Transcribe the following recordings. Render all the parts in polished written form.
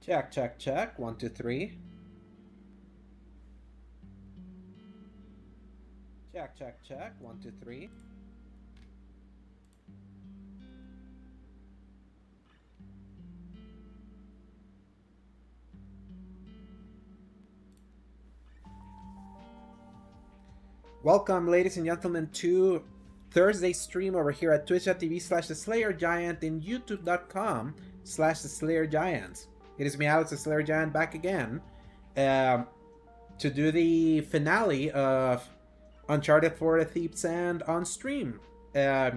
Check, check, check. One, two, three. Check, check, check. One, two, three. Welcome, ladies and gentlemen, to Thursday stream over here at twitch.tv/the Slayer Giant and youtube.com/the Slayer Giants. It is me, Alex the Slayer Giant, back again to do the finale of Uncharted 4: The Thief's End on stream. I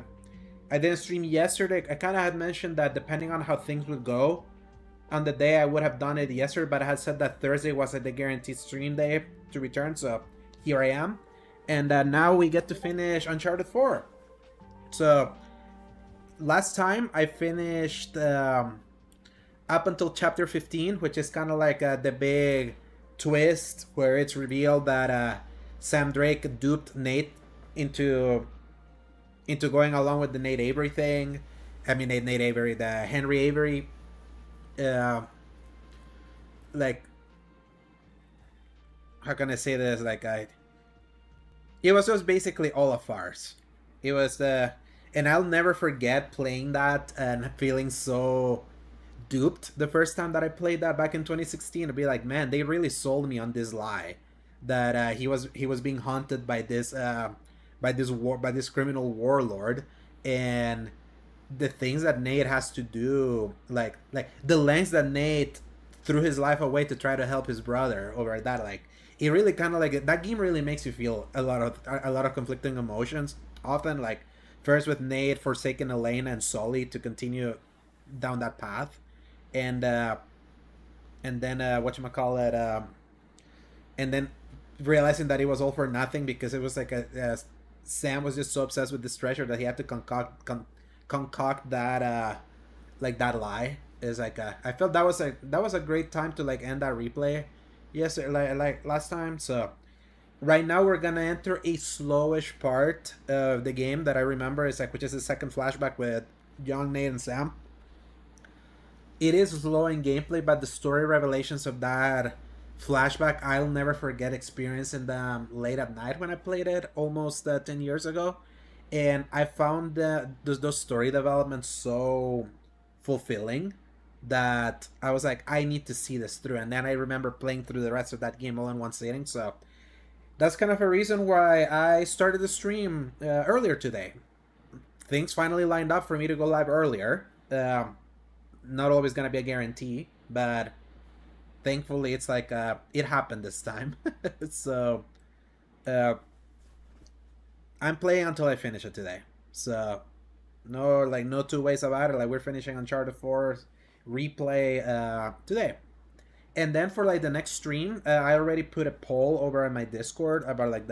didn't stream yesterday. I kind of had mentioned that depending on how things would go on the day, I would have done it yesterday, but I had said that Thursday was like the guaranteed stream day to return, so here I am. And now we get to finish Uncharted 4. So, last time I finished up until chapter 15, which is kind of like the big twist where it's revealed that Sam Drake duped Nate into going along with the Nate Avery thing. I mean, Nate Avery, the Henry Avery. Like, how can I say this? Like, it was just basically all a farce. It was and I'll never forget playing that and feeling so duped the first time that I played that back in 2016. To be like, man, they really sold me on this lie that he was being haunted by this criminal warlord, and the things that Nate has to do, like the lengths that Nate threw his life away to try to help his brother over that, like it really kind of like that game really makes you feel a lot of conflicting emotions. Often, like first with Nate forsaking Elena and Sully to continue down that path, and then whatchamacallit, and then realizing that it was all for nothing because it was like Sam was just so obsessed with this treasure that he had to concoct that like that lie. Is like I felt that was a great time to like end that replay. Yes, like last time. So right now we're gonna enter a slowish part of the game that I remember is like, which is the second flashback with young Nate and Sam. It is slow in gameplay, but the story revelations of that flashback I'll never forget experiencing them late at night when I played it almost 10 years ago. And I found those story developments so fulfilling that I was like, I need to see this through. And then I remember playing through the rest of that game all in one sitting. So that's kind of a reason why I started the stream earlier today. Things finally lined up for me to go live earlier. Not always gonna be a guarantee, but thankfully it's like it happened this time. So uh, I'm playing until I finish it today. So no two ways about it. Like we're finishing Uncharted 4 replay today. And then for like the next stream, I already put a poll over on my Discord about like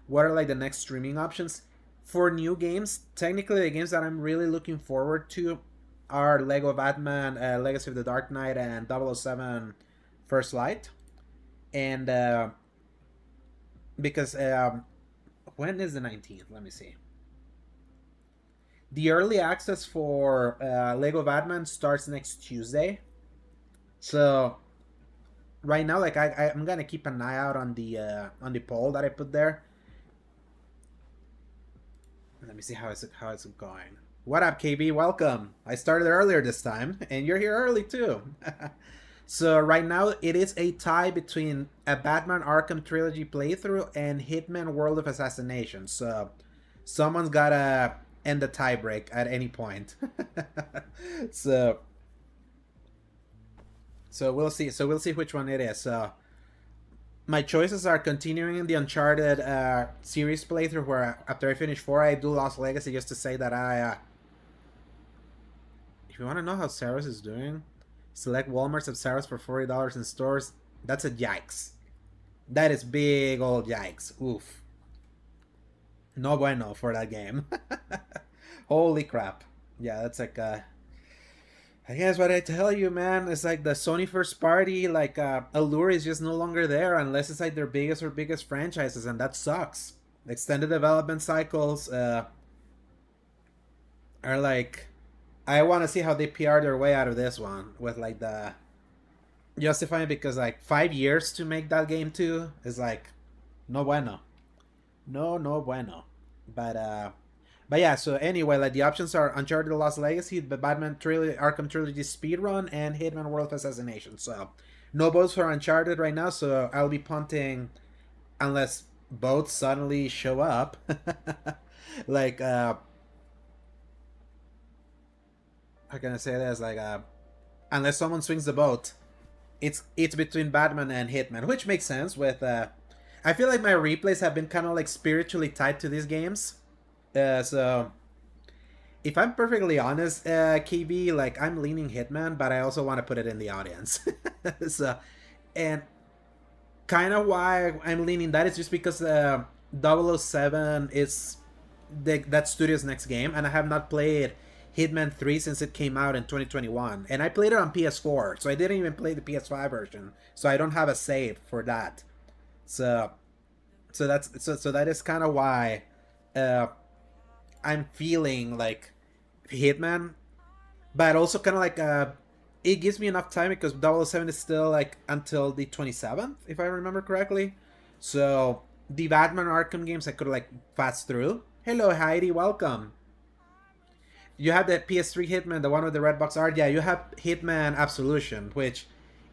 what are like the next streaming options for new games. Technically, the games that I'm really looking forward to are Lego Batman, Legacy of the Dark Knight, and 007 First Light. And because when is the 19th? Let me see. The early access for Lego Batman starts next Tuesday. So right now, like I'm gonna keep an eye out on the poll that I put there. Let me see how it's going. What up, KB? Welcome. I started earlier this time, and you're here early too. So right now it is a tie between a Batman Arkham Trilogy playthrough and Hitman World of Assassination. So someone's gotta end the tiebreak at any point. so so we'll see. So we'll see which one it is. So my choices are continuing the Uncharted series playthrough, where after I finish 4, I do Lost Legacy, just to say that I. If you want to know how Saros is doing, select Walmart's of Saros for $40 in stores. That's a yikes. That is big old yikes. Oof. No bueno for that game. Holy crap. Yeah, that's like I guess what I tell you, man, it's like the Sony first party, like Allure is just no longer there unless it's like their biggest franchises, and that sucks. Extended development cycles are like, I want to see how they PR their way out of this one with like the justifying, because like 5 years to make that game too is like no bueno, no bueno. But yeah, so anyway, like the options are Uncharted: The Lost Legacy, the Batman Trilogy, Arkham Trilogy Speedrun, and Hitman World of Assassination. So no votes for Uncharted right now, so I'll be punting unless both suddenly show up. like how can I say this? Like unless someone swings the vote, it's between Batman and Hitman, which makes sense with I feel like my replays have been kind of like spiritually tied to these games. So if I'm perfectly honest, KB, like I'm leaning Hitman, but I also want to put it in the audience. so, and kind of why I'm leaning that is just because 007 is that studio's next game, and I have not played Hitman 3 since it came out in 2021, and I played it on PS4, so I didn't even play the PS5 version, so I don't have a save for that. So, so that is kind of why uh, I'm feeling like Hitman, but also kind of like it gives me enough time because 007 is still like until the 27th, if I remember correctly. So the Batman Arkham games I could like fast through. Hello Heidi, welcome. You have the PS3 Hitman, the one with the red box art. Yeah, you have Hitman Absolution, which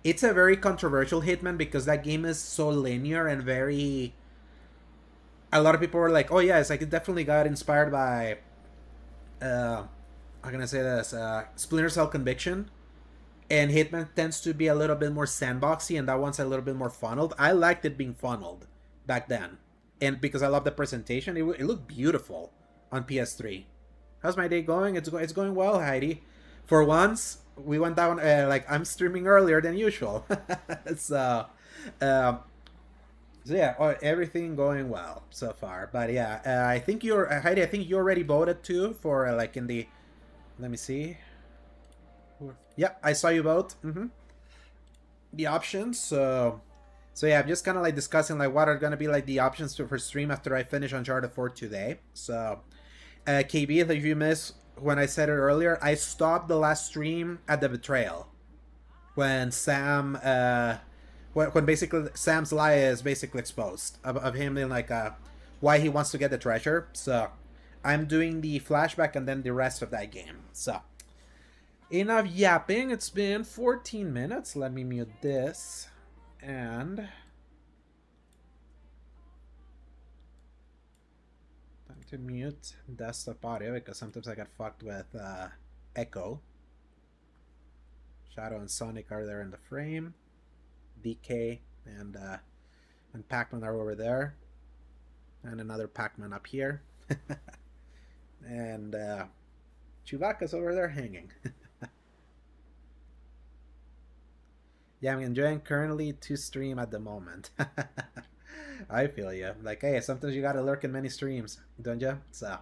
it's a very controversial Hitman because that game is so linear and very. A lot of people were like, "Oh yeah, it's like it definitely got inspired by uh, how can I say this? Splinter Cell Conviction." And Hitman tends to be a little bit more sandboxy, and that one's a little bit more funneled. I liked it being funneled back then, and because I love the presentation, it looked beautiful on PS3. How's my day going? It's going well, Heidi. For once, we went down like I'm streaming earlier than usual. so, um, so yeah, everything going well so far. But yeah, I think you're Heidi. I think you already voted too for like in the. Let me see. Yeah, I saw you vote. The options. So yeah, I'm just kind of like discussing like what are gonna be like the options for stream after I finish Uncharted 4 today. So, KB, if you miss when I said it earlier, I stopped the last stream at the betrayal when Sam when basically Sam's lie is basically exposed of him being like why he wants to get the treasure. So I'm doing the flashback and then the rest of that game. So enough yapping. It's been 14 minutes. Let me mute this and time to mute desktop audio because sometimes I get fucked with echo. Shadow and Sonic are there in the frame. DK and Pac-Man are over there, and another Pac-Man up here, and Chewbacca's over there hanging. Yeah, I'm enjoying currently to stream at the moment. I feel you. Like, hey, sometimes you gotta lurk in many streams, don't you? So,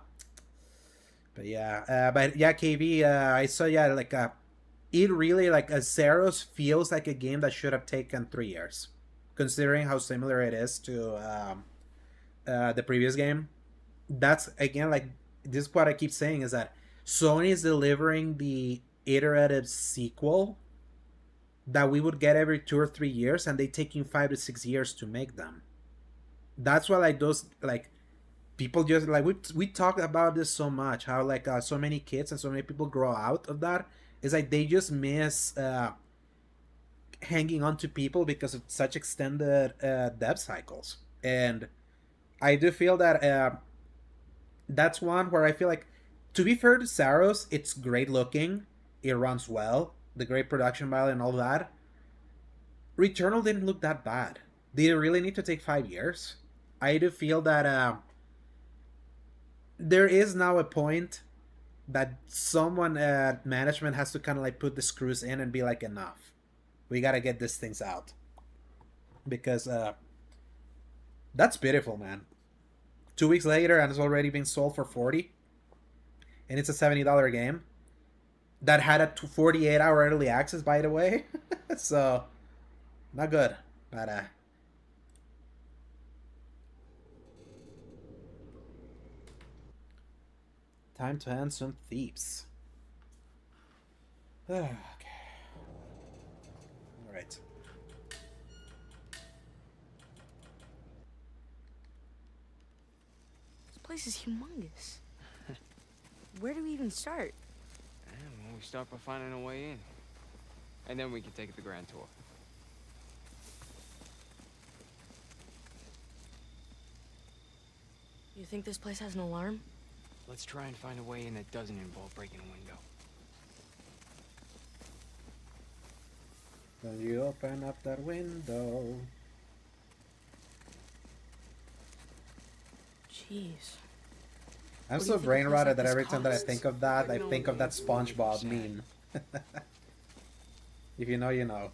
but yeah, KV, I saw like it really like Zeros feels like a game that should have taken 3 years, considering how similar it is to the previous game. That's again like this is what I keep saying is that Sony is delivering the iterative sequel that we would get every 2 or 3 years, and they taking 5 to 6 years to make them. That's why like those like people just like we talked about this so much, how like so many kids and so many people grow out of that. It's like they just miss hanging on to people because of such extended dev cycles. And I do feel that that's one where I feel like, to be fair to Saros, it's great looking, it runs well, the great production value and all that. Returnal didn't look that bad. Did it really need to take 5 years? I do feel that there is now a point that someone at management has to kind of like put the screws in and be like, enough. We gotta get these things out. Because that's pitiful, man. 2 weeks later and it's already been sold for 40, and it's a $70 game that had a 48-hour early access, by the way. So not good. But time to end some thieves. Okay. All right. This place is humongous. Where do we even start? Well, we start by finding a way in. And then we can take the grand tour. You think this place has an alarm? Let's try and find a way in that doesn't involve breaking a window. When you open up that window. Jeez. I'm What do so you think brain a place rotted like that this every time that I costs? think of that, I think of that SpongeBob meme. If you know, you know.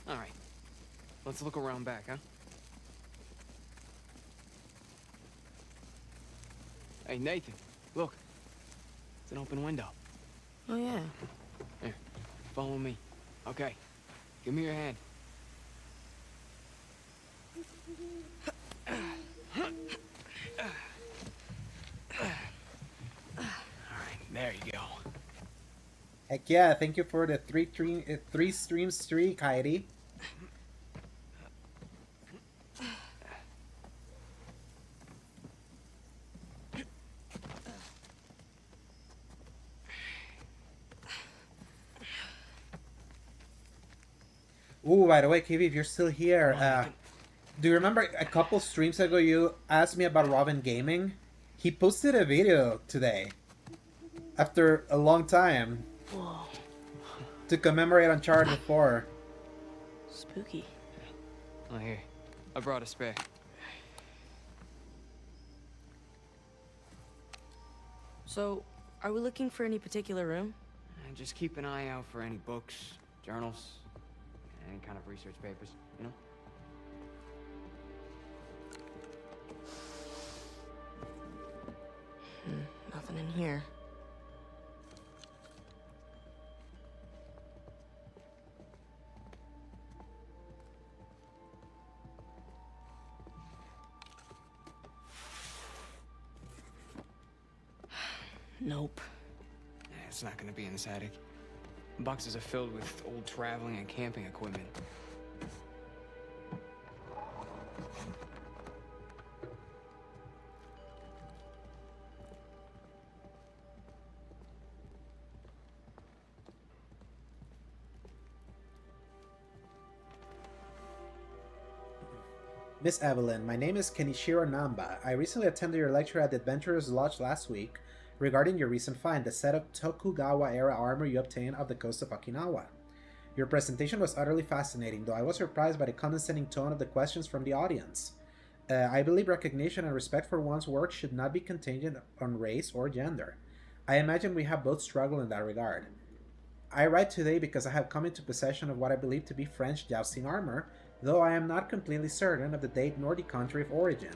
All right. Let's look around back, huh? Hey, Nathan, look. It's an open window. Oh, yeah. Here, follow me. Okay. Give me your hand. All right, there you go. Heck yeah, thank you for the three stream streak, Heidi. Ooh, by the way, Kiwi, if you're still here, do you remember a couple streams ago you asked me about Robin Gaming? He posted a video today, after a long time, Whoa. to commemorate Uncharted 4. Spooky. Oh, here. I brought a spare. So, are we looking for any particular room? And just keep an eye out for any books, journals, any kind of research papers, you know? Nothing in here. Nope. It's not gonna be in this attic. Boxes are filled with old traveling and camping equipment. Miss Evelyn, my name is Kenichiro Namba. I recently attended your lecture at the Adventurers Lodge last week regarding your recent find, the set of Tokugawa-era armor you obtained off the coast of Okinawa. Your presentation was utterly fascinating, though I was surprised by the condescending tone of the questions from the audience. I believe recognition and respect for one's work should not be contingent on race or gender. I imagine we have both struggled in that regard. I write today because I have come into possession of what I believe to be French jousting armor, though I am not completely certain of the date nor the country of origin.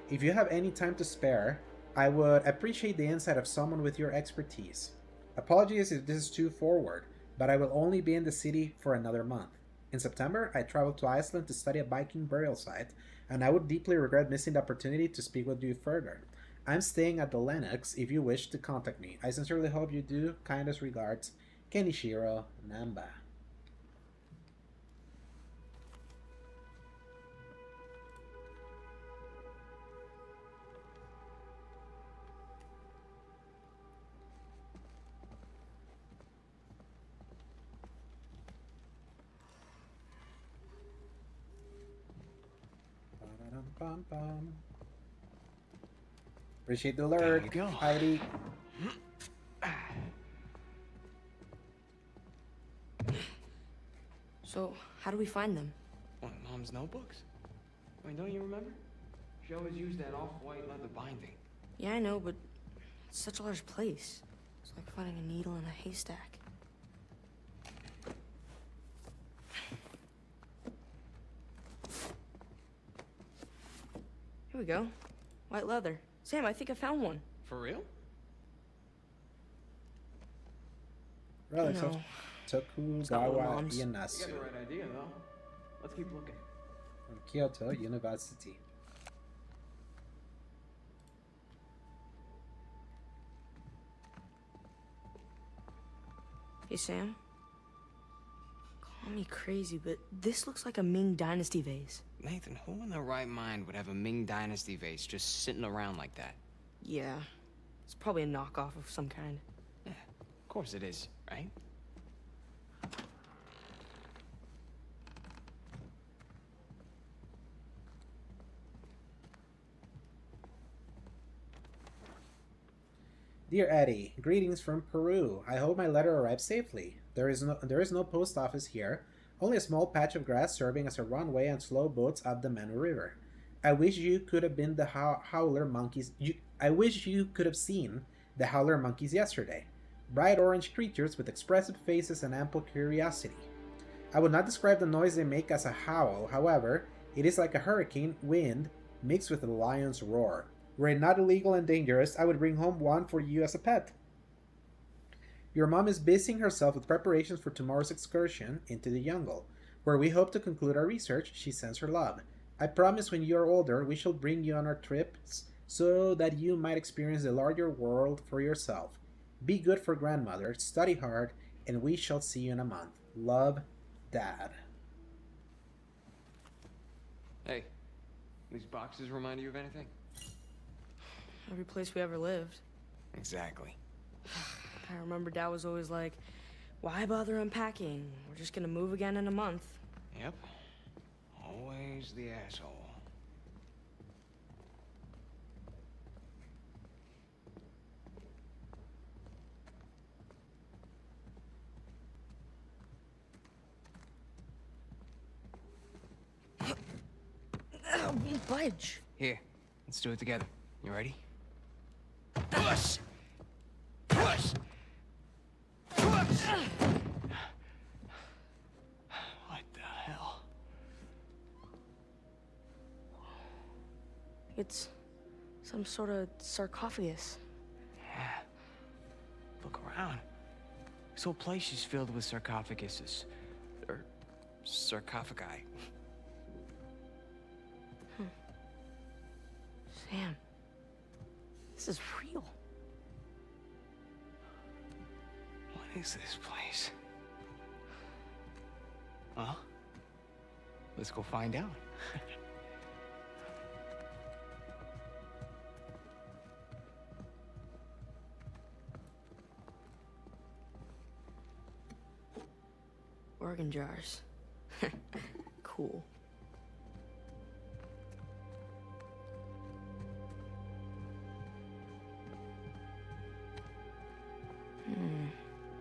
If you have any time to spare, I would appreciate the insight of someone with your expertise. Apologies if this is too forward, but I will only be in the city for another month. In September, I travel to Iceland to study a Viking burial site, and I would deeply regret missing the opportunity to speak with you further. I'm staying at the Lennox if you wish to contact me. I sincerely hope you do. Kindest regards, Kenichiro Namba. Ba-da-dum-bum-bum. Appreciate the There alert, you go. Heidi. So, how do we find them? What, Mom's notebooks? I mean, don't you remember? She always used that off-white leather binding. Yeah, I know, but it's such a large place. It's like finding a needle in a haystack. Here we go. White leather. Sam, I think I found one. For real? Relics of No. Tokugawa not Mom's. You Ieyasu got the right idea, though. Let's keep looking. from Kyoto University. Hey, Sam. Call me crazy, but this looks like a Ming Dynasty vase. Nathan, who in their right mind would have a Ming Dynasty vase just sitting around like that? Yeah. It's probably a knockoff of some kind. Yeah, of course it is, right? Dear Eddie, greetings from Peru. I hope my letter arrived safely. There is no post office here, only a small patch of grass serving as a runway and slow boats up the Manu River. I wish you could have been the howler monkeys. I wish you could have seen the howler monkeys yesterday. Bright orange creatures with expressive faces and ample curiosity. I would not describe the noise they make as a howl, however, it is like a hurricane wind mixed with a lion's roar. Were it not illegal and dangerous, I would bring home one for you as a pet. Your mom is busying herself with preparations for tomorrow's excursion into the jungle, where we hope to conclude our research. She sends her love. I promise when you are older, we shall bring you on our trips so that you might experience the larger world for yourself. Be good for grandmother, study hard, and we shall see you in a month. Love, Dad. Hey, these boxes remind you of anything? Every place we ever lived. Exactly. I remember Dad was always like, why bother unpacking? We're just gonna move again in a month. Yep. Always the asshole. Won't budge. Here, let's do it together. You ready? Push! Push! Push! What the hell? It's some sort of sarcophagus. Yeah. Look around. This whole place is filled with sarcophaguses. Or sarcophagi. Sam, this is real. What is this place? Huh? Let's go find out. Organ jars. Cool.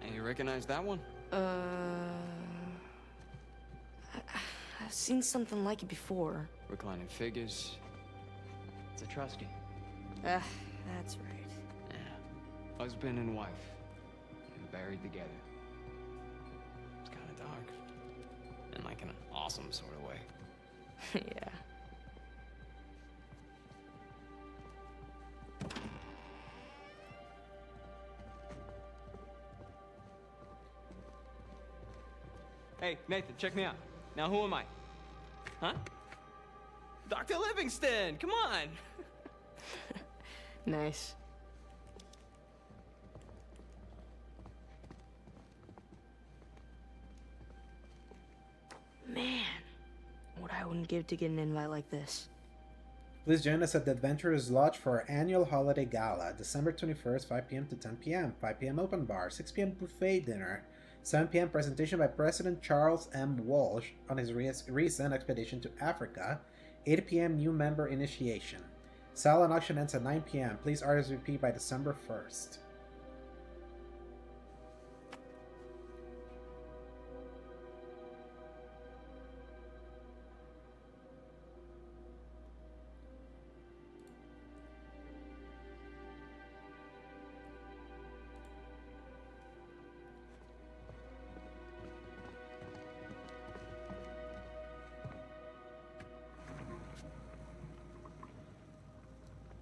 And you recognize that one? I've seen something like it before. Reclining figures. It's a trusty. That's right. Yeah. Husband and wife. And buried together. It's kind of dark. In like an awesome sort of way. Yeah. Hey, Nathan, check me out. Now, who am I? Huh? Dr. Livingston, come on! Nice. Man, what I wouldn't give to get an invite like this. Please join us at the Adventurers Lodge for our annual holiday gala, December 21st, 5 p.m. to 10 p.m., 5 p.m. open bar, 6 p.m. buffet dinner, 7 p.m. presentation by President Charles M. Walsh on his recent expedition to Africa, 8 p.m. new member initiation. Silent auction ends at 9 p.m. Please RSVP by December 1st.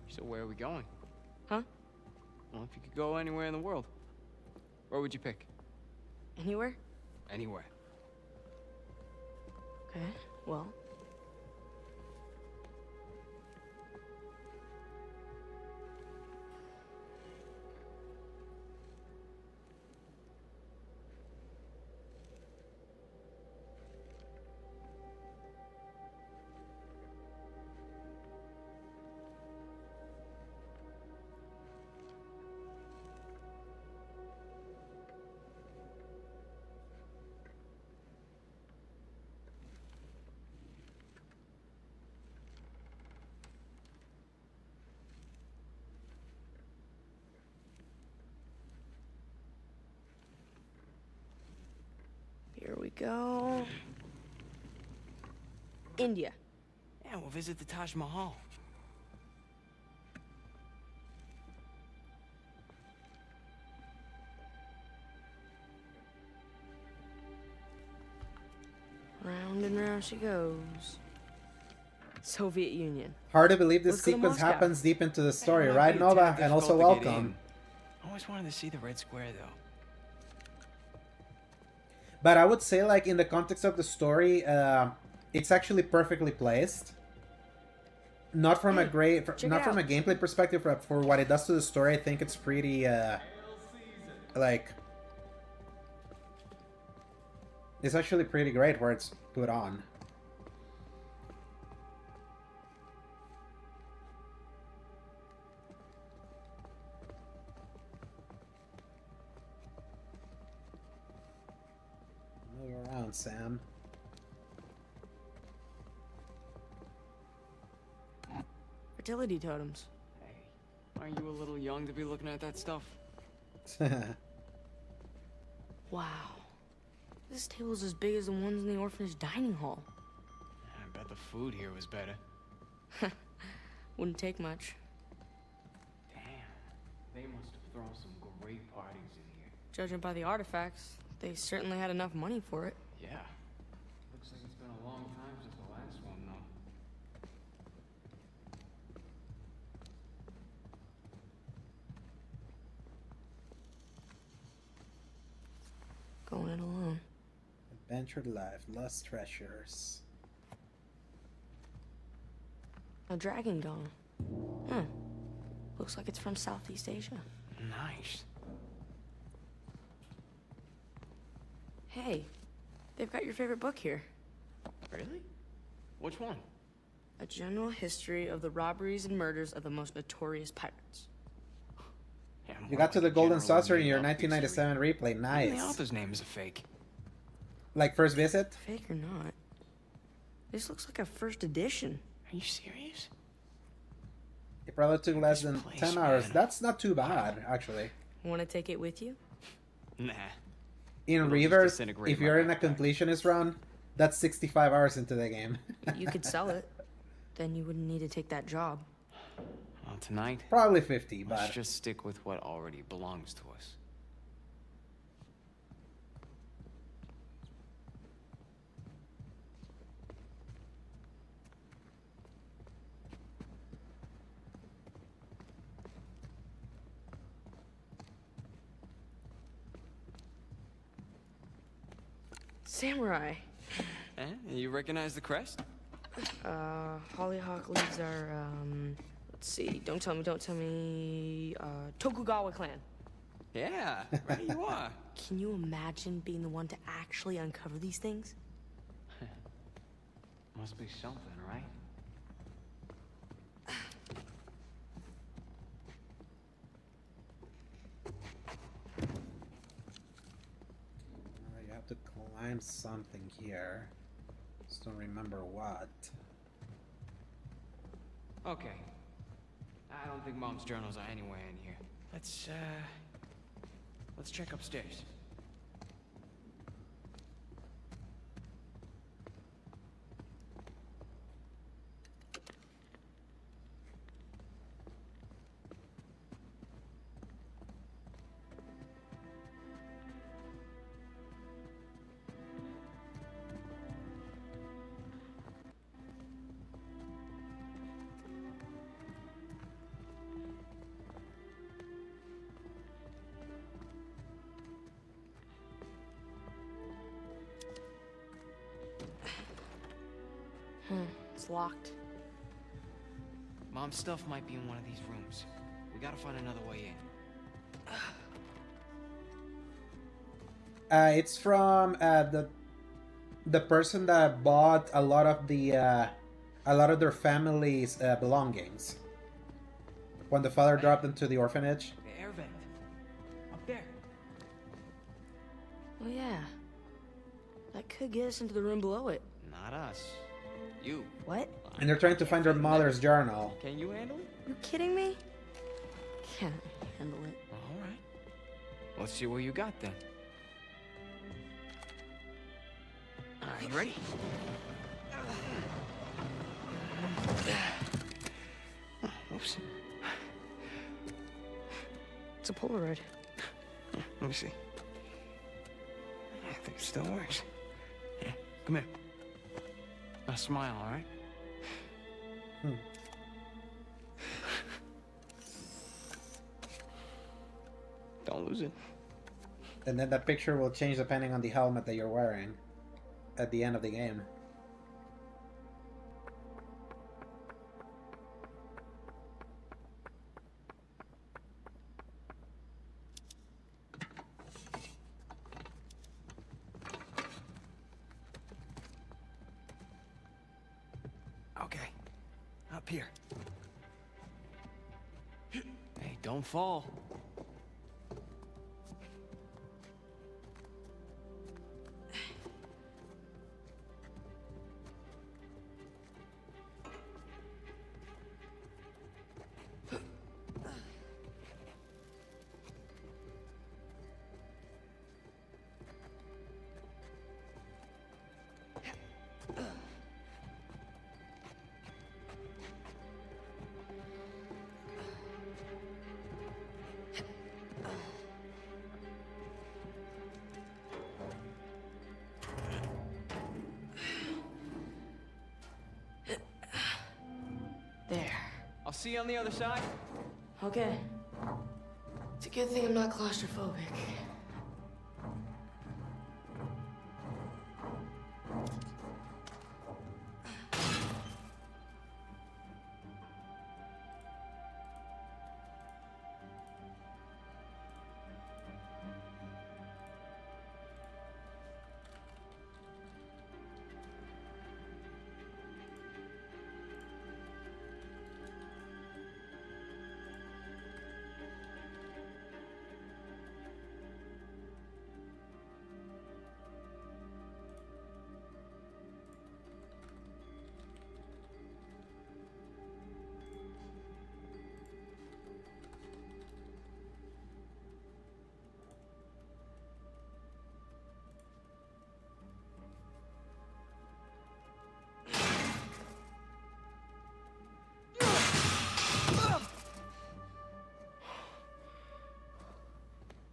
So where are we going? Huh? Well, if you could go anywhere in the world, where would you pick? Anywhere? Anywhere. Okay, well. Here we go. India. Yeah, we'll visit the Taj Mahal. Round and round she goes. Soviet Union. Hard to believe this Let's go to sequence Moscow. happens deep into the story, It might right, be a Nova? tad And also difficult to get welcome. in. I always wanted to see the Red Square, though. But I would say, like, in the context of the story, it's actually perfectly placed. Not from not from a gameplay perspective, but for what it does to the story, I think it's pretty, like, it's actually pretty great where it's put on. Move around, Sam. Fertility totems. Hey, aren't you a little young to be looking at that stuff? Wow. This table's as big as the ones in the orphanage dining hall. I bet the food here was better. Wouldn't take much. Damn, they must have thrown some great parties in here. Judging by the artifacts, they certainly had enough money for it. Yeah. Looks like it's been a long time since the last one, though. Going it alone. Adventured life, lost treasures. A dragon gone. Huh. Looks like it's from Southeast Asia. Nice. Hey, they've got your favorite book here. Really? Which one? A general history of the robberies and murders of the most notorious pirates. Yeah, You more got to like the a Golden general Saucer in your made-up history. 1997 replay. Even Nice. the author's name is a fake. Like first visit? Fake or not, this looks like a first edition. Are you serious? It probably took less This than place, 10 hours. man. That's not too bad, actually. Want to take it with you? Nah. In It'll just Reverse, disintegrate if my you're in a backpack. completionist run, that's 65 hours into the game. You could sell it. Then you wouldn't need to take that job. Well, tonight, Probably 50, let's but just stick with what already belongs to us. Samurai. Eh? You recognize the crest? Hollyhock leaves are, let's see, don't tell me, Tokugawa clan. Yeah, right you are. Can you imagine being the one to actually uncover these things? Must be something, right? You have to climb something here. Just don't remember what. Okay. I don't think Mom's journals are anywhere in here. Let's check upstairs. It's locked. Mom's stuff might be in one of these rooms. We gotta find another way in. It's from the person that bought a lot of their family's belongings when the father dropped them to the orphanage. The air vent. Up there. Oh yeah. That could get us into the room below it. Not us. You. What? And they're trying to find their mother's journal. Can you handle it? You kidding me? Can't handle it. All right. Let's see what you got then. All right, you ready? Oops. It's a Polaroid. Let me see. I think it still works. Yeah, come here. Now smile, all right? Don't lose it. And then that picture will change depending on the helmet that you're wearing at the end of the game. Okay. Up here. Hey, don't fall. There. I'll see you on the other side. Okay. It's a good thing I'm not claustrophobic.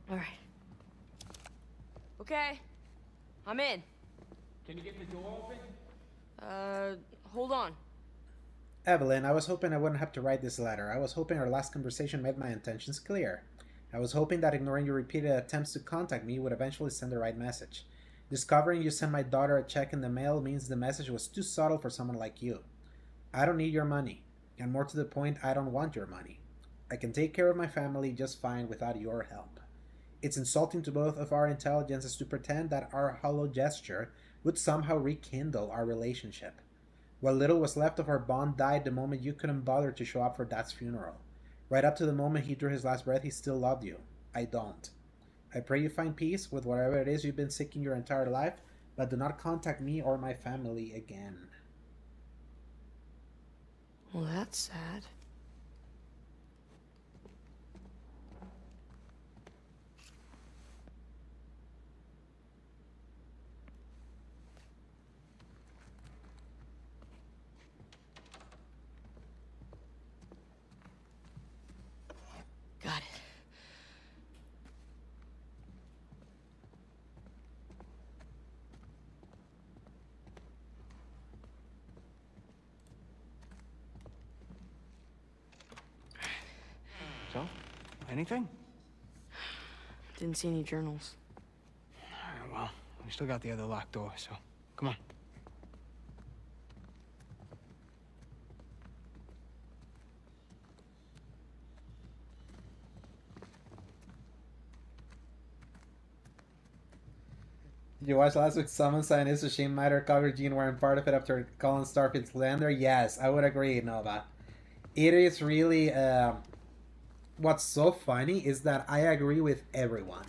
All right. Okay. I'm in. Can you get the door open? Hold on. Evelyn, I was hoping I wouldn't have to write this letter. I was hoping our last conversation made my intentions clear. I was hoping that ignoring your repeated attempts to contact me would eventually send the right message. Discovering you sent my daughter a check in the mail means the message was too subtle for someone like you. I don't need your money. And more to the point, I don't want your money. I can take care of my family just fine without your help. It's insulting to both of our intelligences to pretend that our hollow gesture would somehow rekindle our relationship. What little was left of our bond died the moment you couldn't bother to show up for Dad's funeral. Right up to the moment he drew his last breath, he still loved you. I don't. I pray you find peace with whatever it is you've been seeking your entire life, but do not contact me or my family again. Well, that's sad. Got it. So, anything? Didn't see any journals. Alright, well, we still got the other locked door, so come on. Did you watch last week's Summons? And it's a shame Matter covered Gene weren't part of it after calling Starfield's Lander? Yes, I would agree, Nova. It is really. What's so funny is that I agree with everyone.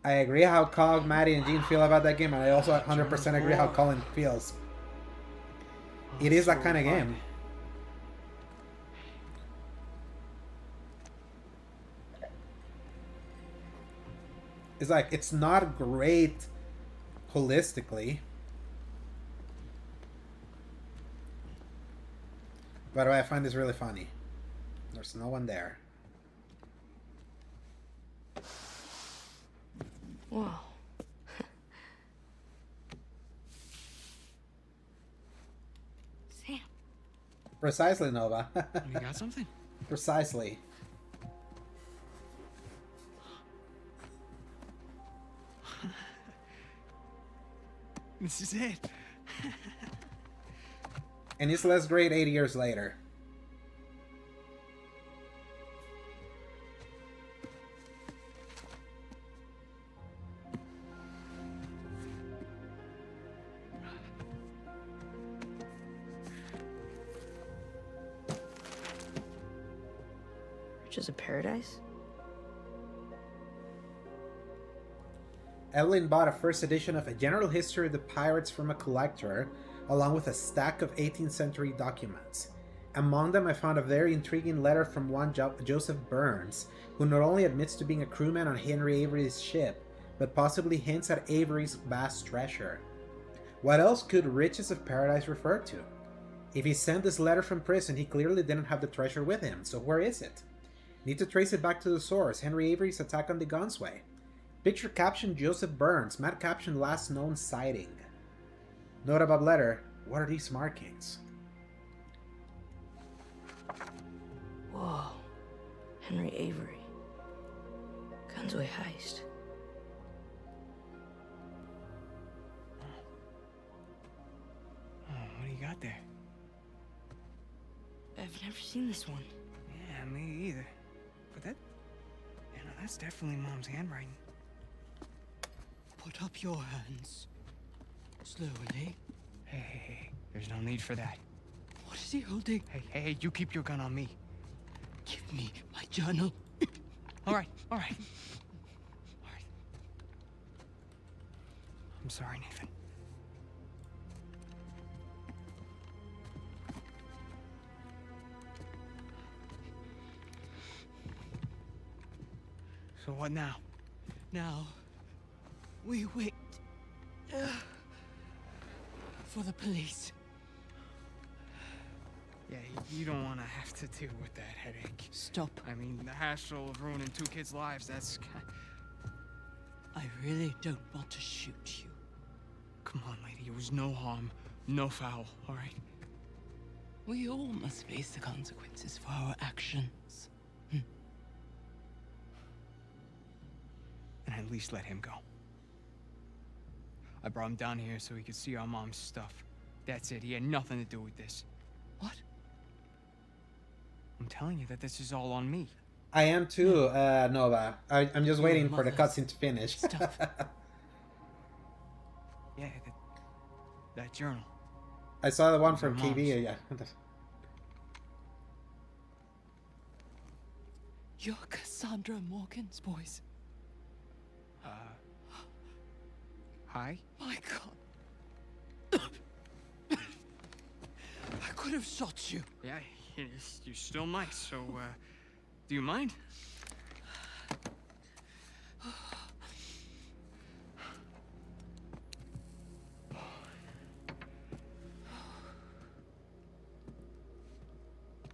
I agree how Cog, Maddie, and Gene feel about that game, and I also 100% agree how Colin feels. It is that kind of game. It's like, it's not great holistically. By the way, I find this really funny. There's no one there. Whoa. Sam. Precisely, Nova. You got something? Precisely. This is it. And it's less great 8 years later. Riches of Paradise? Evelyn bought a first edition of A General History of the Pirates from a collector, along with a stack of 18th century documents. Among them, I found a very intriguing letter from one Joseph Burns, who not only admits to being a crewman on Henry Avery's ship, but possibly hints at Avery's vast treasure. What else could Riches of Paradise refer to? If he sent this letter from prison, he clearly didn't have the treasure with him, so where is it? Need to trace it back to the source, Henry Avery's attack on the Gunsway. Picture caption Joseph Burns, matte caption last known sighting. Note above letter, what are these markings? Whoa. Henry Avery. Gunsway heist. Oh, what do you got there? I've never seen this one. Yeah, me either. But that... You know, that's definitely Mom's handwriting. Put up your hands. Slowly. Hey. There's no need for that. What is he holding? Hey, you keep your gun on me. Give me my journal. All right. I'm sorry, Nathan. So what now? Now, we wait for the police. Yeah, you don't want to have to deal with that headache. Stop. I mean, the hassle of ruining 2 kids' lives, that's... I really don't want to shoot you. Come on, lady, it was no harm, no foul, all right? We all must face the consequences for our actions. And at least let him go. I brought him down here so he could see our mom's stuff. That's it. He had nothing to do with this. What? I'm telling you that this is all on me. I am too, Nova. I'm just Your waiting for the mother's cutscene to finish. stuff. Yeah, that journal. I saw the one Those are from KB. Mom's. Yeah. You're Cassandra Morgan's boys. Hi? My God. I could have shot you. Yeah, you still might, so, do you mind?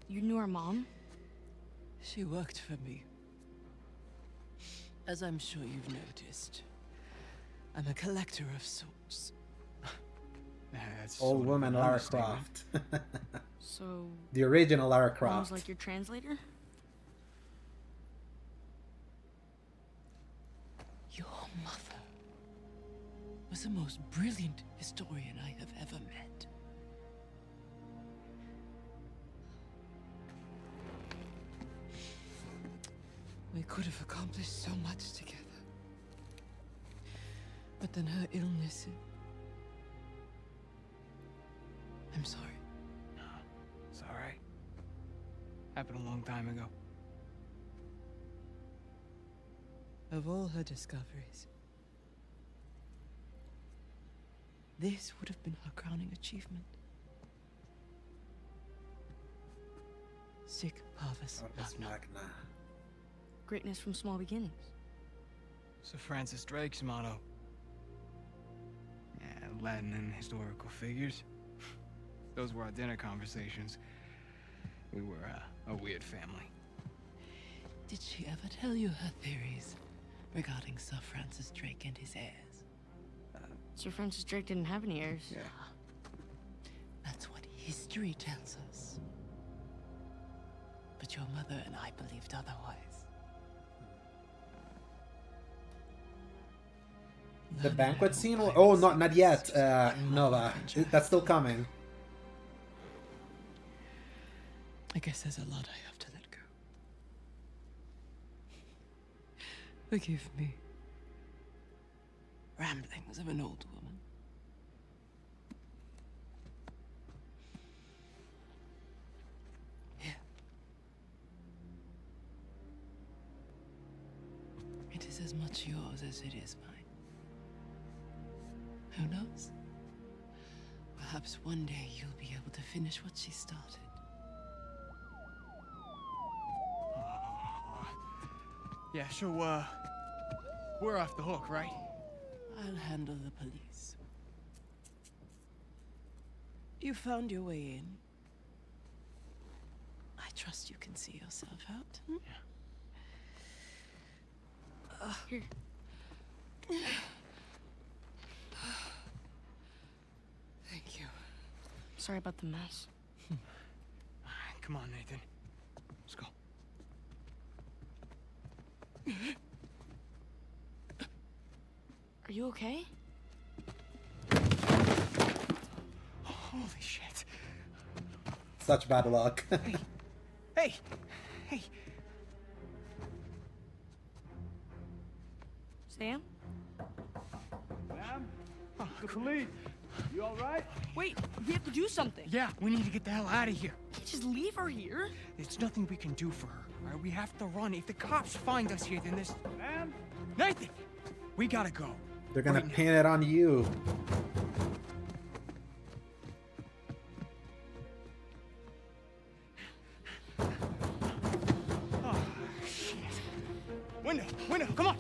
You knew our mom? She worked for me. As I'm sure you've noticed, I'm a collector of sorts. That's Old sort of woman an Lara understatement. Croft. So, The original Lara mom's Croft. like your translator? Your mother was the most brilliant historian I have ever met. We could have accomplished so much together. But then her illness... I'm sorry. It's alright. Happened a long time ago. Of all her discoveries, this would have been her crowning achievement. Sic parvis Opus magna. Magna. Greatness from small beginnings. Sir Francis Drake's motto. Yeah, Latin and historical figures. Those were our dinner conversations. We were a weird family. Did she ever tell you her theories regarding Sir Francis Drake and his heirs? Sir Francis Drake didn't have any heirs. Yeah. That's what history tells us. But your mother and I believed otherwise. The Learning banquet how scene? pirates Oh, not yet, exist and Nova. adventure. That's still coming. I guess there's a lot I have to let go. Forgive me. Ramblings of an old woman. Here. It is as much yours as it is mine. Who knows? Perhaps one day you'll be able to finish what she started. Yeah, so, we're off the hook, right? I'll handle the police. You found your way in. I trust you can see yourself out. Hmm? Here. Thank you. Sorry about the mess. Come on, Nathan. Let's go. Are you okay? Holy shit. Such bad luck. Hey! Hey! Sam? Ma'am? The police. You all right? Wait, we have to do something. Yeah, we need to get the hell out of here. Can't just leave her here. There's nothing we can do for her, all right? We have to run. If the cops find us here, then this... Ma'am? Nathan! We gotta go. They're gonna Right now. pin it on you. Oh, shit. Window! Window! Come on!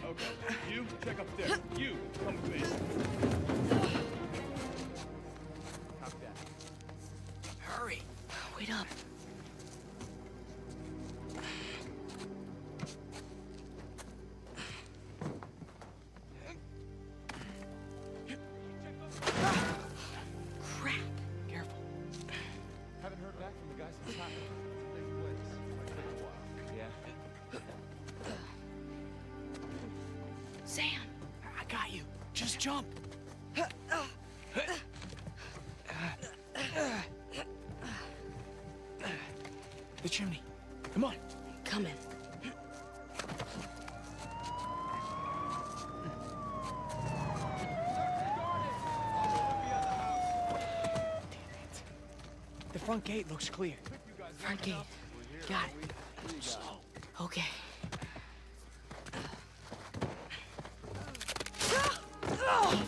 Okay. You check upstairs. You come with me. Copy that. Hurry! Wait up. Crap. Careful. Haven't heard back from the guys since happened. Big place. Might take a while. Yeah. Just jump. The chimney. Come on. Coming. The front gate looks clear. Front gate. Got it. Slow. Okay.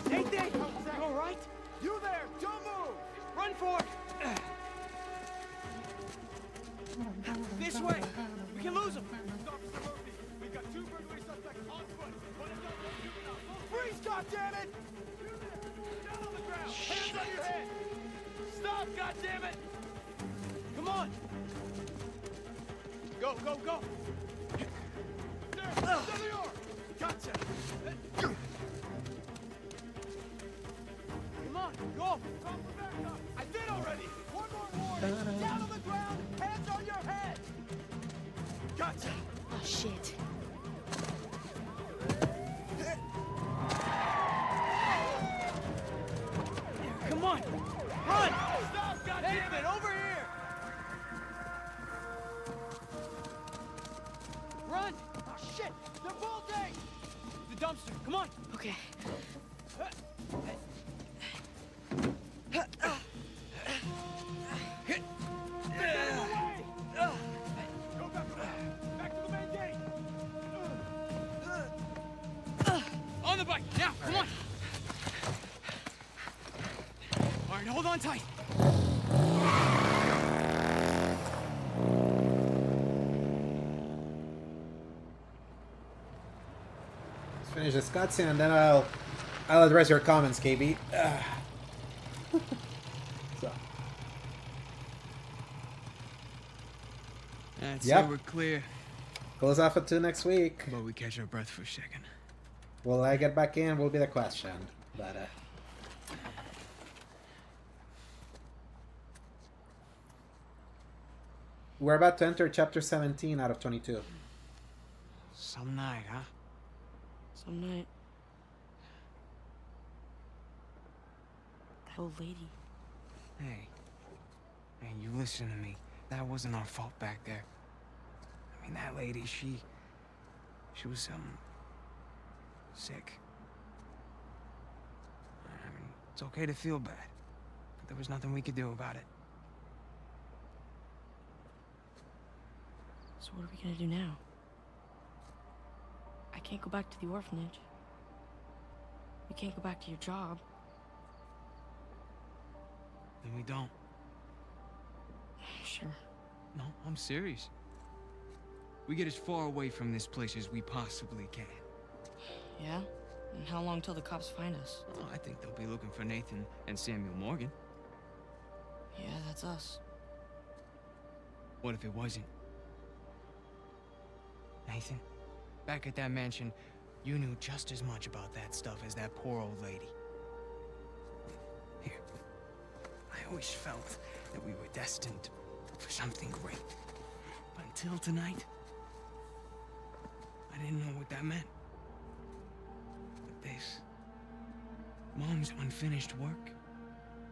Nathan! You alright? You there! Don't move! Run for it! This way! We can lose him! Officer Murphy, we've got 2 burglary suspects on foot. One of them is juvenile. Freeze, goddammit! Down on the ground! Hands on your head! Stop, goddammit! Come on! Go, go, go! There! There they are! Gotcha! Come on, go! Drop the back up! I did already! One more warning! Down on the ground! Hands on your head! Gotcha! Oh, shit. Come on! Run! Stop, goddammit! Over here! Run! Oh, shit! They're bolting! The dumpster, come on! Okay. Go back around! Back to the main gate! On the bike, now, come on! All right, hold on tight. Let's finish this cutscene and then I'll address your comments, KB. So, That's Yep. it, we're clear. close off at 2 next week. But we catch our breath for a second. Will I get back in? Will be the question. But we're about to enter chapter 17 out of 22. Some night, huh? Some night. That old lady. Hey. Hey, you listen to me. That wasn't our fault back there. I mean, that lady, she was, sick. I mean, it's okay to feel bad, but there was nothing we could do about it. So what are we gonna do now? I can't go back to the orphanage. You can't go back to your job. Then we don't. Sure. No, I'm serious. We get as far away from this place as we possibly can. Yeah? And how long till the cops find us? Oh, I think they'll be looking for Nathan and Samuel Morgan. Yeah, that's us. What if it wasn't? Nathan, back at that mansion, you knew just as much about that stuff as that poor old lady. Here, I always felt that we were destined for something great. But until tonight, I didn't know what that meant. But this, Mom's unfinished work,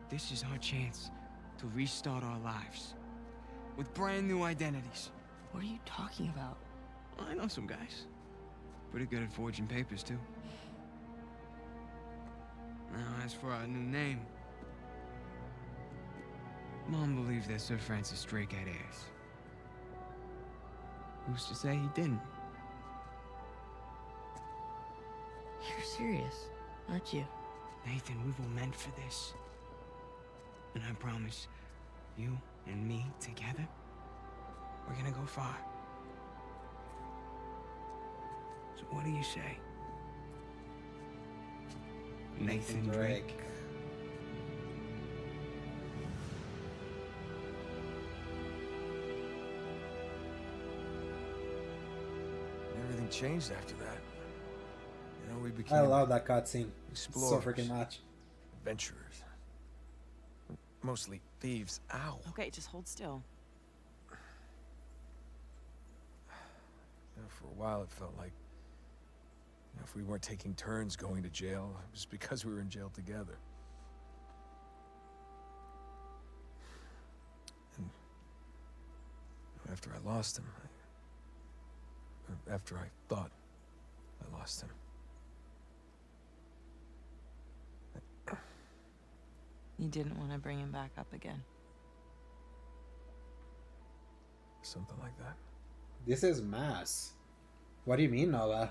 this is our chance to restart our lives with brand new identities. What are you talking about? I know some guys. Pretty good at forging papers, too. Now, as for our new name, Mom believes that Sir Francis Drake had heirs. Who's to say he didn't? You're serious, aren't you? Nathan, we were meant for this. And I promise, you and me together, we're gonna go far. So what do you say? Nathan Drake. Everything changed after that. You know, we became I love that cutscene so explorers, freaking much. adventurers. Mostly thieves. Ow. Okay, just hold still. You know, for a while it felt like If we weren't taking turns going to jail, it was because we were in jail together. And after I lost him, after I thought I lost him, You didn't want to bring him back up again. something like that. This is mass. What do you mean, Noah?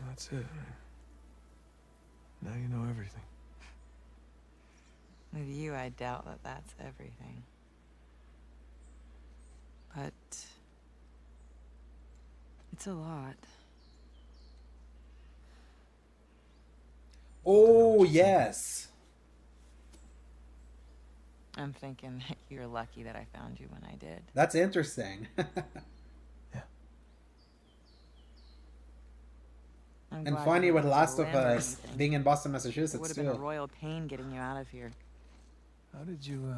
That's it. Now you know everything. With you, I doubt that that's everything. But it's a lot. Oh, yes. I'm thinking you're lucky that I found you when I did. That's interesting. I'm And glad funny you with didn't Last give of a limb or Us anything. being in Boston, It Massachusetts would have been a too. royal pain getting you out of here. How did you,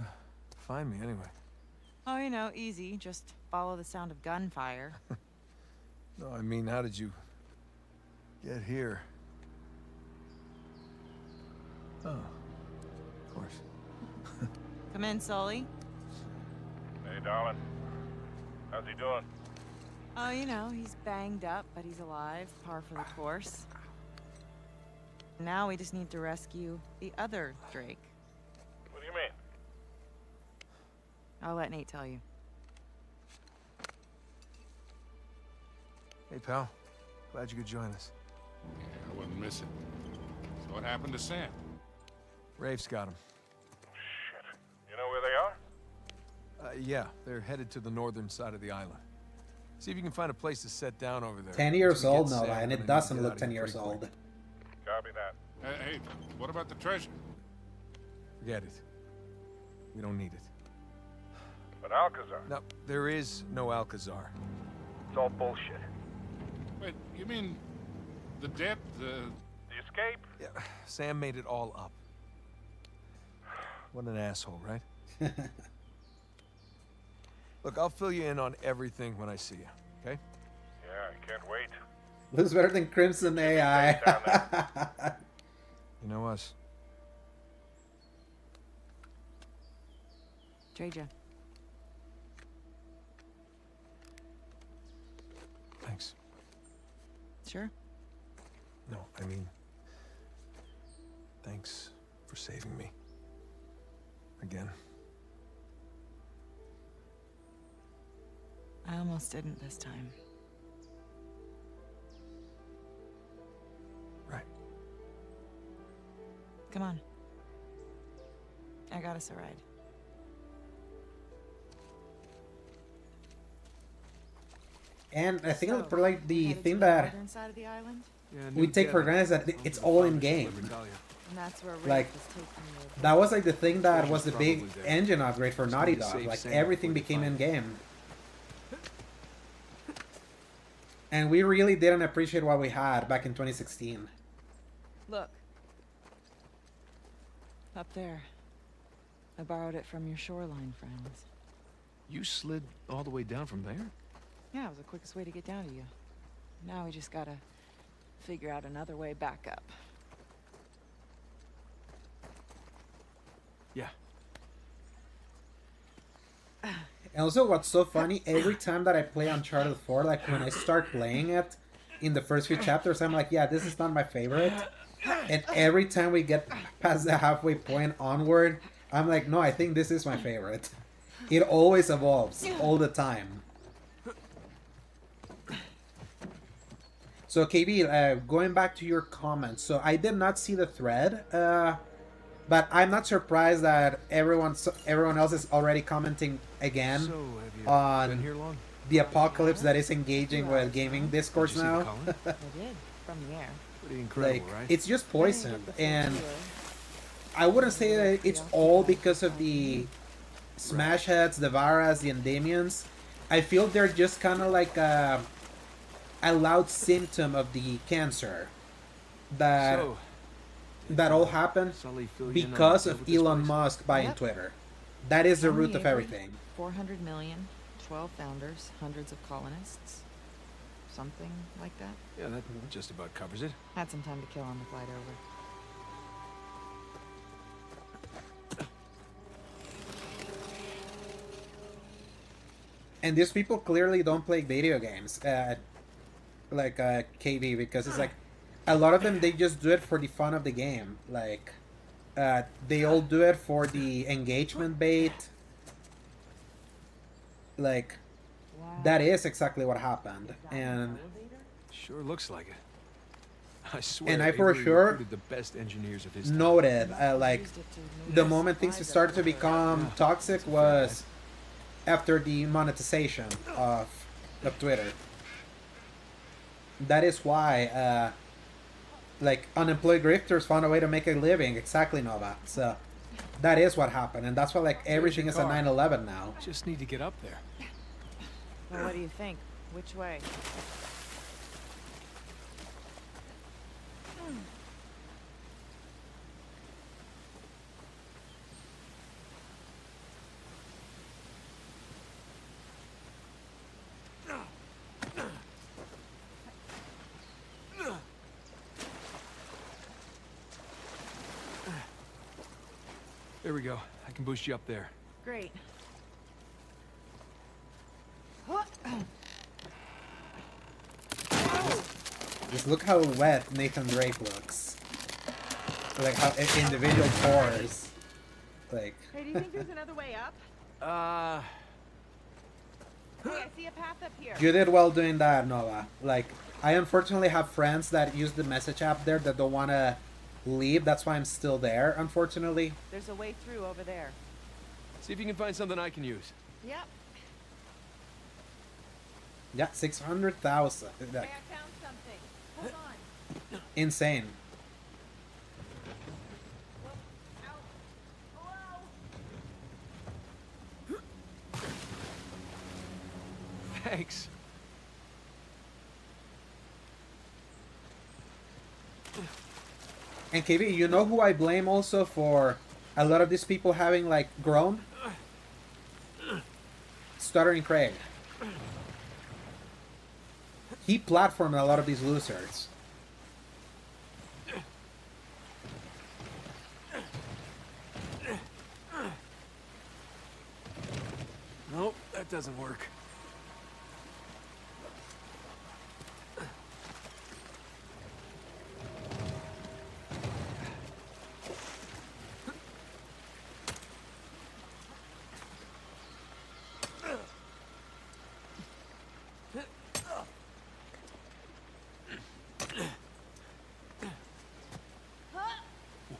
find me anyway? Oh, you know, easy. Just follow the sound of gunfire. No, I mean, how did you get here? Oh, of course. Come in, Sully. Hey, darling. How's he doing? Oh, you know, he's banged up, but he's alive. Par for the course. Now we just need to rescue the other Drake. What do you mean? I'll let Nate tell you. Hey, pal. Glad you could join us. Yeah, I wouldn't miss it. So what happened to Sam? Rafe's got him. Shit. You know where they are? Yeah, they're headed to the northern side of the island. See if you can find a place to set down over there. 10 years Once we get old, Noah, Sam, and we're it gonna doesn't need to get look out of 10 here years pretty old. quick. Copy that. Hey, what about the treasure? Forget it. We don't need it. But Alcazar. No, there is no Alcazar. It's all bullshit. Wait, you mean the debt, the... The escape? Yeah, Sam made it all up. What an asshole, right? Look, I'll fill you in on everything when I see you, okay? Yeah, I can't wait. Looks better than Crimson AI. You know us. Traja. Thanks. Sure. No, I mean, thanks for saving me. Again. I almost didn't this time. Right. Come on. I got us a ride. And I think So, for like the headed to thing the that northern side of the island, we take for granted is that it's all in game. and that's where Rick Like, was taking you. That was like the thing that was the Probably big there. engine upgrade for Just Naughty need to Dog. save Like Sam everything before they became in find game. And we really didn't appreciate what we had back in 2016. Look. Up there. I borrowed it from your shoreline friends. You slid all the way down from there? Yeah, it was the quickest way to get down to you. Now we just gotta figure out another way back up. Yeah. And also, what's so funny, every time that I play Uncharted 4, like when I start playing it in the first few chapters, I'm like, yeah, this is not my favorite. And every time we get past the halfway point onward, I'm like, no, I think this is my favorite. It always evolves, all the time. So, KB, going back to your comments, so I did not see the thread, but I'm not surprised that everyone else is already commenting again So, have you on been here long? the apocalypse that is engaging with gaming discourse Did you see the now. colony? I did, from the air. Pretty incredible, Like, right? it's just I didn't poison, get the full and tour. I wouldn't say that it's all because of the Smash Heads, the Varas, the Endymions. I feel they're just kind of like a loud symptom of the cancer that So, that all happened Sully fill you in on because the of deal with this Elon place? Musk buying Yep. Twitter. That is the Tony root of Avery, everything. 400 million, 12 founders, hundreds of colonists. something like that. Yeah, that just about covers it. Had some time to kill on the flight over. And these people clearly don't play video games, like KB, because it's like a lot of them, they just do it for the fun of the game. Like they all do it for the engagement bait. Like that is exactly what happened, and Sure looks like it. I swear. And I for Avery sure recruited the best engineers of his time. noted like the moment things started to become toxic was after the monetization of Twitter. That is why like unemployed grifters found a way to make a living. Exactly, Nova. So that is what happened, and that's why like everything is a 9/11 now. Just need to get up there. Well, what do you think? Which way? There we go. I can boost you up there. Great. Just look how wet Nathan Drake looks. Like how individual pores. Like. Hey, do you think there's another way up? Hey, I see a path up here. You did well doing that, Nova. Like, I unfortunately have friends that use the message app there that don't want to leave. That's why I'm still there, unfortunately. There's a way through over there. See if you can find something I can use. Yep. Yeah, 600,000. Hey, I found something. Hold on. Insane. Thanks. And KB, you know who I blame also for a lot of these people having like grown? Stuttering Craig. He platformed a lot of these losers. Nope, that doesn't work.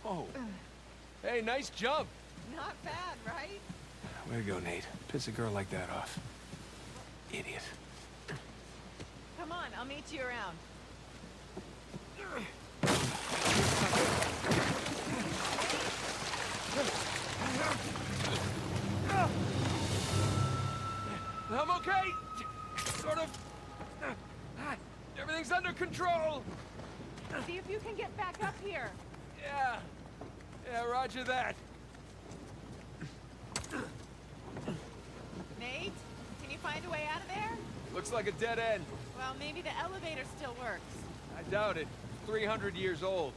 Whoa. Hey, nice jump. Not bad, right? Way to go, Nate. Piss a girl like that off. Idiot. Come on, I'll meet you around. I'm okay. Sort of. Everything's under control. See if you can get back up here. Yeah. Yeah, roger that. Nate, can you find a way out of there? Looks like a dead end. Well, maybe the elevator still works. I doubt it. 300 years old.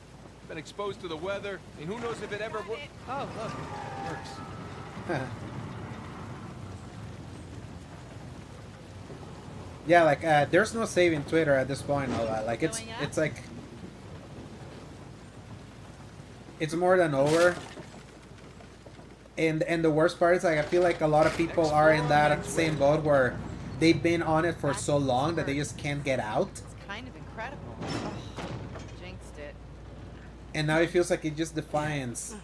Been exposed to the weather. I mean, who knows if it ever Got works. it. Oh, look. It works. Yeah, like there's no saving Twitter at this point. Like it's Going up? it's like it's more than over. And the worst part is like I feel like a lot of people are in that same boat where they've been on it for so long that they just can't get out. It's kind of incredible. Oh, jinxed it. And now it feels like it just defines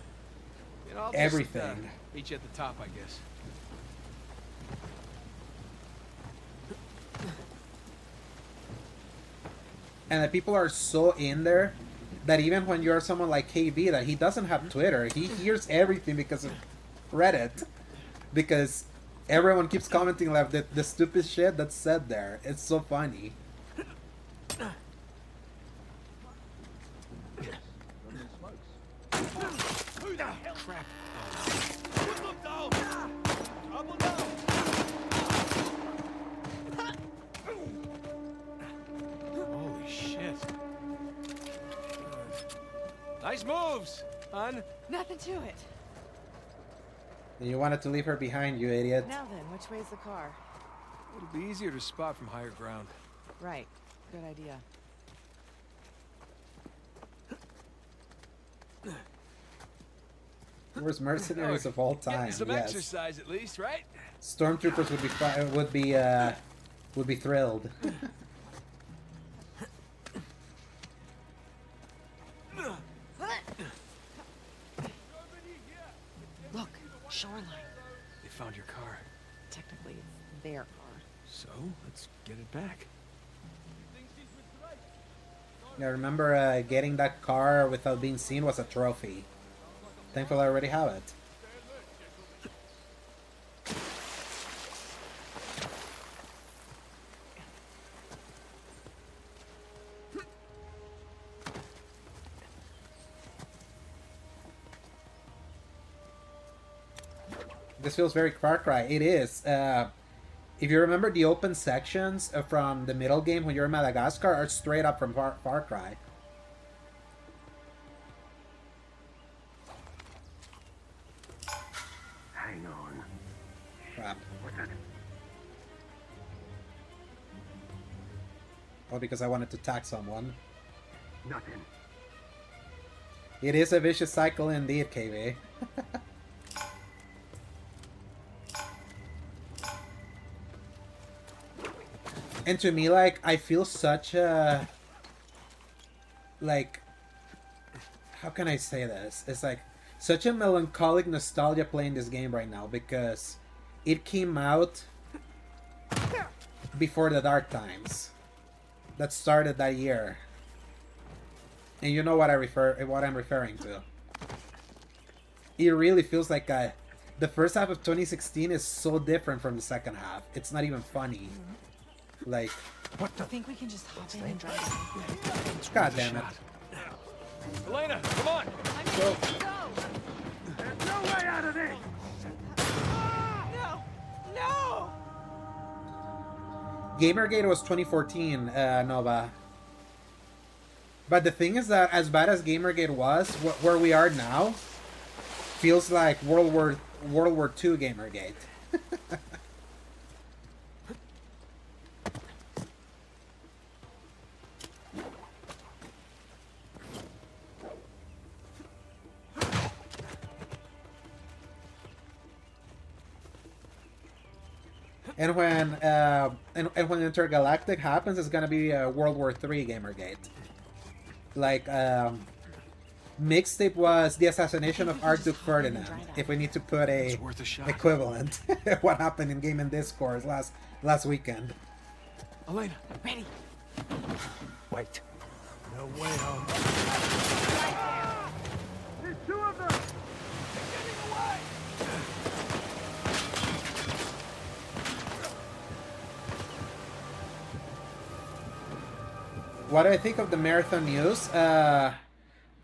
You know, I'll everything. Just, meet you at the top, I guess. And that people are so in there that even when you're someone like KB that he doesn't have Twitter, he hears everything because of Reddit. Because everyone keeps commenting like the stupid shit that's said there. It's so funny. Who the hell? Crap. Put them down! Double down! Nice moves, hon. Nothing to it. And you wanted to leave her behind, you idiot. Now then, which way's the car? It'll be easier to spot from higher ground. Right. Good idea. Worst mercenaries of all time. Getting some Yes. exercise at least, right? Stormtroopers would be thrilled. Look, shoreline. They found your car. Technically, it's their car. So, let's get it back. Yeah, I remember getting that car without being seen was a trophy. Thankfully, I already have it. This feels very Far Cry. It is. If you remember, the open sections from the middle game when you're in Madagascar are straight up from Far Cry. Hang on. Crap. What's that? Oh, because I wanted to attack someone. Nothing. It is a vicious cycle indeed, KV. And to me, like, I feel such a... Like... How can I say this? It's like such a melancholic nostalgia playing this game right now because it came out before the dark times that started that year. And you know what I'm referring to. It really feels like the first half of 2016 is so different from the second half. It's not even funny. Like, What the? I think we can just hop in and drive it. God damn it. Elena, come on! Go. There's no way out of this! No! No! Gamergate was 2014, Nova. But the thing is that as bad as Gamergate was, where we are now feels like World War II Gamergate. And when Intergalactic happens, it's gonna be World War III Gamergate. Like, Mixtape was the assassination of Archduke Ferdinand. If we need to put a worth a shot. equivalent, what happened in Game and Discourse last weekend. Elena! Ready. Wait. No way, home. There's two of them! They're getting away! What do I think of the marathon news?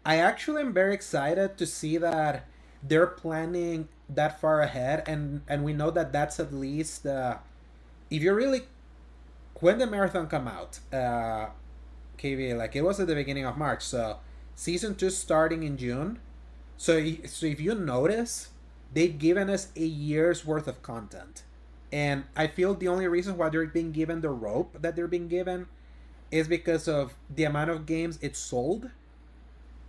I actually am very excited to see that they're planning that far ahead, and we know that that's at least if you really when the marathon come out, KV, like it was at the beginning of March, so season 2 starting in June. So if you notice, they've given us a year's worth of content, and I feel the only reason why they're being given the rope that they're being given is because of the amount of games it sold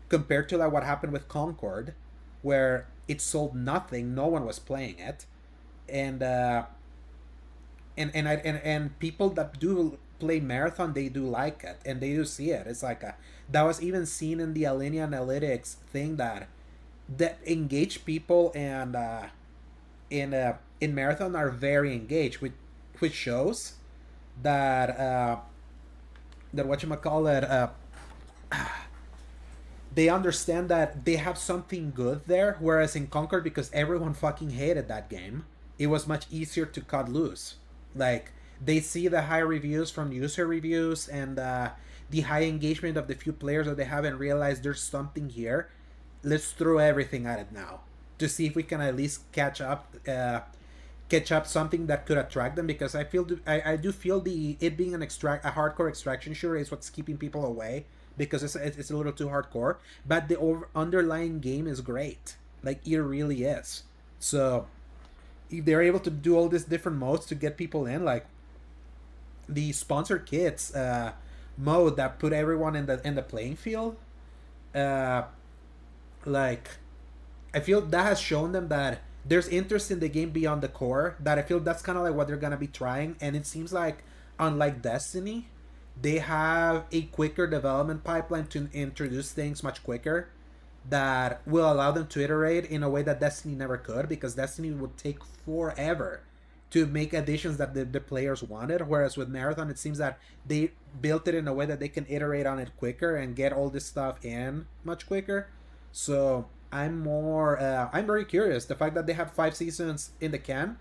compared to like what happened with Concord, where it sold nothing, no one was playing it, and people that do play Marathon, they do like it and they do see it. It's like that was even seen in the Alinea Analytics thing that engaged people and in Marathon are very engaged, which shows that that whatchamacallit, they understand that they have something good there, whereas in Concord, because everyone fucking hated that game, it was much easier to cut loose. Like, they see the high reviews from user reviews and the high engagement of the few players that they have and realize there's something here. Let's throw everything at it now to see if we can at least catch up something that could attract them, because I do feel it being a hardcore extraction shooter is what's keeping people away. because it's a little too hardcore. But the underlying game is great. Like, it really is. So if they're able to do all these different modes to get people in, like the sponsored kits mode that put everyone in the playing field, uh, like, I feel that has shown them that there's interest in the game beyond the core. That I feel that's kind of like what they're gonna be trying, and it seems like, unlike Destiny, they have a quicker development pipeline to introduce things much quicker that will allow them to iterate in a way that Destiny never could, because Destiny would take forever to make additions that the players wanted, whereas with Marathon it seems that they built it in a way that they can iterate on it quicker and get all this stuff in much quicker. So I'm very curious. The fact that they have 5 seasons in the can.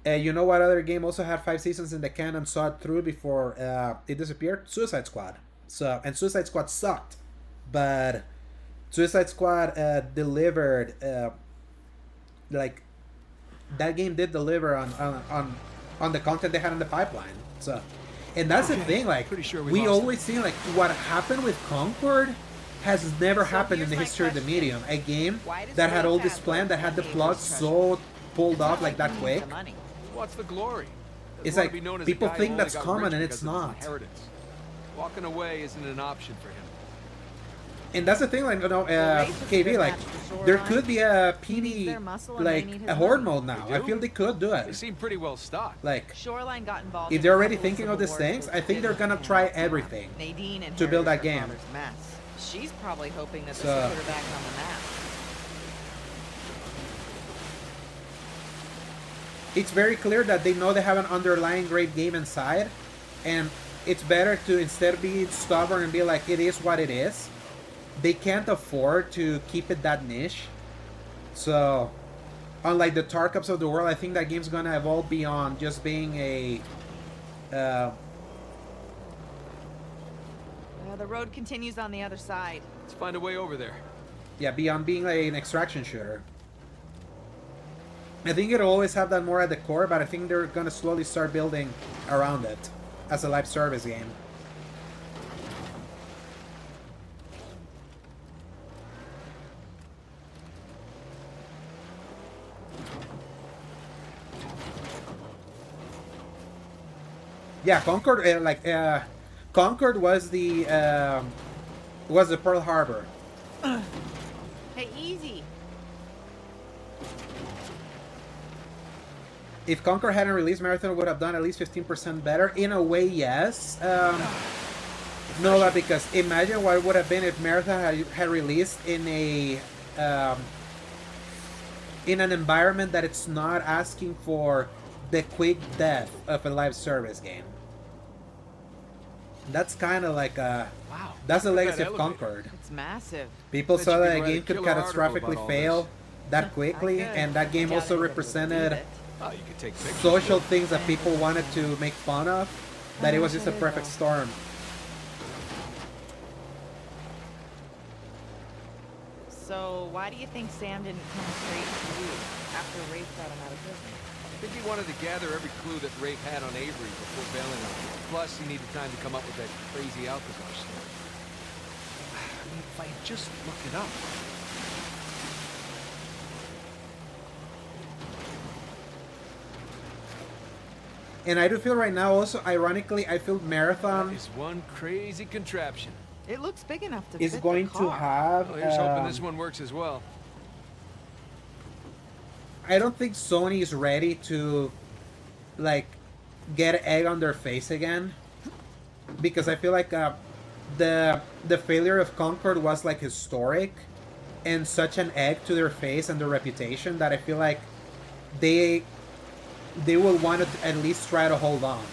You know what other game also had 5 seasons in the can and saw it through before it disappeared? Suicide Squad. And Suicide Squad sucked, but Suicide Squad delivered. Like, that game did deliver on the content they had in the pipeline. So, and that's the thing. Like, Pretty sure we lost always see, like, what happened with Concord has never happened in the here's my history of the question. medium. A game Why does that had all Ray this Hasbro plan, that had the pay plot his so pulled It's off not like that he needs quick. the money. What's the glory? It's Doesn't wanna like, be known as a people guy who think only that's got common rich and because it's of his not. inheritance. Walking away isn't an option for him. And that's the thing, like, you know, Race is KV, good like, match for there Shoreline. could be a He needs PD, their muscle and like, they need his a horde money. mode now. They I do? feel they could do They it. seem pretty well stocked. Like, Shoreline got involved. if in they're a already couple of thinking of civil these wars things, with I think they're business gonna try accounts. everything Nadine to build that inherited her game. father's mess. She's probably hoping that this So- will put her back on the map. it's very clear that they know they have an underlying great game inside, and it's better to instead be stubborn and be like, it is what it is. They can't afford to keep it that niche. So, unlike the Tarkups of the world, I think that game's gonna evolve beyond just being a The road continues on the other side. Let's find a way over there. beyond being like an extraction shooter. I think it'll always have that more at the core, but I think they're gonna slowly start building around it as a live service game. Yeah, Concord, Concord was the Pearl Harbor. Hey, easy. If Concord hadn't released, Marathon would have done at least 15% better. In a way, yes. No, but because imagine what it would have been if Marathon had released in an environment that it's not asking for the quick death of a live service game. That's kind of like Wow. that's the Look at legacy that of elevator. Concord. It's massive. People Bet saw you that could a write a game could killer article catastrophically about all fail this. that quickly, I could. and that game Yeah, also they would represented believe it. Oh, you could take pictures. social things that people wanted to make fun of. That it was just a it is, perfect though. storm. So why do you think Sam didn't come straight to you after Rafe got him out of prison? I think he wanted to gather every clue that Rafe had on Avery before bailing on him. Plus, he needed time to come up with that crazy Alcazar story. I mean, if I had just looked it up. And I do feel right now also, ironically, I feel Marathon It's one crazy contraption. It looks big enough to is fit going the to car. have... Well, here's hoping this one works as well. I don't think Sony is ready to, like, get egg on their face again. Because I feel like the failure of Concord was, like, historic. And such an egg to their face and their reputation that I feel like they will want to at least try to hold on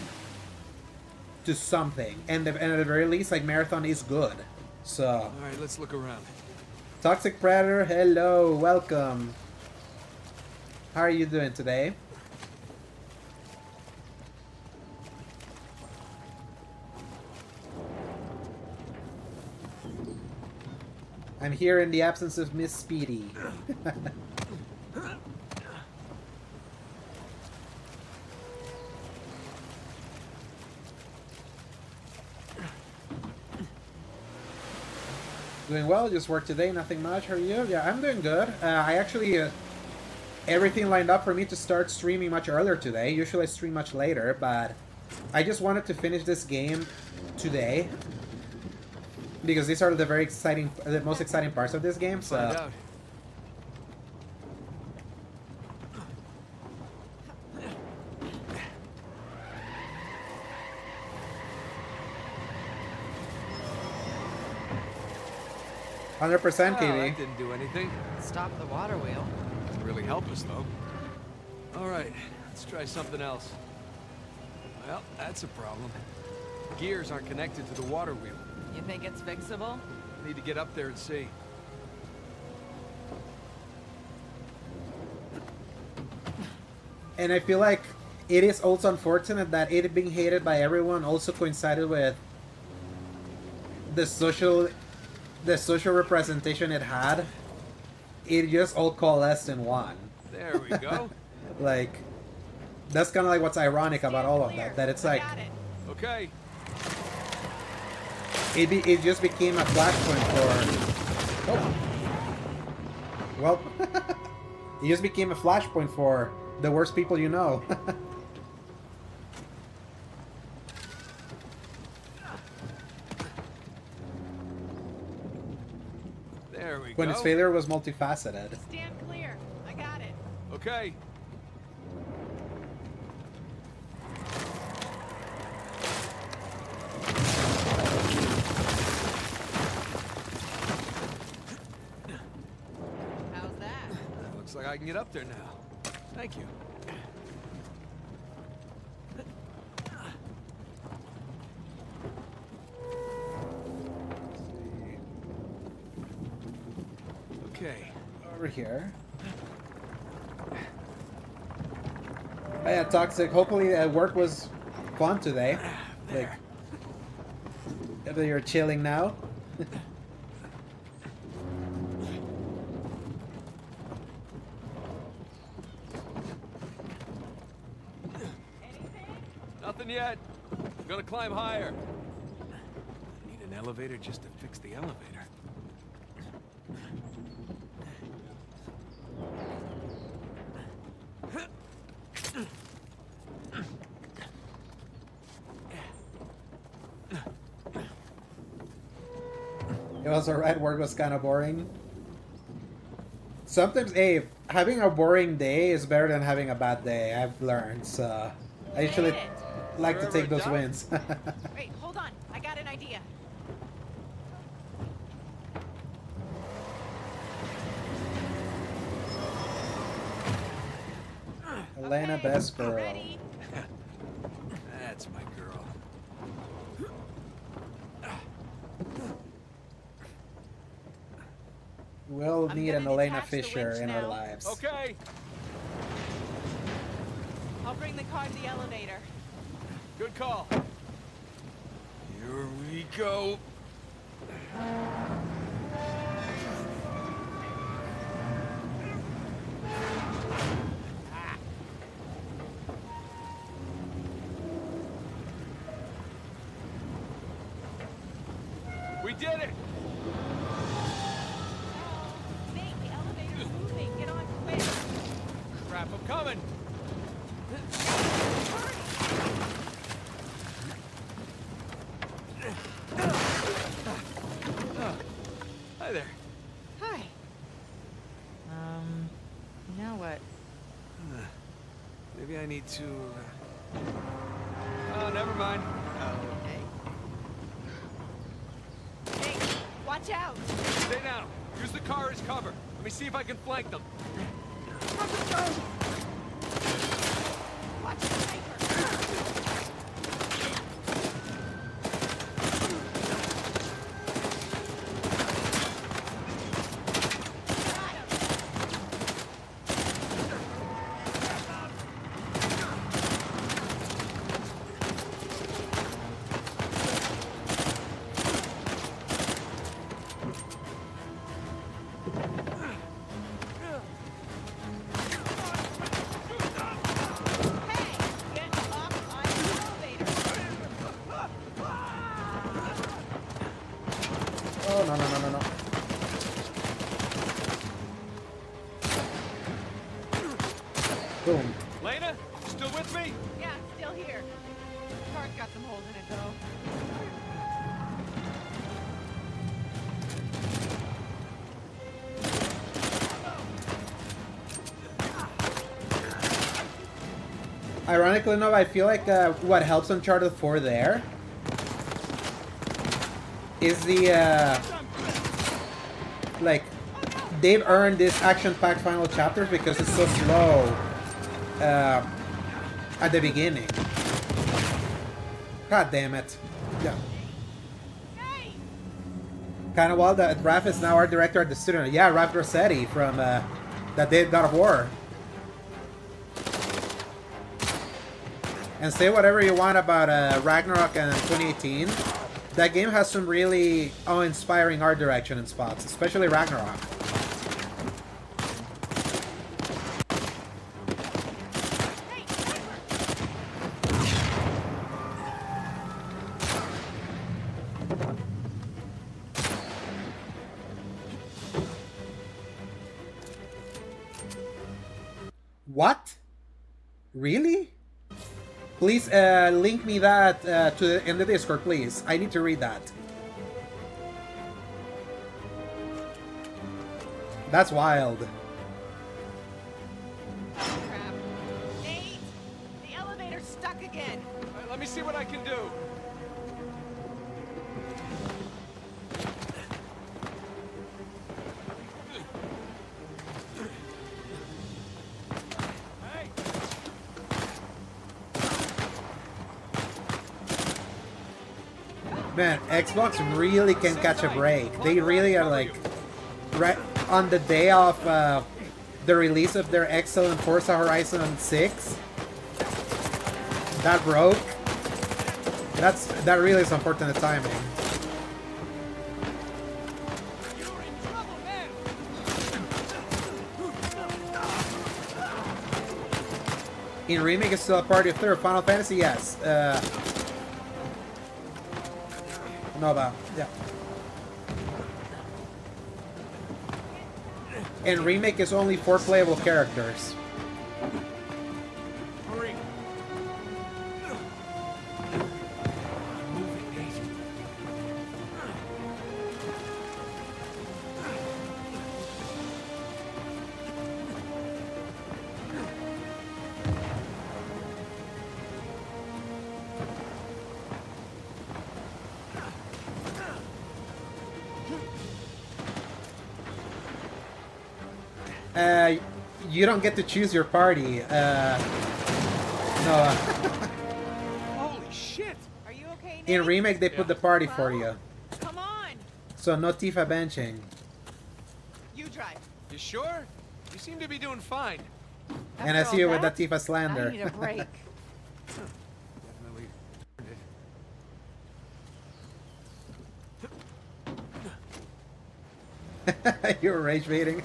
to something, and at the very least, like, Marathon is good. So, All right, let's look around. Toxic Predator, hello, welcome. How are you doing today? I'm here in the absence of Miss Speedy. Doing well, just work today, nothing much. How are you? Yeah, I'm doing good. I actually, everything lined up for me to start streaming much earlier today. Usually I stream much later, but I just wanted to finish this game today. Because these are the most exciting parts of this game, so... Find out. 100% Well, KV. that didn't do anything. Stop the water wheel. Doesn't really help us, though. All right, let's try something else. Well, that's a problem. Gears aren't connected to the water wheel. You think it's fixable? Need to get up there and see. And I feel like it is also unfortunate that it being hated by everyone also coincided with the social representation it had. It just all coalesced in one. There we go. Like, that's kind of like what's ironic about all of that. That it's like, Okay. it just became a flashpoint for... Oh. Well, it just became a flashpoint for the worst people you know. There we When go. its failure was multifaceted. Stand clear. I got it. Okay. How's that? Looks like I can get up there now. Thank you. Okay. Over here. Oh yeah, Toxic. Hopefully work was fun today. Like, if you're chilling now. Nothing yet. I'm gonna climb higher. Need an elevator just to fix the elevator. It was alright, work was kind of boring. Sometimes, hey, having a boring day is better than having a bad day, I've learned, so... I usually like to take those wins. Wait, hold on. I got an idea. Elena, best girl. Ready? That's my girl. We'll I'm need an gonna Elena detach the Fisher winch in our now. lives. Okay. I'll bring the car to the elevator. Good call. Here we go. We did it! Nate, the elevator's moving. Get on quick. Crap, I'm coming! Hi there. Hi. Now what? Maybe I need to... Oh, never mind. Okay. Nate, watch out. Stay down. Use the car as cover. Let me see if I can flank them. Watch the sniper. Hey, get off my Boom. Lena, you still with me? Yeah, still here. Car's got some holes in it, though. Ironically enough, I feel like what helps Uncharted 4 there is the like they've earned this action-packed final chapters because it's so slow at the beginning. God damn it! Yeah. Kind of wild that Raph is now our director at the studio. Yeah, Raph Rossetti from that did God of War. And say whatever you want about Ragnarok and 2018, that game has some really awe-inspiring art direction in spots, especially Ragnarok. What? Really? Please link me that in the Discord, please. I need to read that. That's wild. Oh, crap. Nate! The elevator's stuck again. All right, let me see what I can do. Man, Xbox really can catch a break. They really are like, right on the day of the release of their excellent Forza Horizon 6, that broke. That really is unfortunate timing. In Remake, it's still a party of third. Final Fantasy, yes. Nova, yeah. And Remake is only 4 playable characters. Hurry. You don't get to choose your party. No. Holy shit! Are you okay, Nate? In Remake, they put the party for you. Come on. So no Tifa benching. You drive. You sure? You seem to be doing fine. And I After see you all with that that, Tifa slander. I need a break. Definitely. You were rage baiting.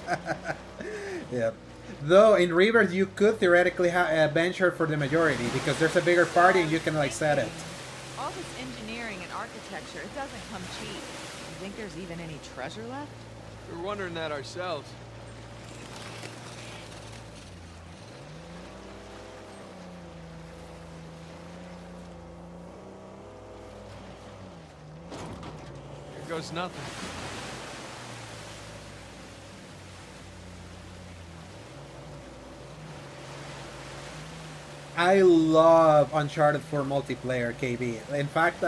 Yep. Though in Rebirth, you could theoretically bench her for the majority because there's a bigger party and you can like set it. All this engineering and architecture, it doesn't come cheap. You think there's even any treasure left? We were wondering that ourselves. Here goes nothing. I love Uncharted 4 multiplayer, KB. In fact,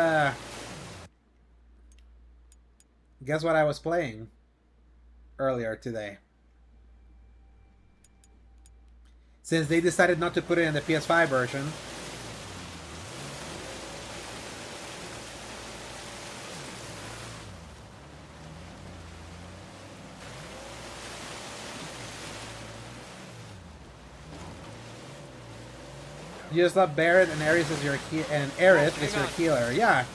guess what I was playing earlier today? Since they decided not to put it in the PS5 version. You just love Barrett and Aerith is your is your healer. Yeah.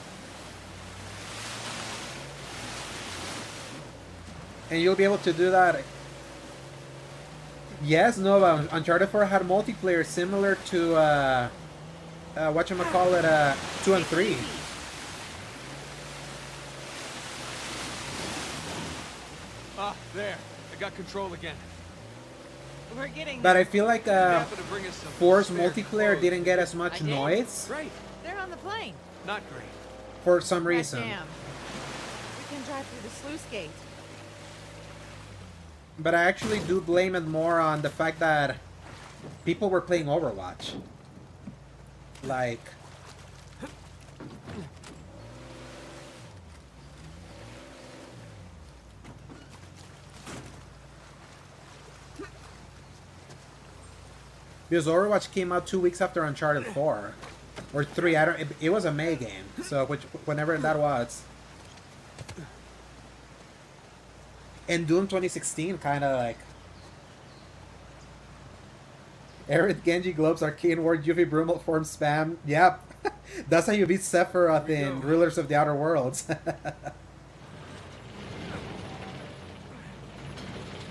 And you'll be able to do that. Yes, Nova. Uncharted 4 had multiplayer similar to whatchamacallit, 2 and 3. Ah, there. I got control again. We're getting But there. I feel like You happen to bring us some Force spare multiplayer clothes, didn't get did as much I did. noise Great. They're on the plane. Not great. for some That reason. jam. We can drive through the sluice gate. But I actually do blame it more on the fact that people were playing Overwatch. Like, because Overwatch came out 2 weeks after Uncharted 4 or 3. I don't. It was a May game, so whenever that was. And Doom 2016 kind of like. Arid Genji Globes Arcane Ward Yuffie Brumal Form Spam. Yep. That's how you beat Sephiroth in Rulers of the Outer Worlds.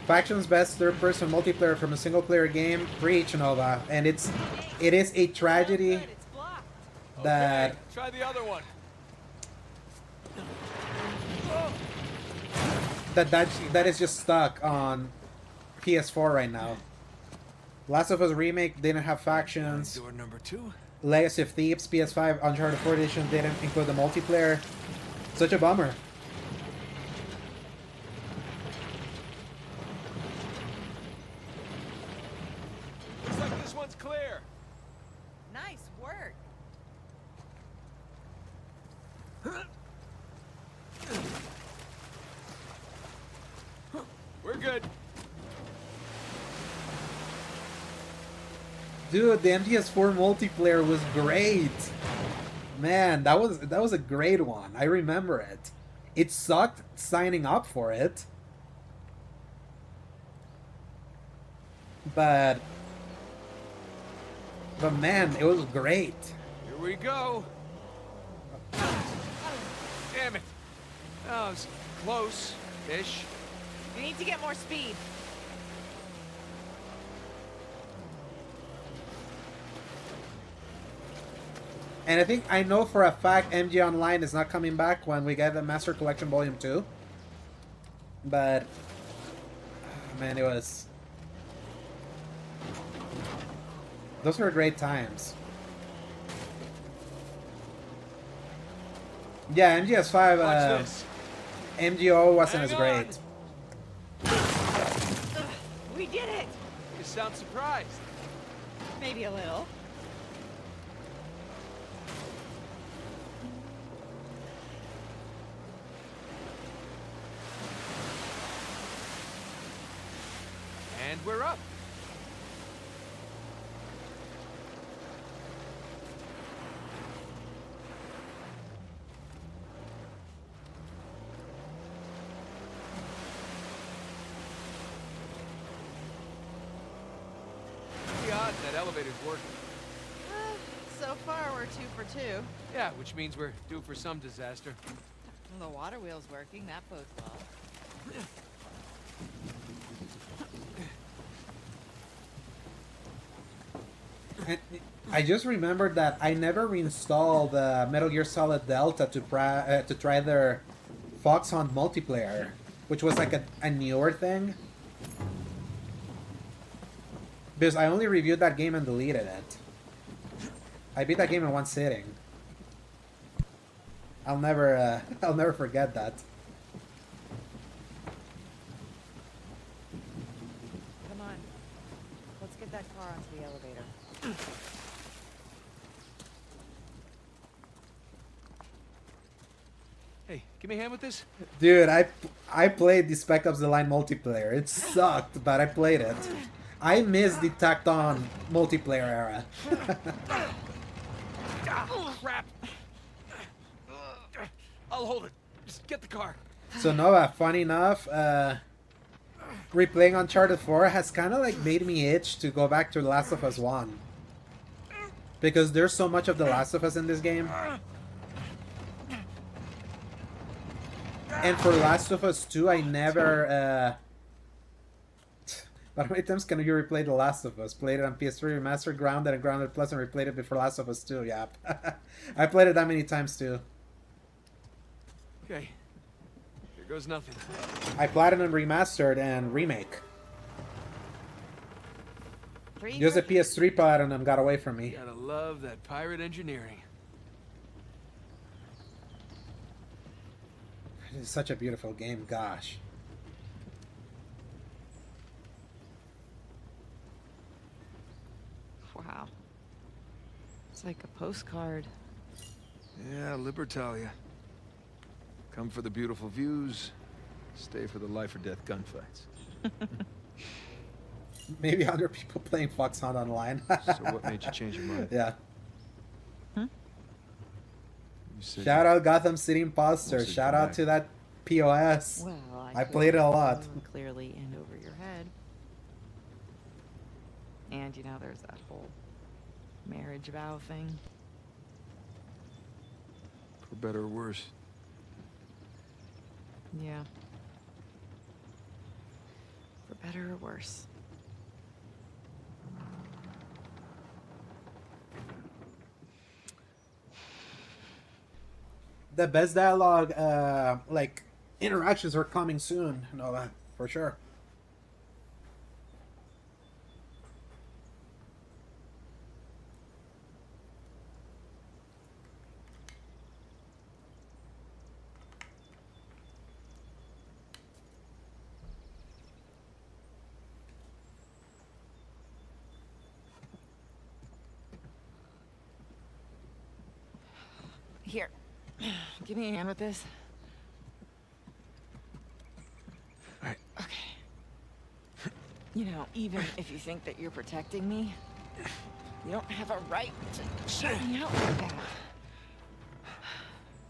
Faction's best third-person multiplayer from a single-player game. Preach, Nova. And it is a tragedy Good, it's blocked. that Okay, try the other one. that is just stuck on PS4 right now. Last of Us Remake didn't have factions. Door number 2. Legacy of Thieves PS5 Uncharted 4 Edition didn't include the multiplayer. Such a bummer. Looks like this one's clear. Nice work. We're good. Dude, the MGS4 multiplayer was great. Man, that was a great one. I remember it. It sucked signing up for it. But man, it was great. Here we go. Damn it. That was close-ish. We need to get more speed. And I know for a fact MG Online is not coming back when we get the Master Collection Volume 2. But man, those were great times. Yeah, MGS5 Watch this. MGO wasn't as Hang great. We did it. You sound surprised. Maybe a little. And we're up. Pretty odd that elevator's working. So far, we're 2 for 2. Yeah, which means we're due for some disaster. The water wheel's working. That bodes well. And I just remembered that I never reinstalled Metal Gear Solid Delta to try their Fox Hunt multiplayer, which was like a newer thing. Because I only reviewed that game and deleted it. I beat that game in one sitting. I'll never forget that. Come on. Let's get that car onto the elevator. Hey, give me a hand with this. Dude, I played the Spec Ops: The Line multiplayer. It sucked, but I played it. I miss the tacked on multiplayer era. Crap. I'll hold it. Just get the car. So Nova, funny enough, replaying Uncharted 4 has kind of like made me itch to go back to The Last of Us 1. Because there's so much of The Last of Us in this game. And for Last of Us 2, I never... But how many times can you replay The Last of Us? Played it on PS3, Remastered, Grounded, and Grounded Plus, and replayed it before Last of Us 2, yeah. I played it that many times too. Okay. Here goes nothing. I Platinum Remastered and Remake. 3 Used a cookies. PS3 button and got away from me. Gotta love that pirate engineering. It's such a beautiful game, gosh. Wow. It's like a postcard. Yeah, Libertalia. Come for the beautiful views, stay for the life or death gunfights. Maybe 100 people playing Fox Hunt online. So what made you change your mind? Yeah. You said Shout you- out Gotham City Imposter. Once you Shout come out back. to that POS. Well, I could played it a hear lot. you clearly and over your head. And you know, there's that whole marriage vow thing. For better or worse. Yeah. For better or worse. The best dialogue, like, interactions are coming soon. No, for sure. Here. Give me a hand with this. Alright. Okay. You know, even if you think that you're protecting me, you don't have a right to shut me out like that.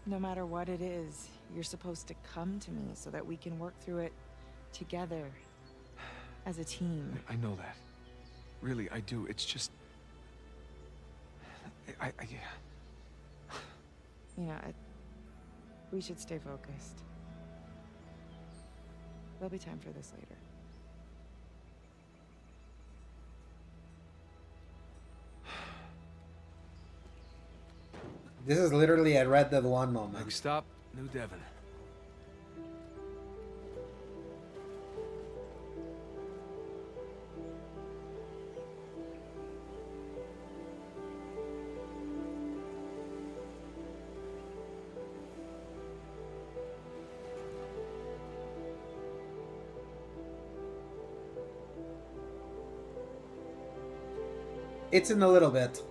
No matter what it is, you're supposed to come to me so that we can work through it together as a team. I know that. Really, I do. It's just... You know, we should stay focused. There'll be time for this later. This is literally a Red Dead 1 moment. Next stop, New Devon. It's in a little bit.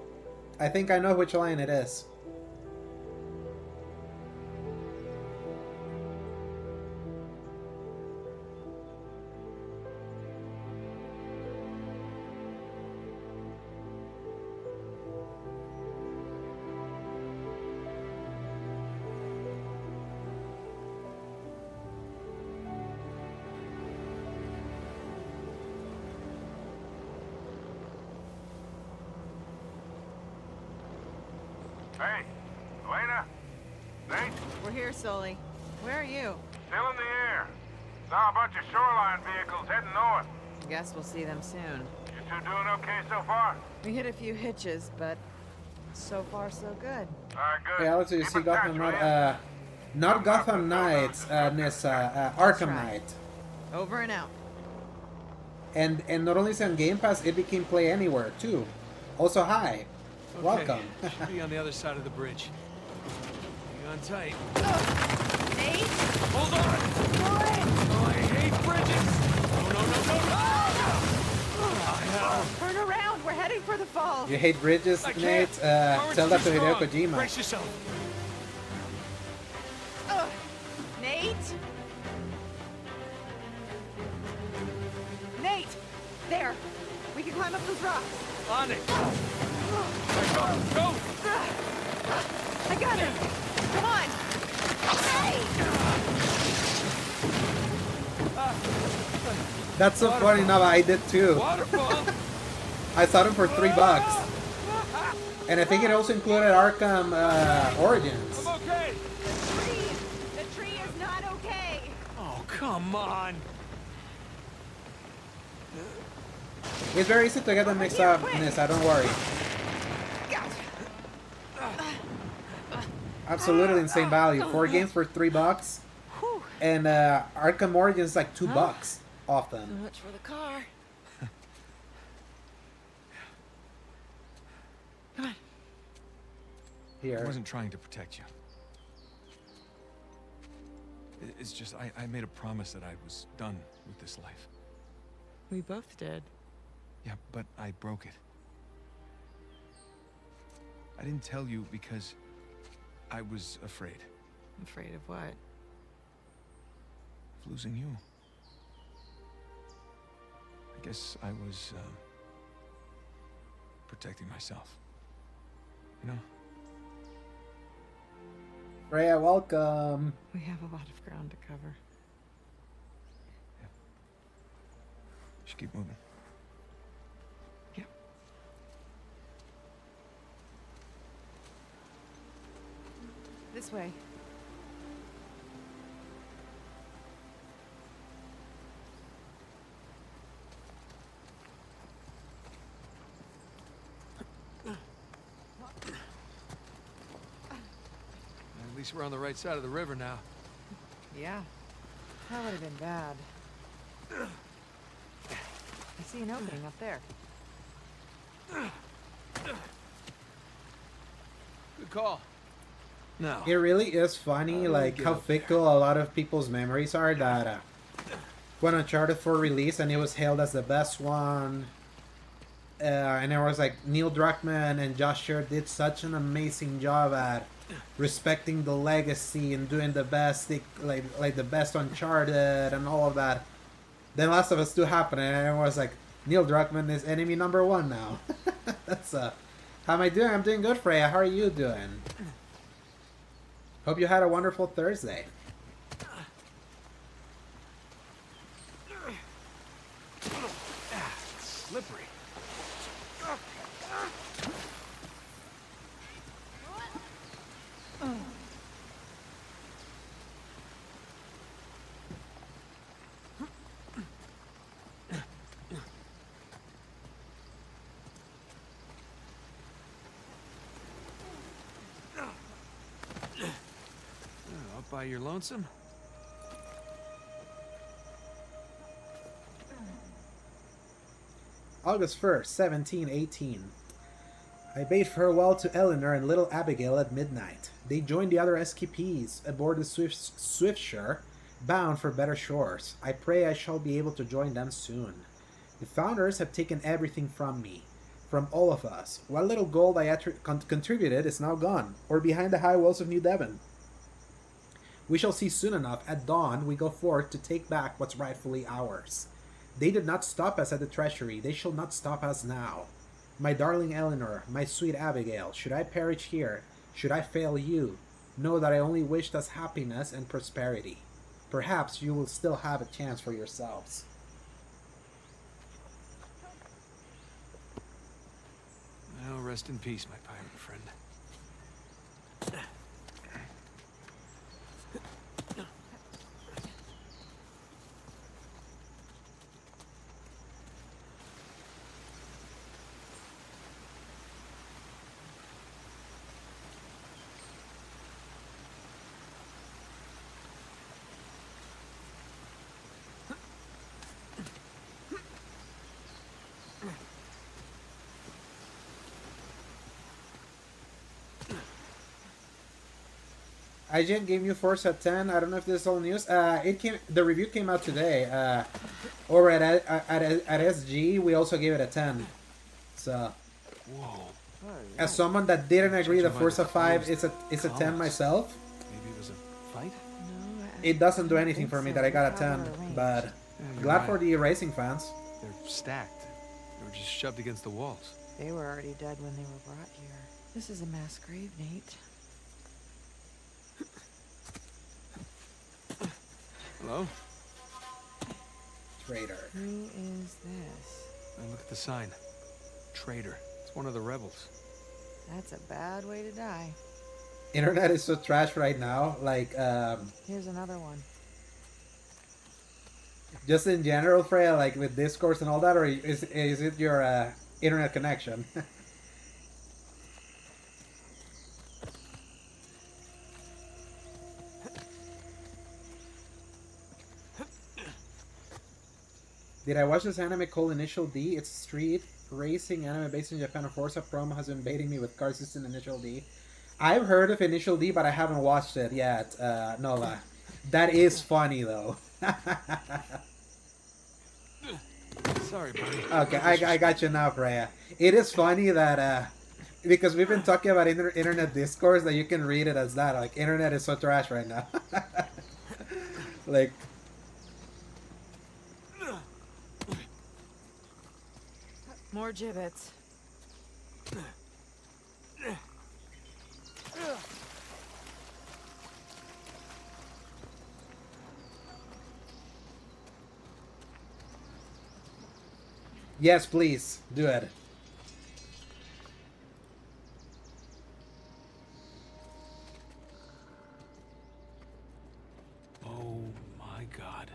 I think I know which line it is. Hey, Elena? Nate? We're here, Sully. Where are you? Still in the air. Saw a bunch of shoreline vehicles heading north. Guess we'll see them soon. You two doing okay so far? We hit a few hitches, but so far so good. Alright, good. Hey, Alex, you Keep see in touch, Gotham will Knight? ya? Not Gotham Knights, Arkham right. Knight. Over and out. And not only is it on Game Pass, it became Play Anywhere too. Also, hi. Okay, Welcome. should be on the other side of the bridge. Hang on tight. Nate? Hold on! Oh, I hate bridges! No! Turn around. We're heading for the falls. You hate bridges, I Nate? can't. Current's Tell that to too Hideo strong. Kojima. Brace yourself. Nate? Nate! There. We can climb up those rocks. On it! Go! I got him. Come on. Hey! That's so funny. Now I did too. Waterfall! I saw them for $3, and I think it also included Arkham Origins. I'm okay! The tree is not okay. Oh, come on! It's very easy to get them mixed up, Nissa. Don't worry. Absolutely insane value. 4 games for $3, and Arkham Origins is like $2 off So them. much for the car. I here. wasn't trying to protect you. It's just, I made a promise that I was done with this life. We both did. Yeah, but I broke it. I didn't tell you because I was afraid Afraid of what? of losing you. I guess I was protecting myself. You know? Freya, welcome. We have a lot of ground to cover. Should keep moving. Yeah. This way. At least we're on the right side of the river now. Yeah. That would have been bad. I see an opening up there. Good call. Now, It really is funny, like how fickle a lot of people's memories are. That when Uncharted 4 released and it was hailed as the best one, and it was like Neil Druckmann and Josh Scher did such an amazing job at respecting the legacy and doing the best, like the best Uncharted and all of that. Then Last of Us 2 happened, and everyone was like, Neil Druckmann is enemy number one now. That's how am I doing? I'm doing good, Freya. How are you doing? Hope you had a wonderful Thursday. slippery. Up by your lonesome? August 1st, 1718. I bade farewell to Eleanor and little Abigail at midnight. They joined the other escapees aboard the Swiftsure, bound for better shores. I pray I shall be able to join them soon. The founders have taken everything from me, from all of us. What little gold I contributed is now gone, or behind the high walls of New Devon. We shall see soon enough. At dawn, we go forth to take back what's rightfully ours. They did not stop us at the treasury. They shall not stop us now. My darling Eleanor, my sweet Abigail, should I perish here, should I fail you, know that I only wished us happiness and prosperity. Perhaps you will still have a chance for yourselves. Well, rest in peace, my pirate friend. IGN gave you Forza 10. I don't know if this is all news. The review came out today. Over at SG, we also gave it a 10. So, Whoa. as someone that didn't agree that Forza 5 is a 10 myself, Maybe it was a fight? No, it doesn't do anything for me that I got a 10. But You're glad right. for the racing fans. They're stacked. They were just shoved against the walls. They were already dead when they were brought here. This is a mass grave, Nate. Hello? Traitor. Who is this? And look at the sign. Traitor. It's one of the rebels. That's a bad way to die. Internet is so trash right now. Like, Here's another one. just in general, Freya, like with Discourse and all that, or is it your internet connection? Did I watch this anime called Initial D? It's street racing anime based in Japan. And Forza promo has been baiting me with car system Initial D. I've heard of Initial D, but I haven't watched it yet, Nola. That is funny, though. Sorry, buddy. Okay, No I got disrespect. you now, Freya. It is funny that, because we've been talking about internet discourse, that you can read it as that. Like, internet is so trash right now. Like, More gibbets. yes, please, do it. Oh my god.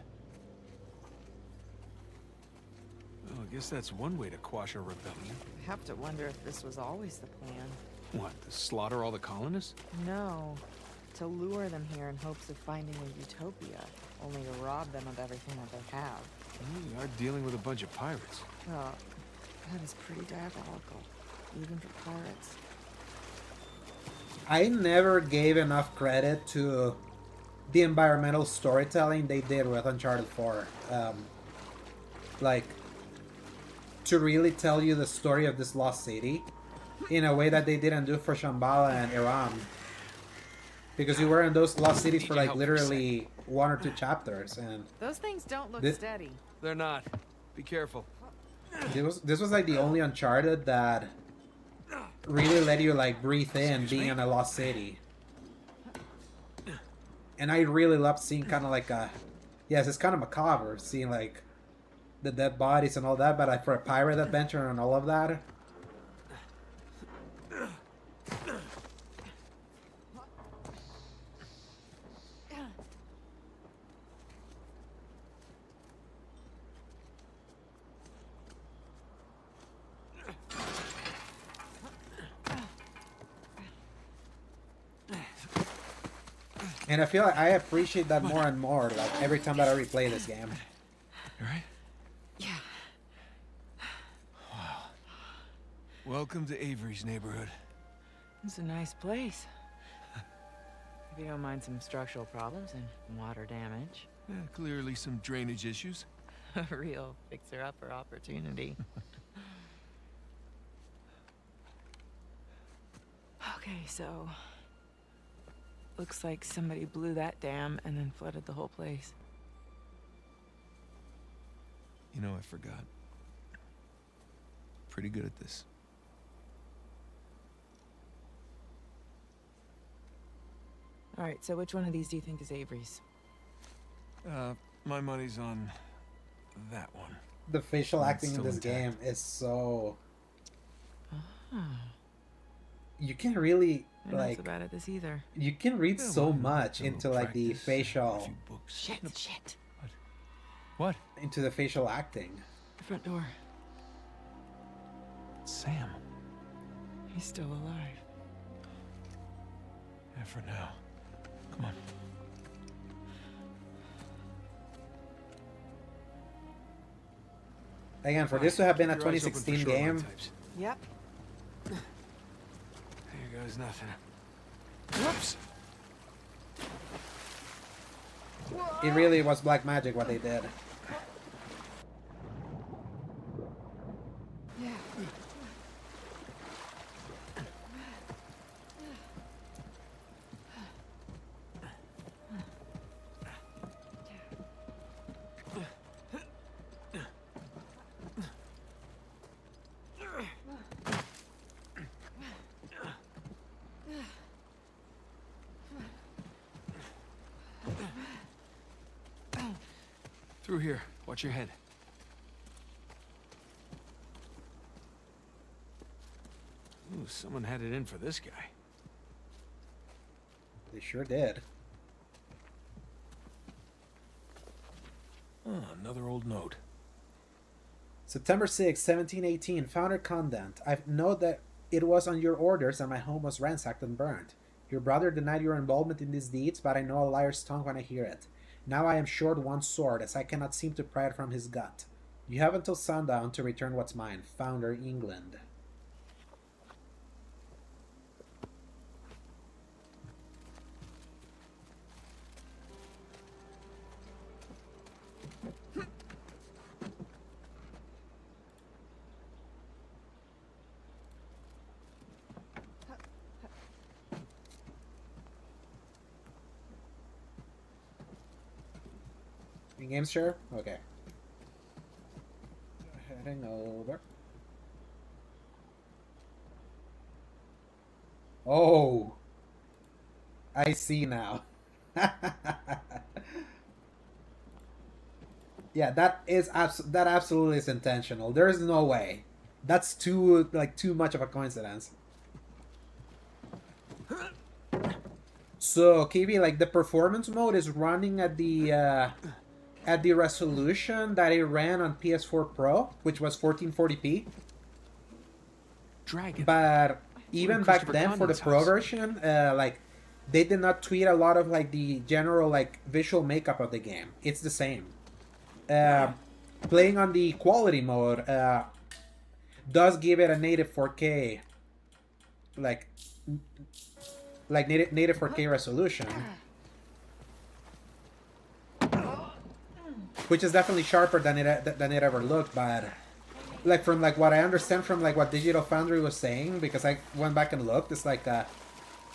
Well, I guess that's one way to quash a rebellion. I have to wonder if this was always the plan. What, to slaughter all the colonists? No. To lure them here in hopes of finding a utopia, only to rob them of everything that they have. Well, you are dealing with a bunch of pirates. Well, that is pretty diabolical, even for pirates. I never gave enough credit to the environmental storytelling they did with Uncharted 4. Like, to really tell you the story of this lost city in a way that they didn't do for Shambhala and Iran. Because you were in those lost cities for like literally 1 or 2 chapters, and Those things don't look steady. They're not. Be careful. this was like the only Uncharted that really let you like breathe in being in a lost city. And I really loved seeing kind of like a, yes, it's kind of macabre seeing like the dead bodies and all that, but like for a pirate adventure and all of that. And I feel like I appreciate that more and more, like every time that I replay this game. You right? Yeah. Wow. Welcome to Avery's neighborhood. It's a nice place. If you don't mind some structural problems and water damage. Yeah, clearly some drainage issues. A real fixer-upper opportunity. Okay, so... looks like somebody blew that dam and then flooded the whole place. You know, I forgot. Pretty good at this. Alright, so which one of these do you think is Avery's? My money's on that one. The facial It's acting in still this intact. game is so... Ah, You can really, I'm not like, so bad at this either. you can read Yeah, so well, much a little into like the practice, a facial, few books. Shit. What? into the facial acting. The front door. Sam. He's still alive. Yeah, for now. Come on. Again, for this to have been a Keep your eyes open for 2016 shoreline game, types. Yep. Here goes nothing. Whoops. it really was black magic what they did. Through here. Watch your head. Ooh, someone had it in for this guy. They sure did. Oh, another old note. September 6, 1718, Founder Condent. I know that it was on your orders and my home was ransacked and burned. Your brother denied your involvement in these deeds, but I know a liar's tongue when I hear it. Now I am short one sword, as I cannot seem to pry it from his gut. You have until sundown to return what's mine. Founder, England. In game share? Okay. Heading over. Oh, I see now. Yeah, that absolutely is intentional. There is no way. That's too much of a coincidence. So, KB, like the performance mode is running at the resolution that it ran on PS4 Pro, which was 1440p. Dragon. But even back then, for the Pro version, like they did not tweak a lot of like the general like visual makeup of the game. It's the same. Playing on the quality mode does give it a native 4K, like native 4K resolution, which is definitely sharper than it ever looked. But like from like what I understand from like what Digital Foundry was saying, because I went back and looked, it's like a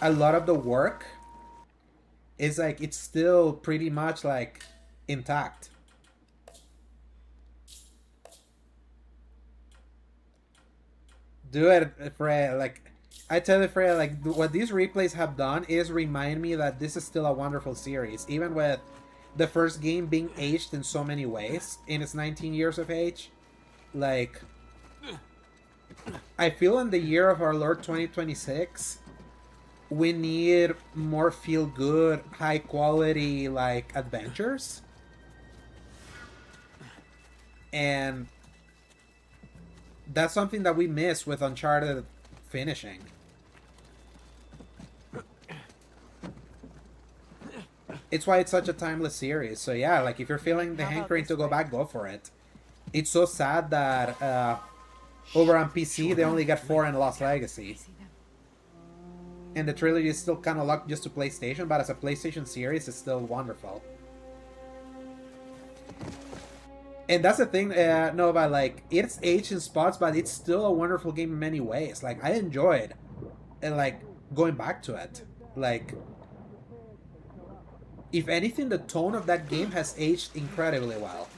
lot of the work is like it's still pretty much like intact. Do it, Freya. Like I tell you, Freya, like what these replays have done is remind me that this is still a wonderful series, even with the first game being aged in so many ways in its 19 years of age. Like, I feel in the year of our Lord 2026, we need more feel-good, high-quality, like, adventures. And that's something that we miss with Uncharted finishing. It's why it's such a timeless series. So yeah, like if you're feeling the hankering to go back, go for it. It's so sad that over on PC they only got 4 in Lost Legacy. And the trilogy is still kind of locked just to PlayStation, but as a PlayStation series, it's still wonderful. And that's the thing, Nova, like, it's aged in spots, but it's still a wonderful game in many ways. Like, I enjoyed, like, going back to it. Like, if anything, the tone of that game has aged incredibly well.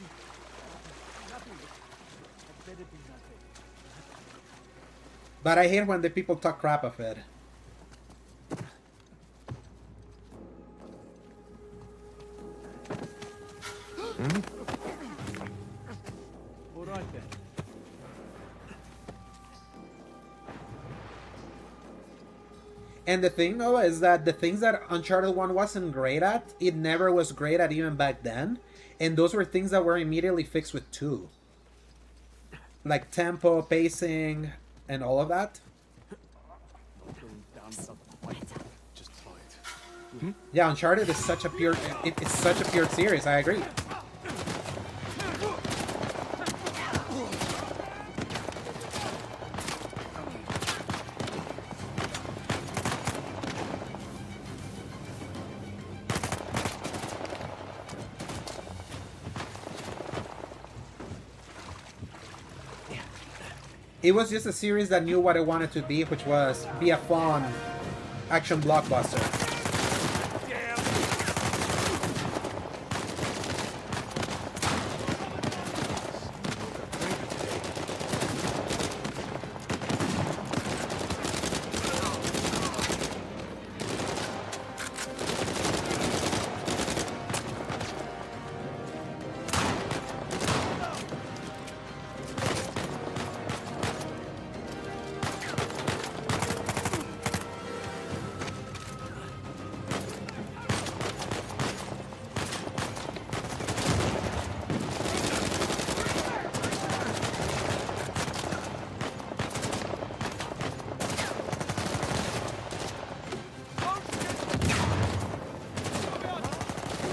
But I hate when the people talk crap of it. Alright then. And the thing, though, is that the things that Uncharted 1 wasn't great at, it never was great at even back then. And those were things that were immediately fixed with 2. Like tempo, pacing, and all of that. Yeah, Uncharted is such a pure... It's such a pure series, I agree. It was just a series that knew what it wanted to be, which was be a fun action blockbuster.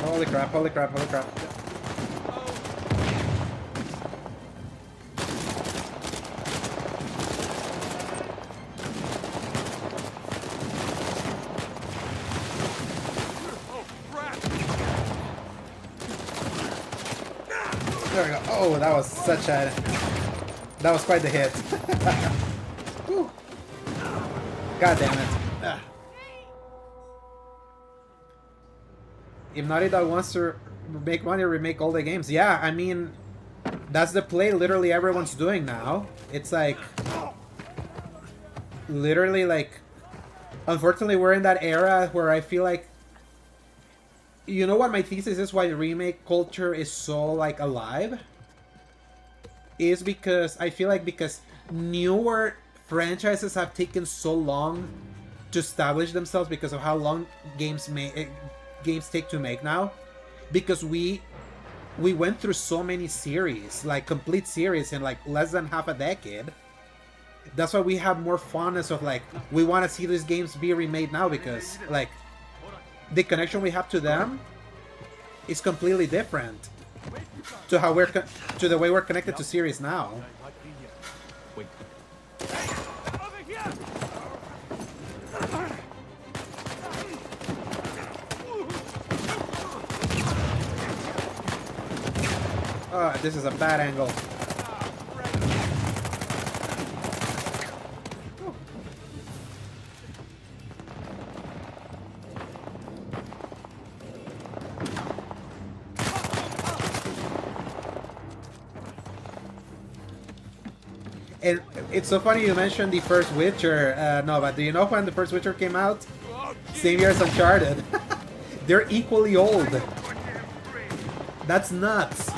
Holy crap, holy crap, holy crap. There we go. Oh, that was such a... That was quite the hit. Whew. God damn it. If Naughty Dog wants to make money, remake all the games. Yeah, I mean, that's the play literally everyone's doing now. It's like, literally like, unfortunately we're in that era where I feel like, you know what my thesis is why remake culture is so like alive? Is because I feel like because newer franchises have taken so long to establish themselves because of how long games take to make now, because we went through so many series, like complete series, in like less than half a decade. That's why we have more fondness of like, we want to see these games be remade now, because like the connection we have to them is completely different to how to the way we're connected to series now. Oh, this is a bad angle. And it's so funny you mentioned the first Witcher, no, but do you know when the first Witcher came out? Same year as Uncharted. They're equally old. That's nuts.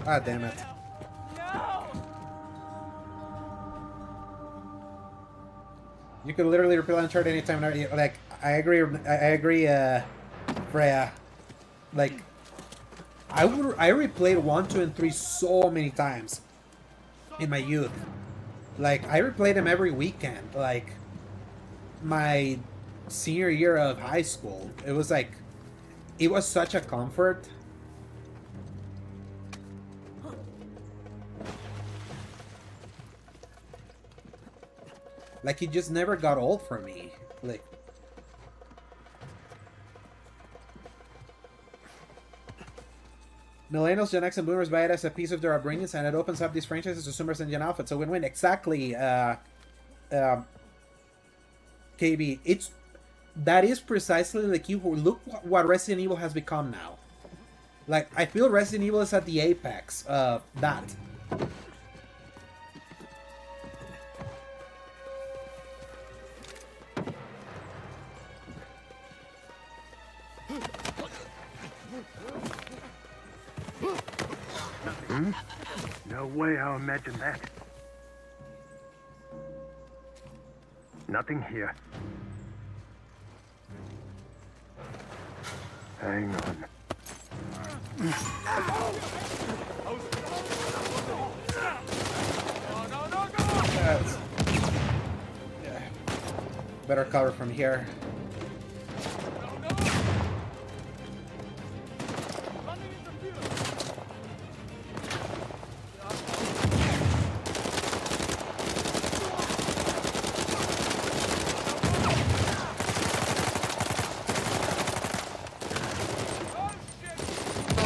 Ah, damn it. You could literally repeal Uncharted anytime. Like, I agree, Freya. Like, I replayed 1, 2, and 3 so many times in my youth. Like, I replayed them every weekend. Like, my senior year of high school. It was like, it was such a comfort. Like, it just never got old for me. Like, millennials, Gen X, and Boomers buy it as a piece of their upbringings, and it opens up these franchises to Zoomers and Gen Alpha. It's a win-win. Exactly, KB. That is precisely the key. Look what Resident Evil has become now. Like, I feel Resident Evil is at the apex of that. No way I imagined that. Nothing here. Hang on. Yeah. Better cover from here.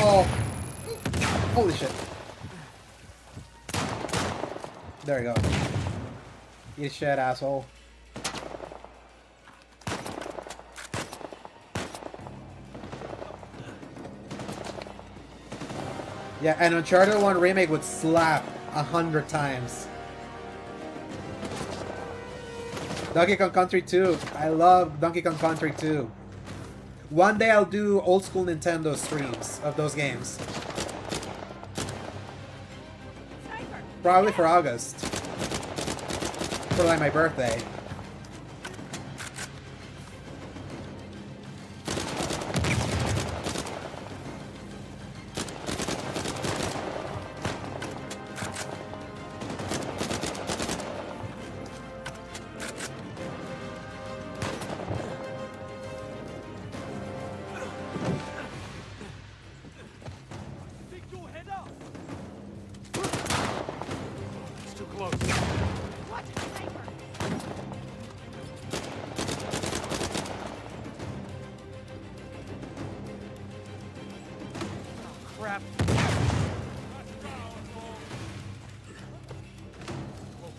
Oh, holy shit. There you go. You shit, asshole. Yeah, and Uncharted 1 Remake would slap 100 times. Donkey Kong Country 2. I love Donkey Kong Country 2. One day I'll do old school Nintendo streams of those games. Probably for August. For like my birthday. crap.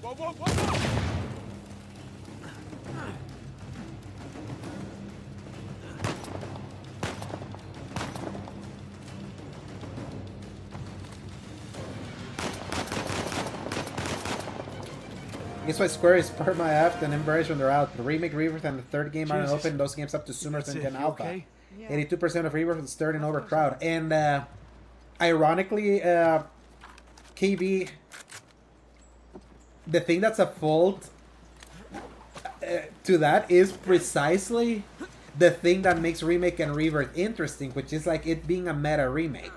Whoa, whoa, whoa, whoa! Guess why Square is perma-F and embarrassed when they're out. The remake, Rebirth, and the third game aren't Jesus. open those games up to sooner That's than it, Gen you Alpha. okay? 82% of Rebirth is third and overcrowd. And ironically, KB, the thing that's a fault to that is precisely the thing that makes Remake and Rebirth interesting, which is like it being a meta remake.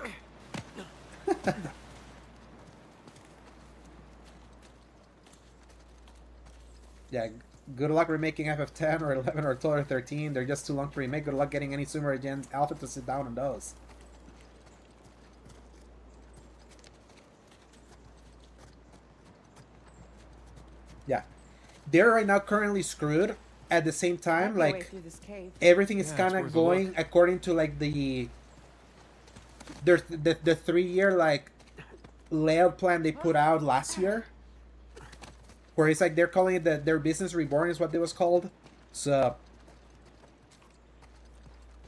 Yeah, good luck remaking FF10 or 11 or 12 or 13. They're just too long to remake. Good luck getting any Sumer Gen Alpha to sit down on those. Yeah. They're right now currently screwed. At the same time, like, everything is kind of going according to, like, the 3-year, like, layout plan they put out last year. Where it's like they're calling it their business reborn is what it was called. So,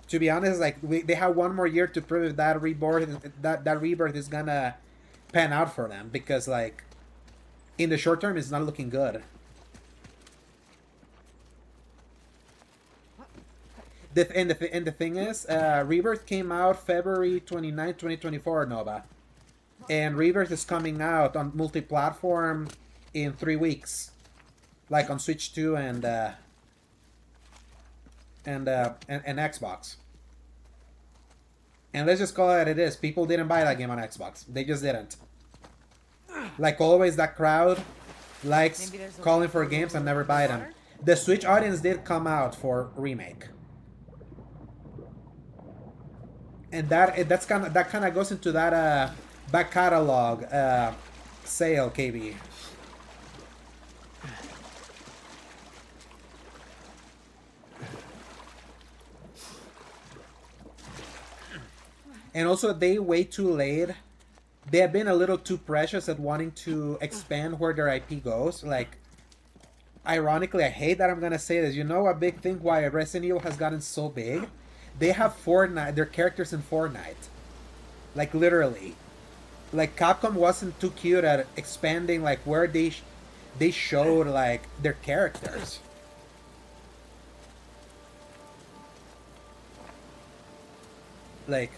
to be honest, like they have one more year to prove if that reborn, that rebirth is gonna pan out for them, because like in the short term, it's not looking good. And the thing is, Rebirth came out February 29, 2024, Nova, and Rebirth is coming out on multi-platform in 3 weeks, like on Switch 2 and Xbox. And let's just call it is. People didn't buy that game on Xbox. They just didn't. Like always, that crowd likes calling for games and never buy them. The Switch audience did come out for Remake. And that kind of goes into that back catalog sale, KB. And also, they way too late. They have been a little too precious at wanting to expand where their IP goes. Like, ironically, I hate that I'm gonna say this. You know a big thing why Resident Evil has gotten so big? They have Fortnite, their characters in Fortnite. Like, literally. Like, Capcom wasn't too cute at expanding, like, where they showed, like, their characters. Like,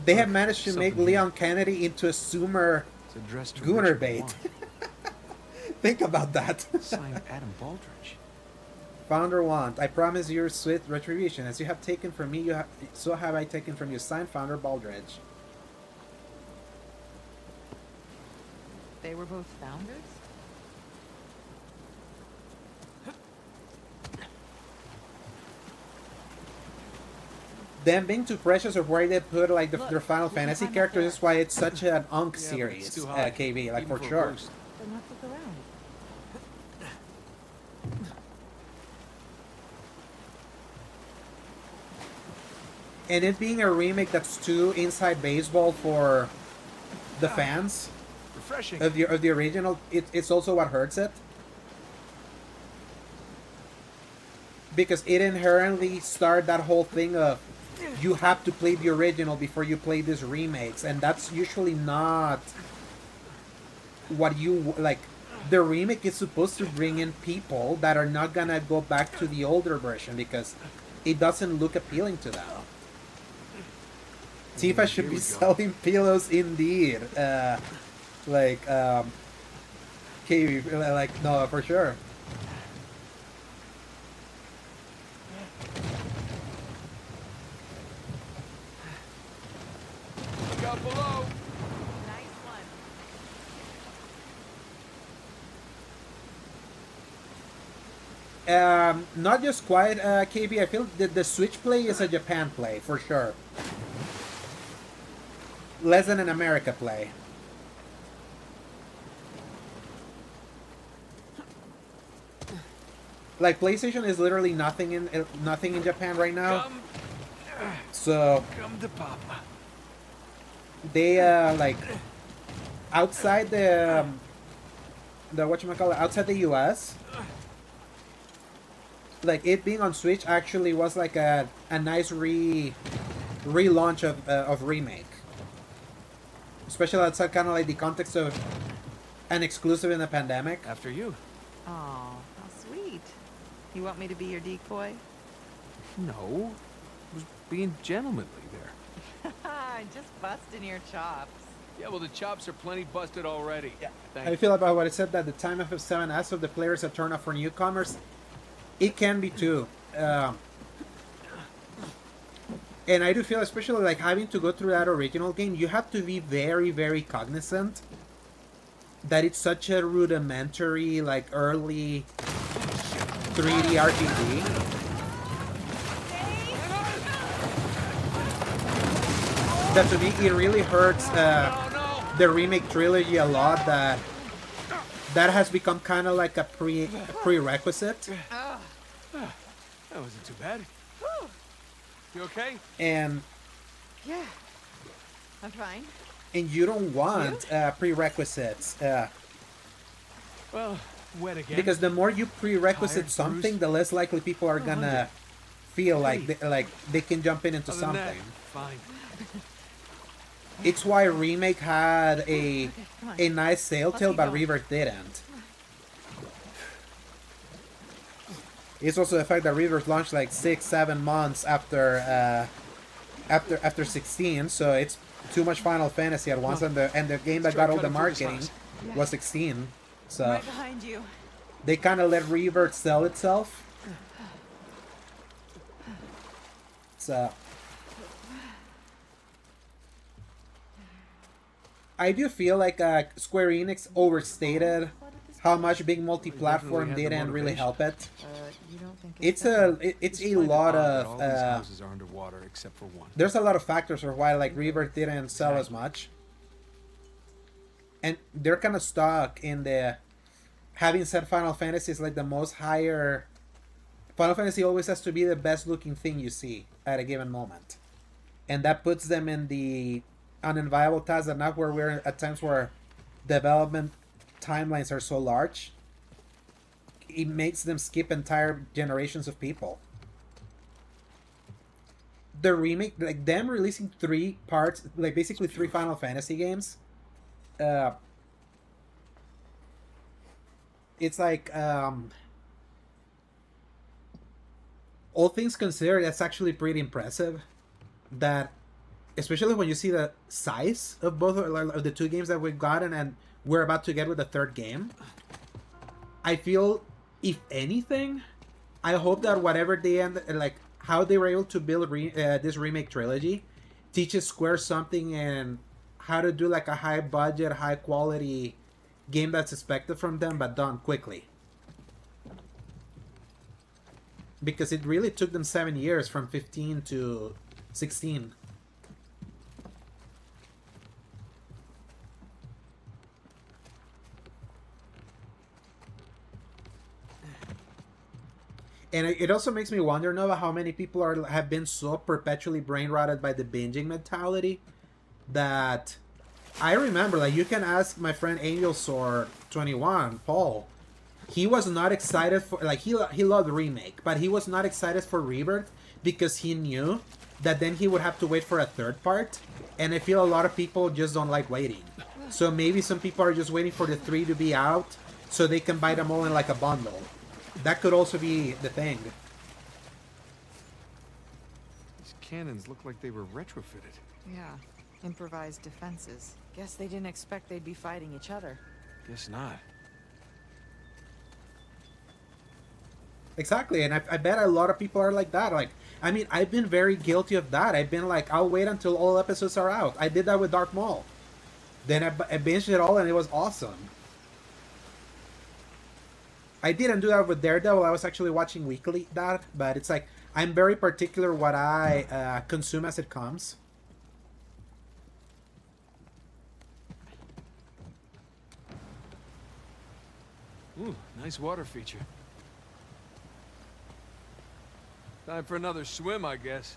they have managed to make Leon Kennedy into a Sumer Gooner bait. Think about that. Signed Adam Baldridge. Founder want. I promise you swift retribution. As you have taken from me, so have I taken from you. Signed, Founder Baldridge. They were both founders? Them being too precious of where they put like their Final Fantasy characters is why it's such an Unk series, KB, like for sure. Then let's look around. And it being a remake that's too inside baseball for the fans Refreshing. of the original, it's also what hurts it. Because it inherently started that whole thing of you have to play the original before you play these remakes, and that's usually not what you like. The remake is supposed to bring in people that are not gonna go back to the older version because it doesn't look appealing to them. Tifa should be selling pillows indeed. Okay, like, no, for sure. Look out below. Nice one. Not just quite, KB. I feel that the Switch play is a Japan play, for sure. Less than an America play. Like, PlayStation is literally nothing in Japan right now. So Come to Papa. they like outside the whatchamacallit, outside the US, like it being on Switch actually was like a nice relaunch of remake, especially outside kind of like the context of an exclusive in the pandemic. After you. Oh, how sweet. You want me to be your decoy? No. I was being gentlemanly there. Just busting your chops. Yeah, well, the chops are plenty busted already. Yeah. Thank How you you. feel about what it said that the time of 7S of the players a turn off for newcomers? It can be too. And I do feel, especially like having to go through that original game, you have to be very, very cognizant that it's such a rudimentary, like early 3D RPG. That to me, it really hurts the remake trilogy a lot. That has become kind of like a prerequisite. That wasn't too bad. You okay? And Yeah, I'm fine. you don't want prerequisites. Well, wet again. Because the more you prerequisite Tired, something, bruised? the less likely people are gonna feel like they can jump into Other than that, something. fine. It's why Remake had a Come on. a nice sail Let's tail, keep but going. Rebirth didn't. It's also the fact that Rebirth launched like 6-7 months after 16, so it's too much Final Fantasy at once, and the game that got all the marketing was 16. So Right behind you. they kind of let Rebirth sell itself. So I do feel like Square Enix overstated how much big multi-platform Definitely had the didn't really motivation. help it. You don't think It's It's a kind lot odd that all these of houses are underwater except for one. there's a lot of factors for why like Rebirth didn't sell as much, and they're kind of stuck in the having said Final Fantasy is like the most higher. Final Fantasy always has to be the best looking thing you see at a given moment, and that puts them in the unenviable task that now where we're at times where development timelines are so large, it makes them skip entire generations of people. The remake, like them releasing 3 parts, like basically 3 Final Fantasy games, it's like all things considered, that's actually pretty impressive. That especially when you see the size of both of the 2 games that we've gotten and we're about to get with the 3rd game, I feel, if anything, I hope that whatever they end, like how they were able to build this remake trilogy, teaches Square something and how to do like a high budget, high quality game that's expected from them, but done quickly. Because it really took them 7 years from 15 to 16. And it also makes me wonder, Nova, how many people have been so perpetually brain rotted by the binging mentality that I remember, like, you can ask my friend Angel Sword 21, Paul. He was not excited for, like, he loved Remake, but he was not excited for Rebirth because he knew that then he would have to wait for a 3rd part. And I feel a lot of people just don't like waiting. So maybe some people are just waiting for the 3 to be out so they can buy them all in like a bundle. That could also be the thing. These cannons look like they were retrofitted. Yeah, improvised defenses. Guess they didn't expect they'd be fighting each other. Guess not. Exactly, and I bet a lot of people are like that. Like, I mean, I've been very guilty of that. I've been like, I'll wait until all episodes are out. I did that with Dark Maul. Then I binged it all, and it was awesome. I didn't do that with Daredevil. I was actually watching weekly that, but it's like I'm very particular what I consume as it comes. Ooh, nice water feature. Time for another swim, I guess.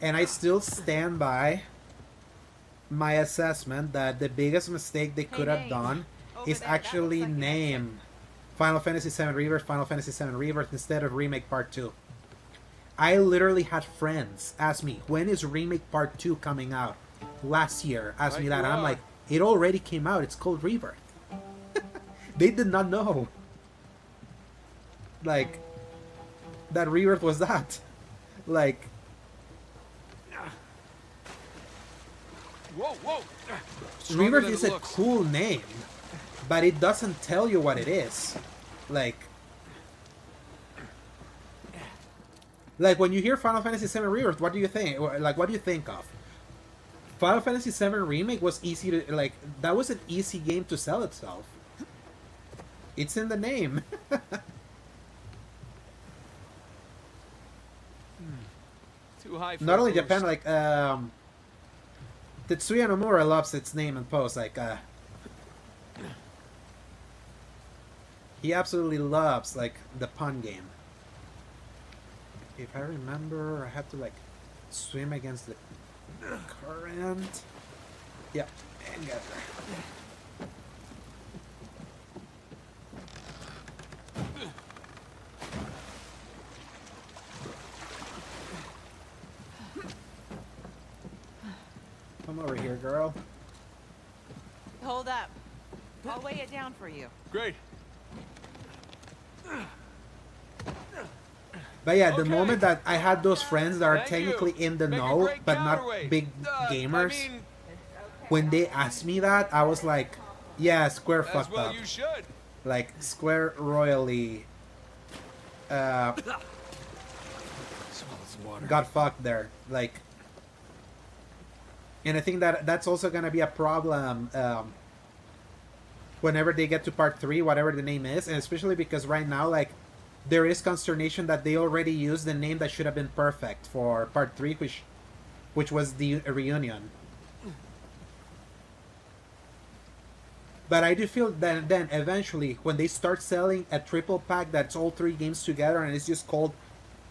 And I still stand by my assessment that the biggest mistake they could have Nate. done Over is there, that actually looks like an exit. name Final Fantasy VII Rebirth Final Fantasy VII Rebirth instead of Remake Part 2. I literally had friends ask me, when is Remake Part 2 coming out? Last year, asked me Right that. you I'm are. like, it already came out. It's called Rebirth. They did not know. Like, that Rebirth was that. Like, Whoa, whoa! Stronger Rebirth than is it a looks. cool name, but it doesn't tell you what it is. Like when you hear Final Fantasy VII Rebirth, what do you think? Like, what do you think of? Final Fantasy VII Remake was easy to, like, that was an easy game to sell itself. It's in the name. Too high for Not a only boost. Japan, like, Tetsuya Nomura loves its name and post. Like, he absolutely loves, like, the pun game. If I remember, I had to, like, swim against the current. Yeah, and get there. Come over here, girl. Hold up. I'll weigh it down for you. Great. But yeah, the Okay. moment that I had those friends that are Thank technically you. in the Make a know, great but not counterweight. big I gamers, mean, when they asked me that, I was like, yeah, Square as fucked well up. you should. Like, Square royally Swallow some water. got fucked there. Like, and I think that that's also gonna be a problem whenever they get to part 3, whatever the name is, and especially because right now, like, there is consternation that they already used the name that should have been perfect for part 3, which was the reunion. But I do feel that then eventually, when they start selling a triple pack that's all 3 games together and it's just called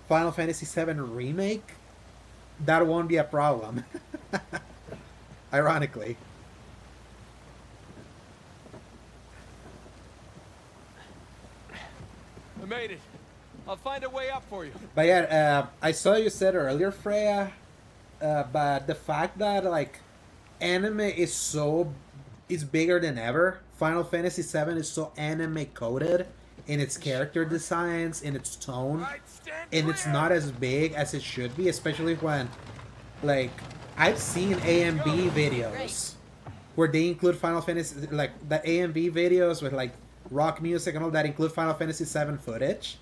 Final Fantasy VII Remake, that won't be a problem. Ironically. I made it. I'll find a way up for you. But yeah, I saw you said earlier, Freya, but the fact that, like, anime is bigger than ever. Final Fantasy VII is so anime coded in its character designs, in its tone, and it's not as big as it should be, especially when, like, I've seen AMV videos where they include Final Fantasy, like, the AMV videos with, like, rock music and all that include Final Fantasy VII footage.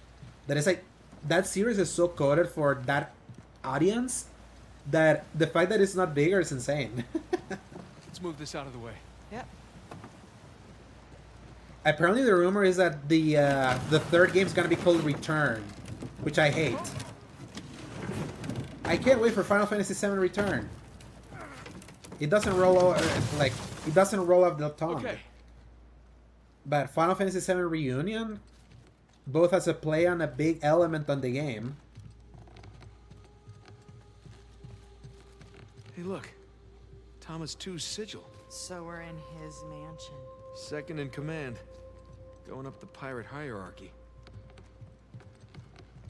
That is, like, that series is so coded for that audience that the fact that it's not bigger is insane. Let's move this out of the way. Yep. Apparently, the rumor is that the third game is gonna be called Return, which I hate. I can't wait for Final Fantasy VII Return. It doesn't roll like it doesn't roll off the tongue. Okay. But Final Fantasy VII Reunion, both as a play on a big element on the game. Hey, look. Thomas II's sigil. So we're in his mansion. Second in command. Going up the pirate hierarchy.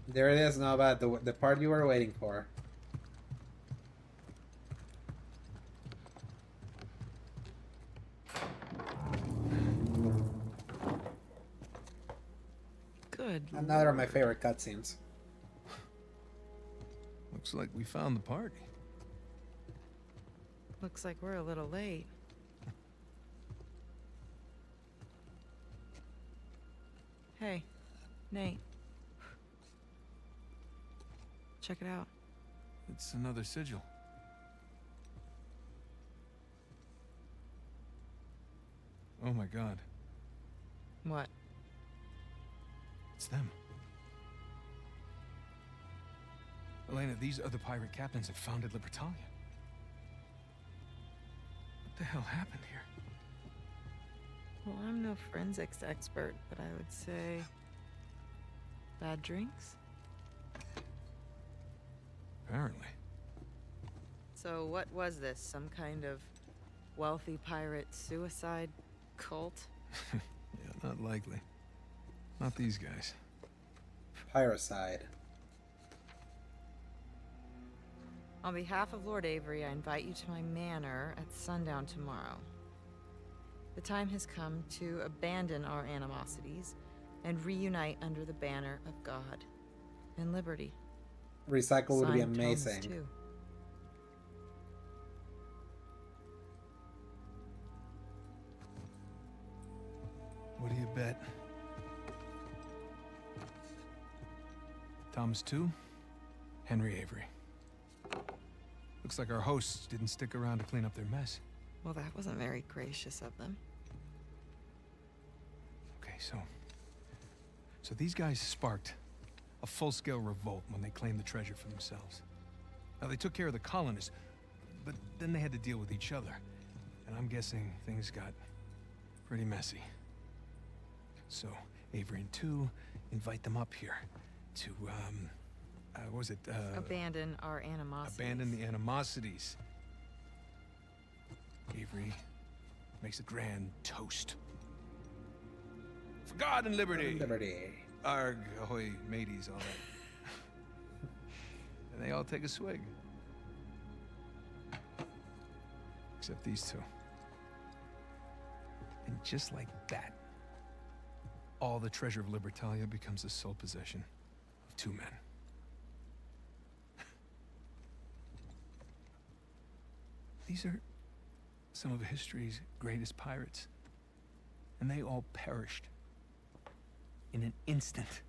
There it is, now about the part you were waiting for. Good. Another of my favorite cutscenes. Looks like we found the party. Looks like we're a little late. Hey, Nate. Check it out. It's another sigil. Oh my god. What? It's them. Elena, these are the pirate captains that founded Libertalia. What the hell happened here? Well, I'm no forensics expert, but I would say bad drinks. Apparently. So what was this? Some kind of wealthy pirate suicide cult? Yeah, not likely. Not these guys. Pyrocide. On behalf of Lord Avery, I invite you to my manor at sundown tomorrow. The time has come to abandon our animosities and reunite under the banner of God and liberty. Recycle would be Signed, Thomas, amazing. too. What do you bet? Thomas 2, Henry Avery. Looks like our hosts didn't stick around to clean up their mess. Well, that wasn't very gracious of them. Okay, so these guys sparked a full-scale revolt when they claimed the treasure for themselves. Now, they took care of the colonists, but then they had to deal with each other. And I'm guessing things got pretty messy. So, Avery and 2 invite them up here to, Abandon our animosities. abandon the animosities. Avery makes a grand toast. For God and liberty! Liberty. Arg, ahoy, mateys, all that. And they all take a swig. Except these two. And just like that, all the treasure of Libertalia becomes the sole possession of 2 men. These are some of history's greatest pirates. And they all perished in an instant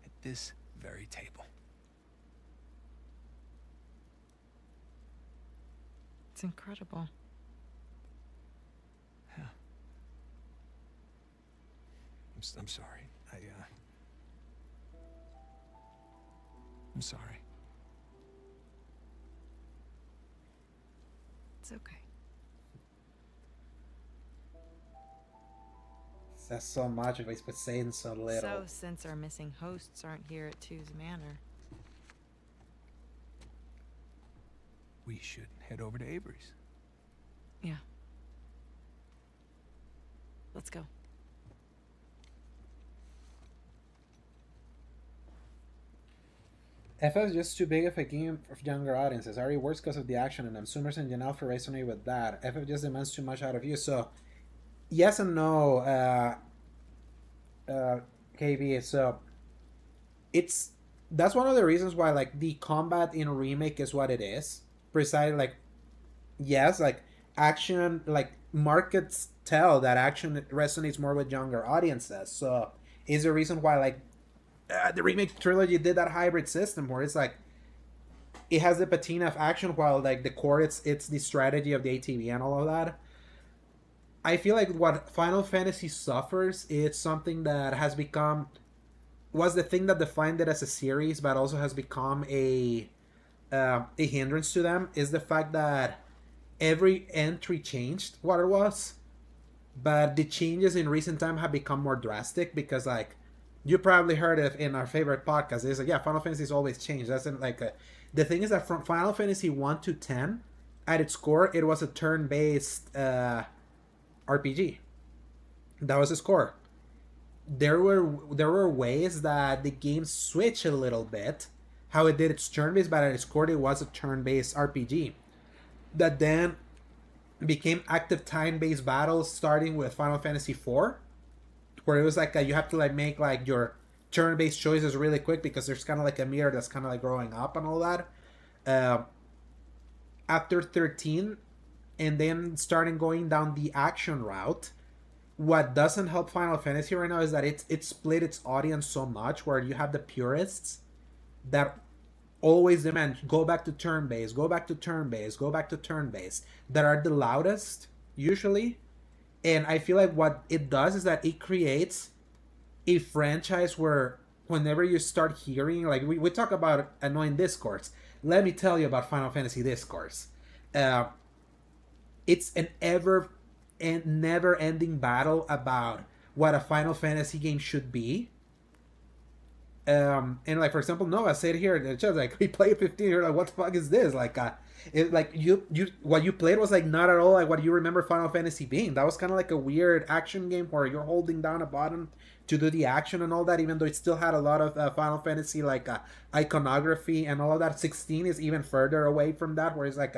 at this very table. It's incredible. Yeah. I'm sorry. I'm sorry. It's okay. Says so much, but saying so little. So, since our missing hosts aren't here at Two's Manor, We should head over to Avery's. yeah. Let's go. FF is just too big of a game for younger audiences. Already works because of the action, and I'm Summers and Janelle for resonate with that. FF just demands too much out of you. So, yes and no, KB. So, that's one of the reasons why like the combat in remake is what it is. Precisely, like, yes, like action, like markets tell that action resonates more with younger audiences. So, is the reason why like the remake trilogy did that hybrid system where it's like it has the patina of action while like the core it's the strategy of the ATV and all of that. I feel like what Final Fantasy suffers is something that was the thing that defined it as a series, but also has become a hindrance to them, is the fact that every entry changed what it was, but the changes in recent time have become more drastic because like you probably heard it in our favorite podcast. It's like, yeah, Final Fantasy's always changed. That's like the thing is that from Final Fantasy 1 to 10, at its core, it was a turn-based RPG. That was its core. There were ways that the game switched a little bit, how it did its turn-based, but at its core, it was a turn-based RPG. That then became active time-based battles, starting with Final Fantasy 4. Where it was like you have to like make like your turn-based choices really quick because there's kind of like a mirror that's kind of like growing up and all that. After 13, and then starting going down the action route, what doesn't help Final Fantasy right now is that it split its audience so much where you have the purists that always demand go back to turn-based, go back to turn-based, go back to turn-based, that are the loudest usually. And I feel like what it does is that it creates a franchise where whenever you start hearing, like we talk about annoying discourse, let me tell you about Final Fantasy discourse. It's an ever and never-ending battle about what a Final Fantasy game should be. And like for example, Nova said here, it's just like we played 15. You're like, what the fuck is this? Like, it like you what you played was like not at all like what you remember Final Fantasy being. That was kind of like a weird action game where you're holding down a button to do the action and all that. Even though it still had a lot of Final Fantasy like iconography and all of that. 16 is even further away from that, where it's like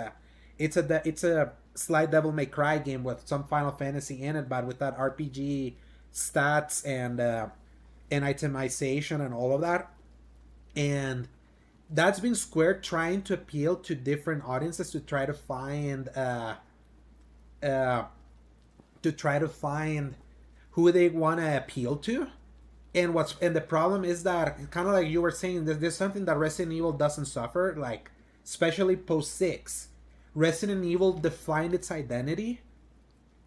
it's a slight Devil May Cry game with some Final Fantasy in it, but with that RPG stats and itemization and all of that. And that's been Square trying to appeal to different audiences to try to find uh, who they want to appeal to. And the problem is that, kind of like you were saying, there's something that Resident Evil doesn't suffer, like especially post 6. Resident Evil defined its identity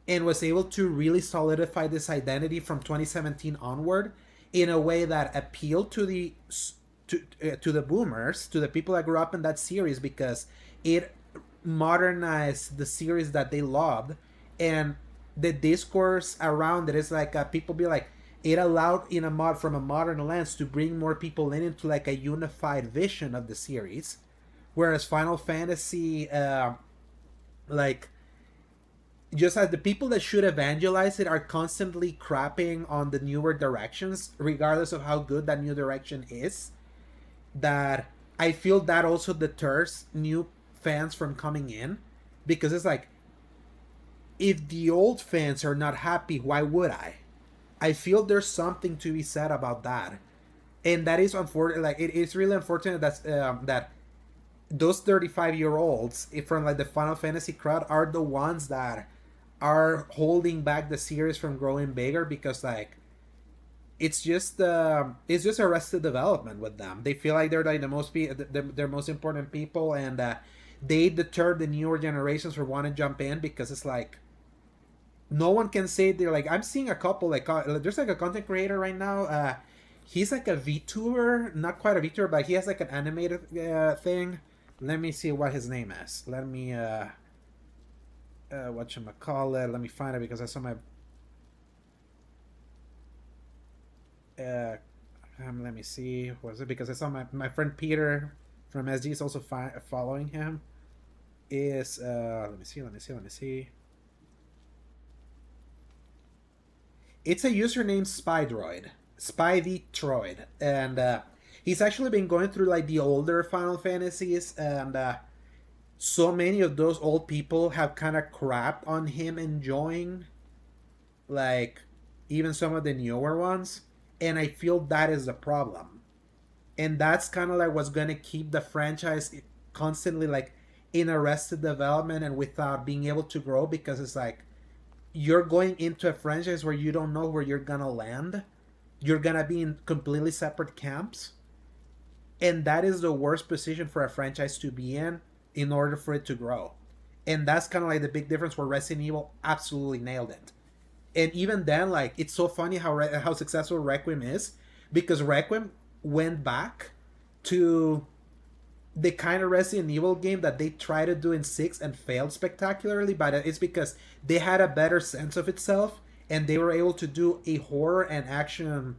and was able to really solidify this identity from 2017 onward in a way that appealed to the boomers, to the people that grew up in that series, because it modernized the series that they loved. And the discourse around it is like people be like, it allowed in a mod from a modern lens to bring more people into like a unified vision of the series, whereas Final Fantasy like just as the people that should evangelize it are constantly crapping on the newer directions, regardless of how good that new direction is, that I feel that also deters new fans from coming in, because it's like, if the old fans are not happy, why would I? I feel there's something to be said about that, and that is unfortunate. Like it's really unfortunate that those 35-year-olds from like the Final Fantasy crowd are the ones that are holding back the series from growing bigger, because like it's just Arrested Development with them. They feel like they're like their most important people, and they deter the newer generations from want to jump in, because it's like no one can say they're like, I'm seeing a couple like there's like a content creator right now. He's like a VTuber, not quite a VTuber, but he has like an animated thing. Let me see what his name is. Let me whatchamacallit, let me find it, because I saw my let me see, was it because I saw my friend Peter from SG is also following him. Is let me see. It's a username Spythetroid, and he's actually been going through like the older Final Fantasies, and so many of those old people have kind of crapped on him enjoying like even some of the newer ones, and I feel that is the problem, and that's kind of like what's gonna keep the franchise constantly like in Arrested Development and without being able to grow, because it's like you're going into a franchise where you don't know where you're gonna land. You're gonna be in completely separate camps, and that is the worst position for a franchise to be in order for it to grow. And that's kind of like the big difference, where Resident Evil absolutely nailed it. And even then, like, it's so funny how successful Requiem is, because Requiem went back to the kind of Resident Evil game that they tried to do in 6 and failed spectacularly, but it's because they had a better sense of itself, and they were able to do a horror and action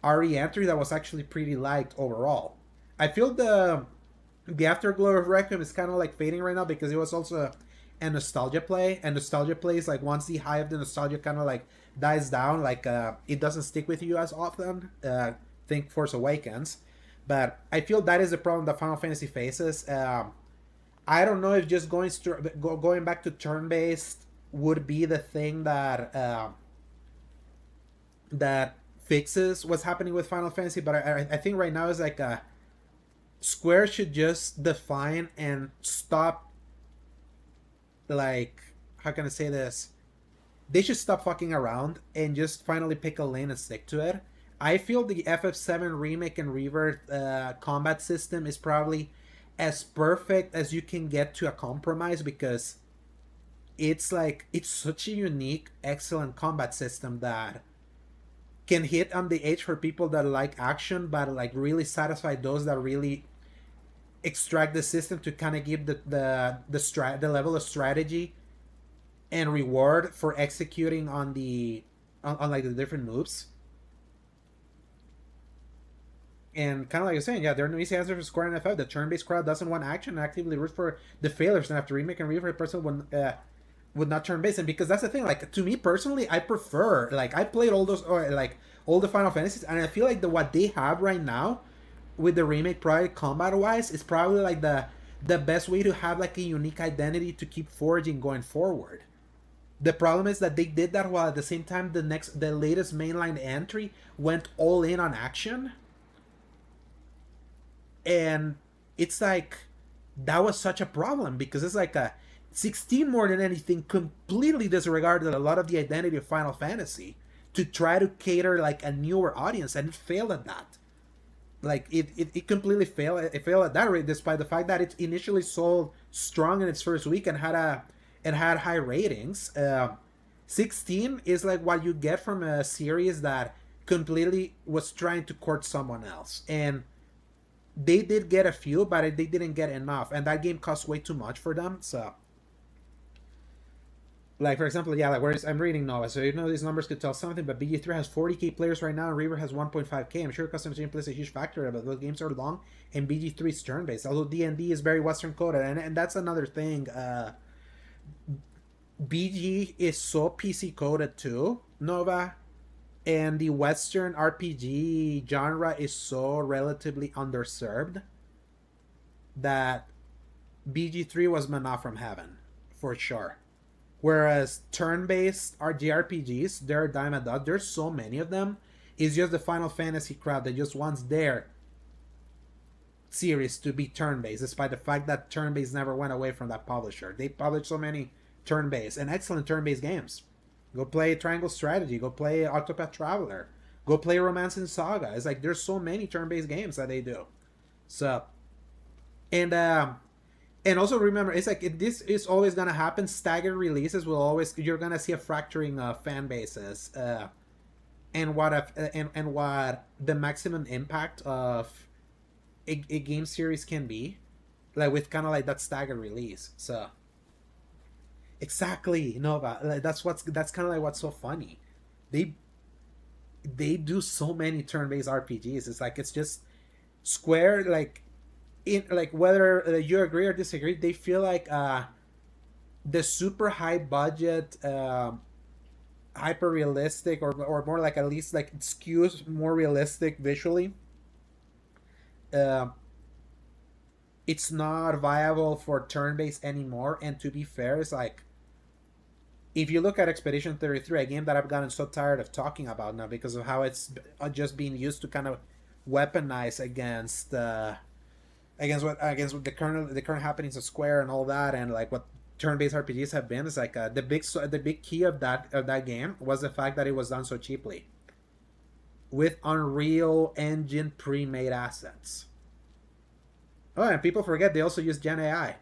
RE entry that was actually pretty liked overall. I feel the afterglow of Requiem is kind of like fading right now, because it was also a nostalgia play, and nostalgia plays, like, once the high of the nostalgia kind of like dies down, like it doesn't stick with you as often. Think Force Awakens. But I feel that is the problem that Final Fantasy faces. I don't know if just going back to turn-based would be the thing that fixes what's happening with Final Fantasy, but I think right now is like Square should just define and stop, like, how can I say this? They should stop fucking around and just finally pick a lane and stick to it. I feel the FF7 remake and revert combat system is probably as perfect as you can get to a compromise, because it's such a unique, excellent combat system that can hit on the edge for people that like action, but like really satisfy those that really extract the system to kind of give the level of strategy and reward for executing on like the different moves. And kind of like you're saying, yeah, there are no easy answers for Square and FF. The turn-based crowd doesn't want action and actively root for the failures, and after remake and refresh, person would not turn-based. And because that's the thing, like to me personally, I prefer, like I played all those, or like all the Final Fantasies, and I feel like what they have right now with the remake, probably combat-wise, is probably like the best way to have like a unique identity to keep forging going forward. The problem is that they did that while at the same time the latest mainline entry went all in on action, and it's like that was such a problem because it's like a 16 more than anything completely disregarded a lot of the identity of Final Fantasy to try to cater like a newer audience, and it failed at that. Like it completely failed. It failed at that rate, despite the fact that it initially sold strong in its first week and had high ratings. 16 is like what you get from a series that completely was trying to court someone else, and they did get a few, but they didn't get enough, and that game cost way too much for them. So, like for example, yeah, like whereas I'm reading Nova, so you know these numbers could tell something. But BG3 has 40k players right now, and Reaver has 1.5k. I'm sure customization plays a huge factor, but those games are long, and BG3 is turn based. Although D&D is very Western coded, and that's another thing. BG is so PC coded too, Nova, and the Western RPG genre is so relatively underserved that BG3 was manna from heaven, for sure. Whereas turn-based JRPGs, they're a dime a dozen. There's so many of them. It's just the Final Fantasy crowd that just wants their series to be turn-based, despite the fact that turn-based never went away from that publisher. They published so many turn-based and excellent turn-based games. Go play Triangle Strategy. Go play Octopath Traveler. Go play Romance and Saga. It's like there's so many turn-based games that they do. So, and also remember, it's like this is always gonna happen. Staggered releases will always, you're gonna see a fracturing of fan bases, and what the maximum impact of a game series can be, like with kind of like that staggered release. So. Exactly, Nova. Like, that's kind of like what's so funny. They do so many turn-based RPGs. It's like it's just Square, like in like whether you agree or disagree, they feel like the super high budget, hyper realistic, or more like at least like it skews more realistic visually. Uh, it's not viable for turn-based anymore. And to be fair, it's like if you look at Expedition 33, a game that I've gotten so tired of talking about now because of how it's just being used to kind of weaponize against against the current happenings of Square and all that, and like what turn-based RPGs have been, is like the big key of that game was the fact that it was done so cheaply with Unreal Engine pre-made assets. Oh, and people forget they also use Gen AI.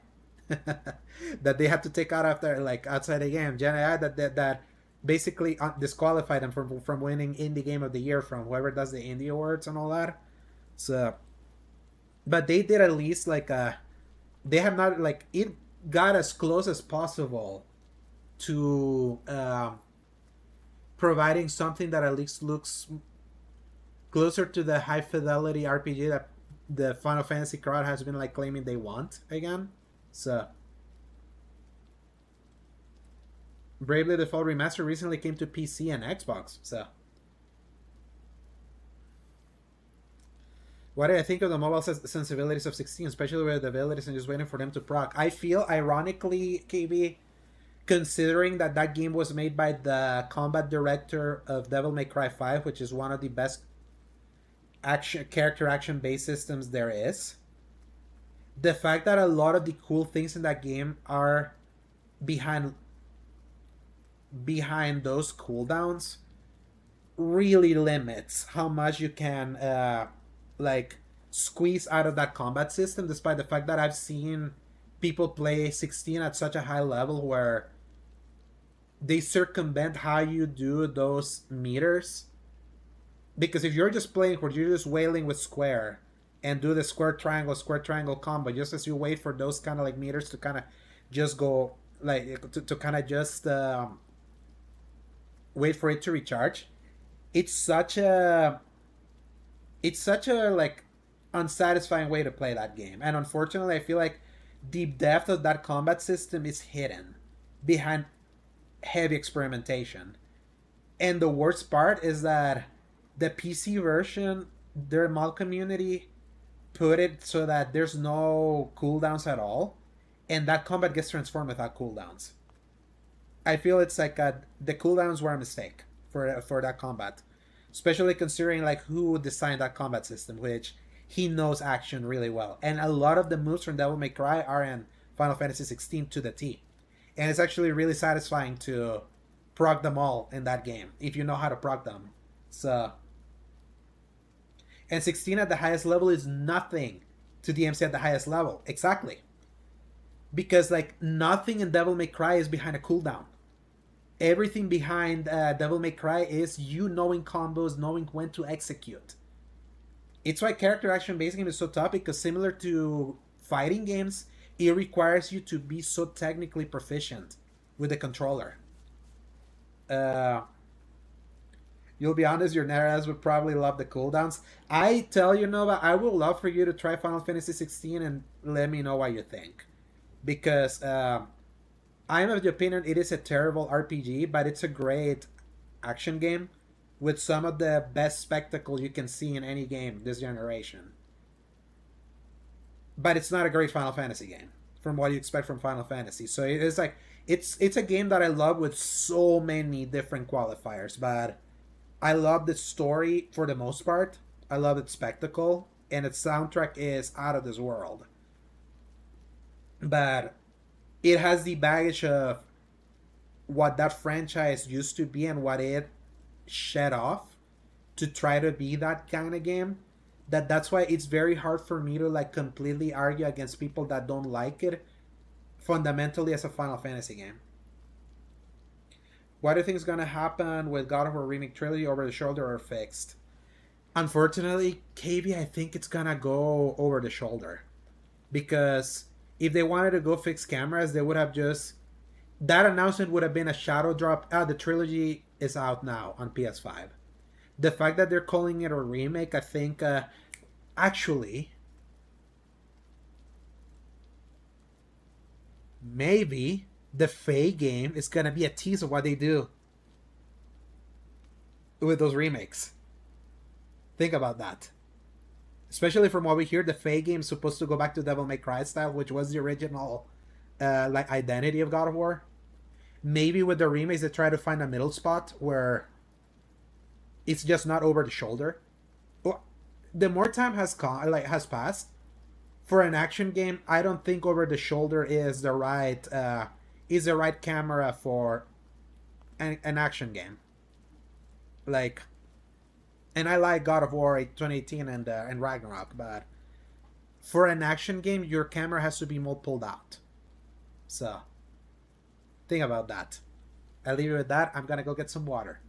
That they had to take out after, like, outside the game. Gen AI that basically disqualified them from winning Indie Game of the Year from whoever does the Indie Awards and all that. So, but they did at least like they have not, like, it got as close as possible to providing something that at least looks closer to the high fidelity RPG that the Final Fantasy crowd has been like claiming they want again. So, Bravely Default Remaster recently came to PC and Xbox. So, what do I think of the mobile sensibilities of 16, especially with the abilities and just waiting for them to proc? I feel, ironically, KB, considering that game was made by the combat director of Devil May Cry 5, which is one of the best character action based systems there is. The fact that a lot of the cool things in that game are behind those cooldowns really limits how much you can like squeeze out of that combat system, despite the fact that I've seen people play 16 at such a high level where they circumvent how you do those meters. Because if you're just playing where you're just wailing with square and do the square triangle combo, just as you wait for those kind of like meters to kind of just go, like, to kind of just wait for it to recharge, it's such a it's such a like unsatisfying way to play that game, and unfortunately, I feel like the depth of that combat system is hidden behind heavy experimentation. And the worst part is that the PC version, their mod community put it so that there's no cooldowns at all, and that combat gets transformed without cooldowns. I feel it's like the cooldowns were a mistake for that combat, especially considering like who designed that combat system, which he knows action really well, and a lot of the moves from Devil May Cry are in Final Fantasy 16 to the T, and it's actually really satisfying to proc them all in that game if you know how to proc them. So, and 16 at the highest level is nothing to DMC at the highest level. Exactly. Because like nothing in Devil May Cry is behind a cooldown. Everything behind Devil May Cry is you knowing combos, knowing when to execute. It's why character action based game is so tough, because similar to fighting games, it requires you to be so technically proficient with the controller. Uh, you'll be honest, your Neras would probably love the cooldowns. I tell you, Nova, I would love for you to try Final Fantasy 16 and let me know what you think. Because I'm of the opinion it is a terrible RPG, but it's a great action game with some of the best spectacle you can see in any game this generation. But it's not a great Final Fantasy game from what you expect from Final Fantasy. So it is like it's a game that I love with so many different qualifiers, but I love the story for the most part. I love its spectacle, and its soundtrack is out of this world. But it has the baggage of what that franchise used to be and what it shed off to try to be that kind of game. That's why it's very hard for me to like completely argue against people that don't like it fundamentally as a Final Fantasy game. What do you think is gonna happen with God of War Remake Trilogy, over the shoulder or fixed? Unfortunately, KB, I think it's gonna go over the shoulder, because if they wanted to go fix cameras, they would have just, that announcement would have been a shadow drop. The trilogy is out now on PS5. The fact that they're calling it a remake, I think, actually, maybe the Faye game is gonna be a tease of what they do with those remakes. Think about that. Especially from what we hear, the Faye game is supposed to go back to Devil May Cry style, which was the original like identity of God of War. Maybe with the remakes they try to find a middle spot where it's just not over the shoulder. Well, the more time has passed for an action game, I don't think over the shoulder is the right camera for an action game. Like, and I like God of War 2018 and Ragnarok, but for an action game, your camera has to be more pulled out. So, think about that. I'll leave you with that. I'm gonna go get some water.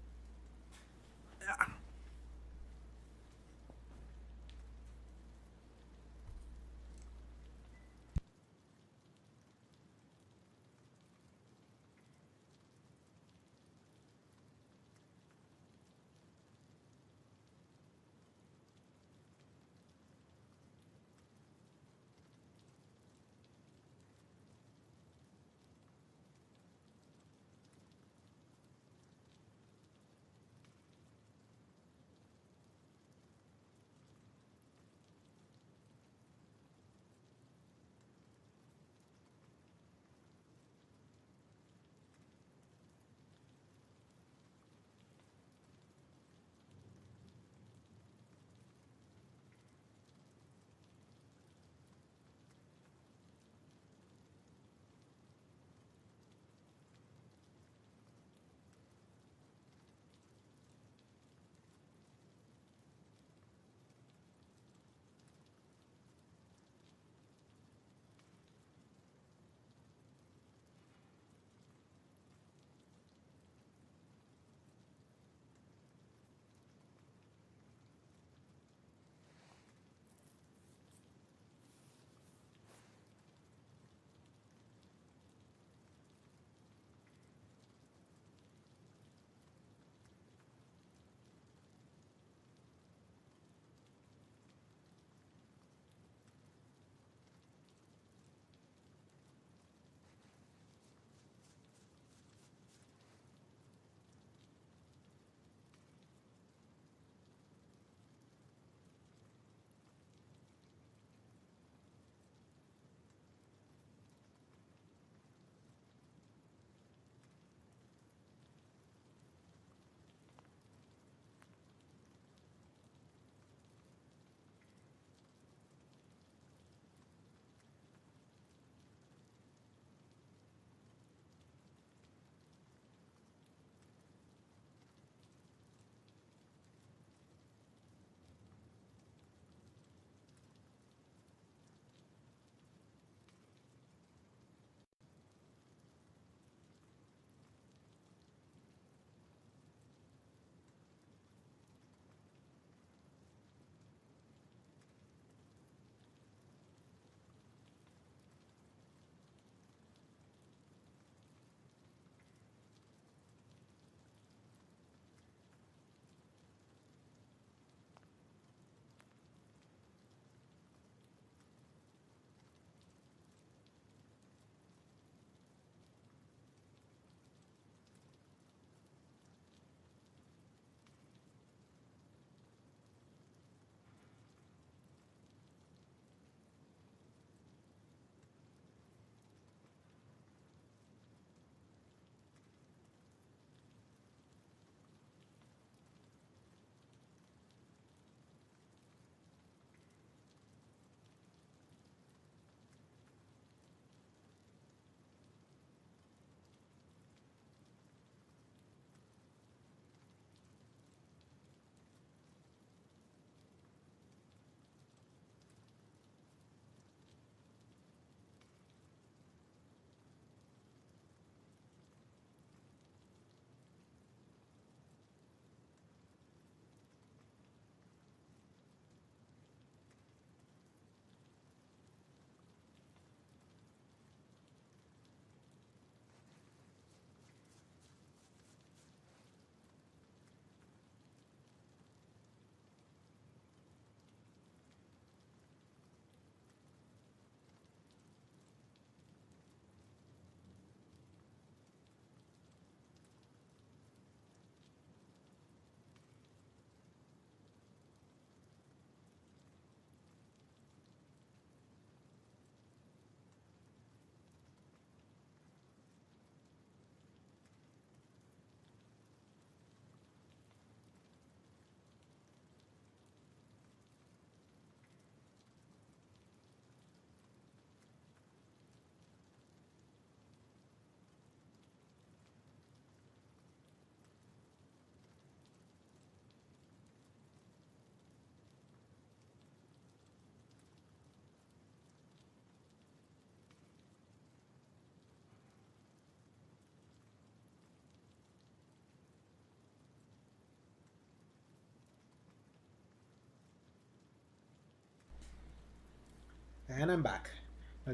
And I'm back.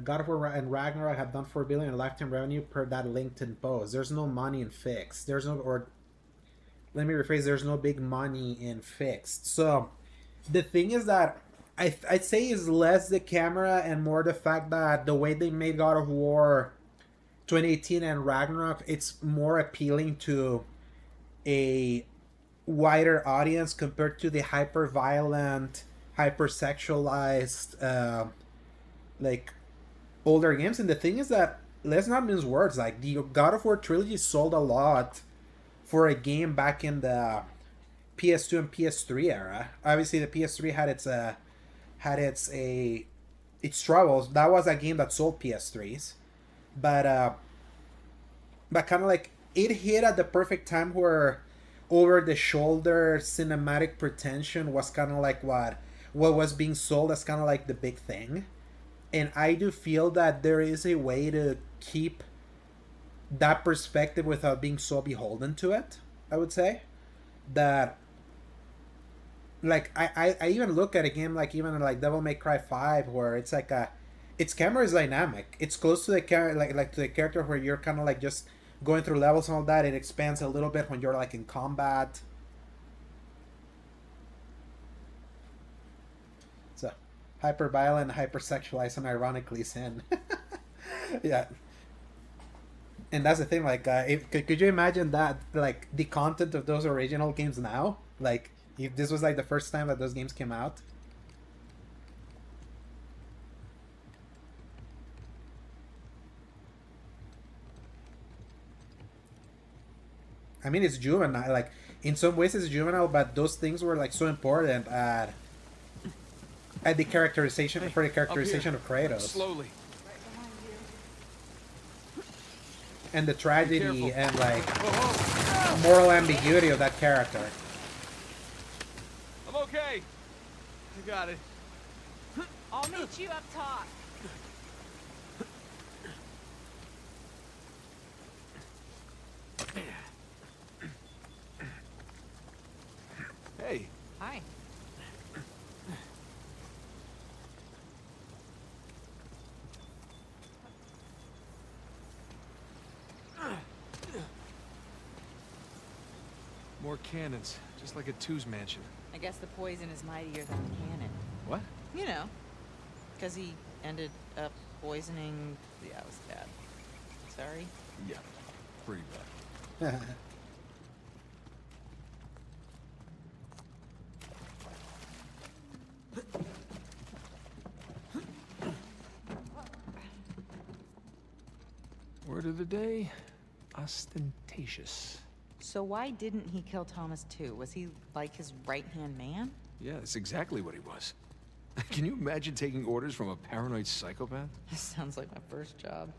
God of War and Ragnarok have done 4 billion in lifetime revenue per that LinkedIn post. There's no money in fixed. There's no, or let me rephrase. There's no big money in fixed. So the thing is that I'd say is less the camera and more the fact that the way they made God of War 2018 and Ragnarok, it's more appealing to a wider audience compared to the hyper violent, hyper sexualized, like older games. And the thing is that let's not mince words. Like the God of War trilogy sold a lot for a game back in the PS2 and PS3 era. Obviously, the PS3 had its troubles. That was a game that sold PS3s, but kind of like it hit at the perfect time where over the shoulder cinematic pretension was kind of like what was being sold as kind of like the big thing. And I do feel that there is a way to keep that perspective without being so beholden to it. I would say that, like, I even look at a game like even like Devil May Cry 5 where it's like its camera is dynamic. It's close to the like to the character where you're kind of like just going through levels and all that. It expands a little bit when you're like in combat. So hyper violent, hyper sexualized, and ironically sin. Yeah. And that's the thing, like, could you imagine that, like, the content of those original games now? Like, if this was, like, the first time that those games came out? I mean, it's juvenile. Like, in some ways it's juvenile, but those things were, like, so important at the characterization, for the characterization of Kratos. Slowly. And the tragedy and, like, moral ambiguity of that character. I'm okay. I got it. I'll meet you up top. Hey. Hi. More cannons, just like at Two's mansion. I guess the poison is mightier than the cannon. What? You know, because he ended up poisoning. Yeah, it was bad. Sorry. Yeah, pretty bad. Word of the day, ostentatious. So why didn't he kill Thomas too? Was he like his right-hand man? Yeah, that's exactly what he was. Can you imagine taking orders from a paranoid psychopath? This sounds like my first job.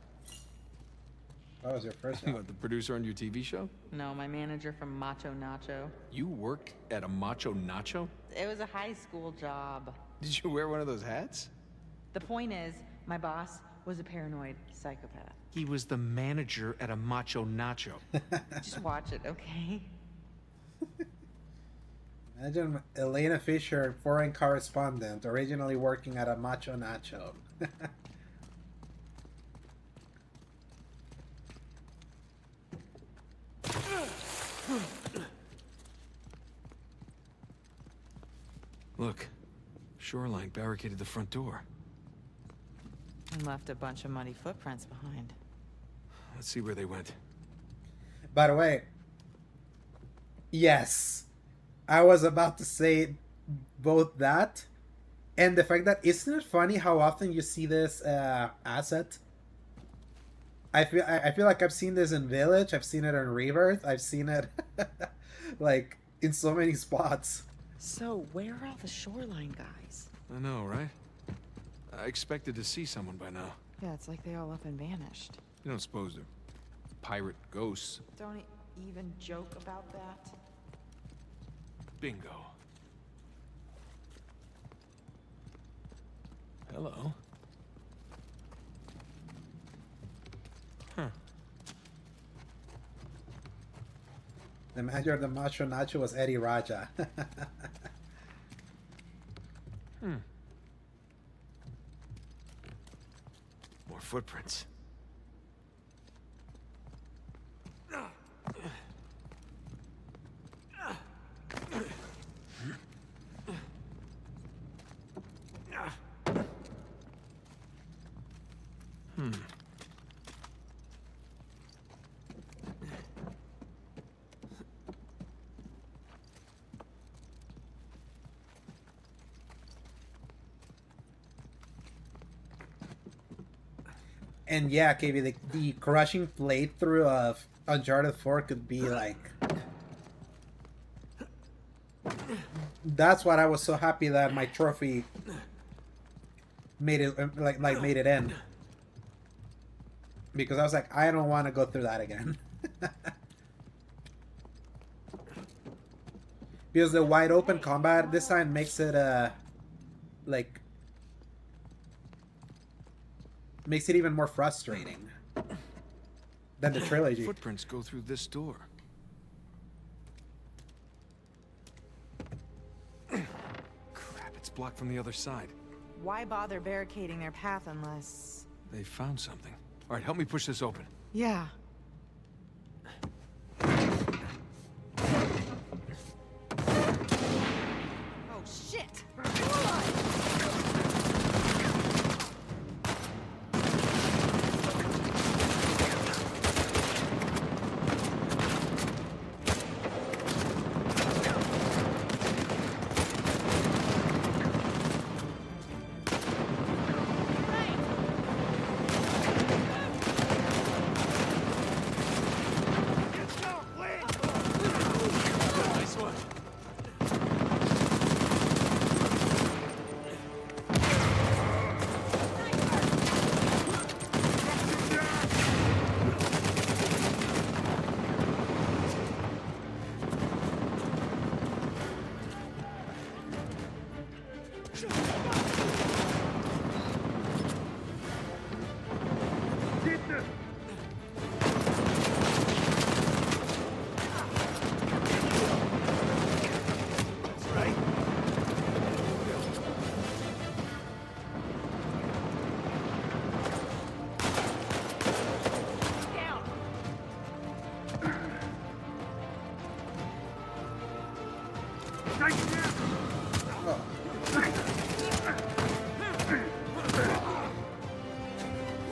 That was your first job. What, the producer on your TV show? No, my manager from Macho Nacho. You worked at a Macho Nacho? It was a high school job. Did you wear one of those hats? The point is, my boss was a paranoid psychopath. He was the manager at a Macho Nacho. Just watch it, okay? Imagine Elena Fisher, foreign correspondent, originally working at a Macho Nacho. Look, Shoreline barricaded the front door. And left a bunch of muddy footprints behind. Let's see where they went. By the way, yes, I was about to say both that and the fact that isn't it funny how often you see this asset? I feel like I've seen this in Village, I've seen it in Rebirth, I've seen it like in so many spots. So, where are all the Shoreline guys? I know, right? I expected to see someone by now. Yeah, it's like they all up and vanished. You don't suppose they're pirate ghosts? Don't even joke about that. Bingo. Hello. Huh. The manager of the Macho Nacho was Eddie Raja. footprints. And yeah, KB, the crushing playthrough of Uncharted 4 could be like. That's what I was so happy that my trophy made it made it in, because I was like, I don't want to go through that again. Because the wide open combat this time makes it like makes it even more frustrating than the trilogy. Footprints go through this door. Crap, it's blocked from the other side. Why bother barricading their path unless... They found something. All right, help me push this open. Yeah. Oh, shit!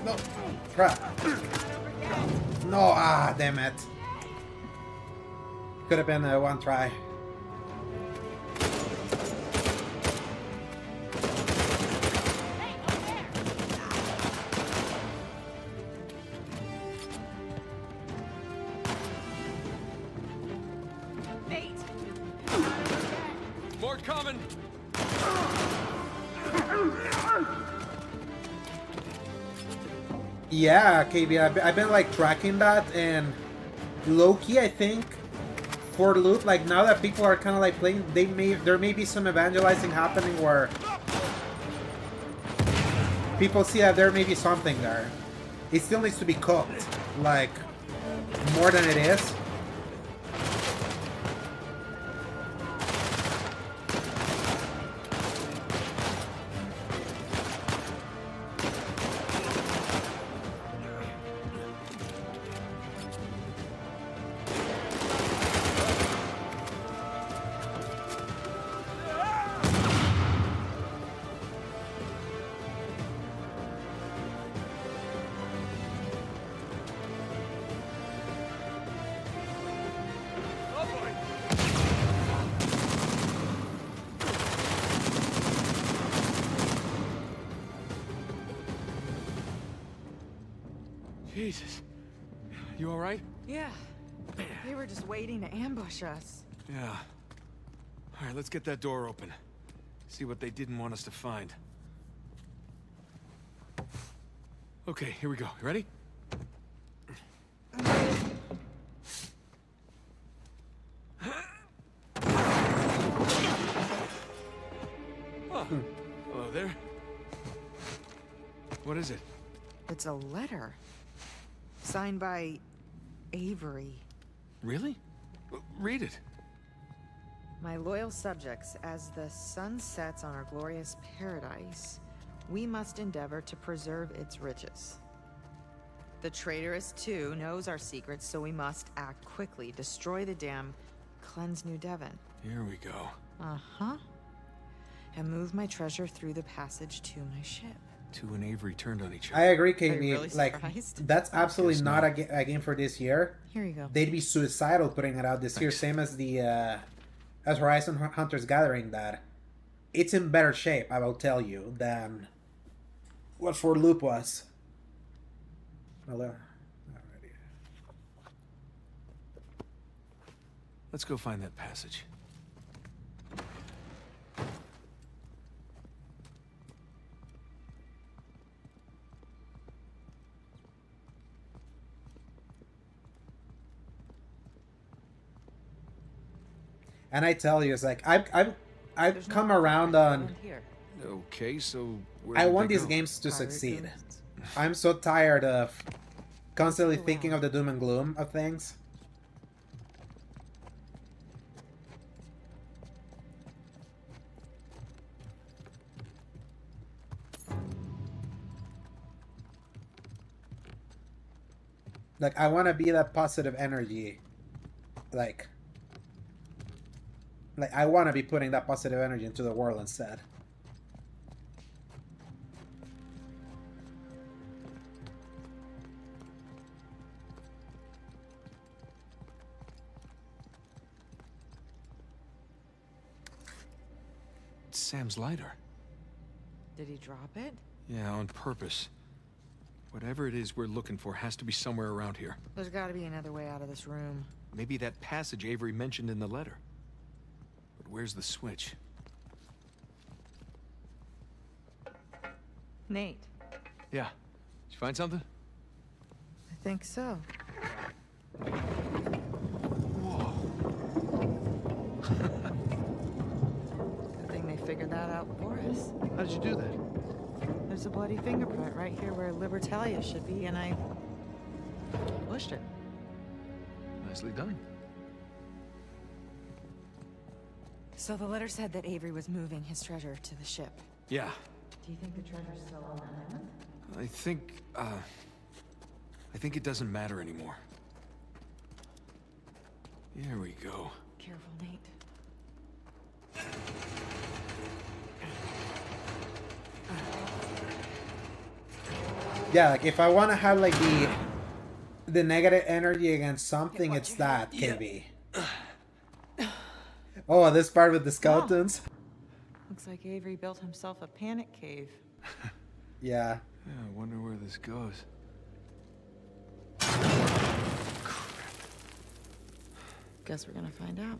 No, crap. No, damn it. Could have been one try. More coming! Yeah, KB, I've been like tracking that, and low-key, I think for loot, like now that people are kind of like playing, there may be some evangelizing happening where people see that there may be something there. It still needs to be cooked, like more than it is. Jesus. You all right? Yeah. They were just waiting to ambush us. Yeah. All right, let's get that door open. See what they didn't want us to find. Okay, here we go. You ready? Oh, hello there. What is it? It's a letter. Signed by Avery. Really? Read it. My loyal subjects, as the sun sets on our glorious paradise, we must endeavor to preserve its riches. The traitorous too knows our secrets, so we must act quickly. Destroy the dam, cleanse New Devon. Here we go. Uh-huh. And move my treasure through the passage to my ship. Two and Avery turned on each I other. agree, Are you KB. really Like, surprised? that's absolutely Guess not not. a game for this year. Here you go. They'd be suicidal putting it out this year, Thanks. same as the as Horizon Hunters Gathering. That it's in better shape, I will tell you, than what For Loop was. Alrighty. Let's go find that passage. And I tell you, it's like I've There's come no around around on. here. Okay, so where I did want they these go? games to Pirate succeed. ghosts. I'm so tired of constantly Look thinking around. of the doom and gloom of things. Like, I want to be that positive energy. Like I want to be putting that positive energy into the world instead. It's Sam's lighter. Did he drop it? Yeah, on purpose. Whatever it is we're looking for has to be somewhere around here. There's gotta be another way out of this room. Maybe that passage Avery mentioned in the letter. But where's the switch? Nate, Yeah. Did you find something? I think so. Whoa. Good thing they figured that out for us. How did you do that? There's a bloody fingerprint right here where Libertalia should be, and I pushed it. Nicely done. So the letter said that Avery was moving his treasure to the ship. Yeah. Do you think the treasure's still on that island? I think it doesn't matter anymore. Here we go. Careful, Nate. Yeah, like if I want to have like the negative energy against something, it's that, KB. Oh, this part with the skeletons? Looks like Avery built himself a panic cave. Yeah. Yeah, I wonder where this goes. Guess we're gonna find out.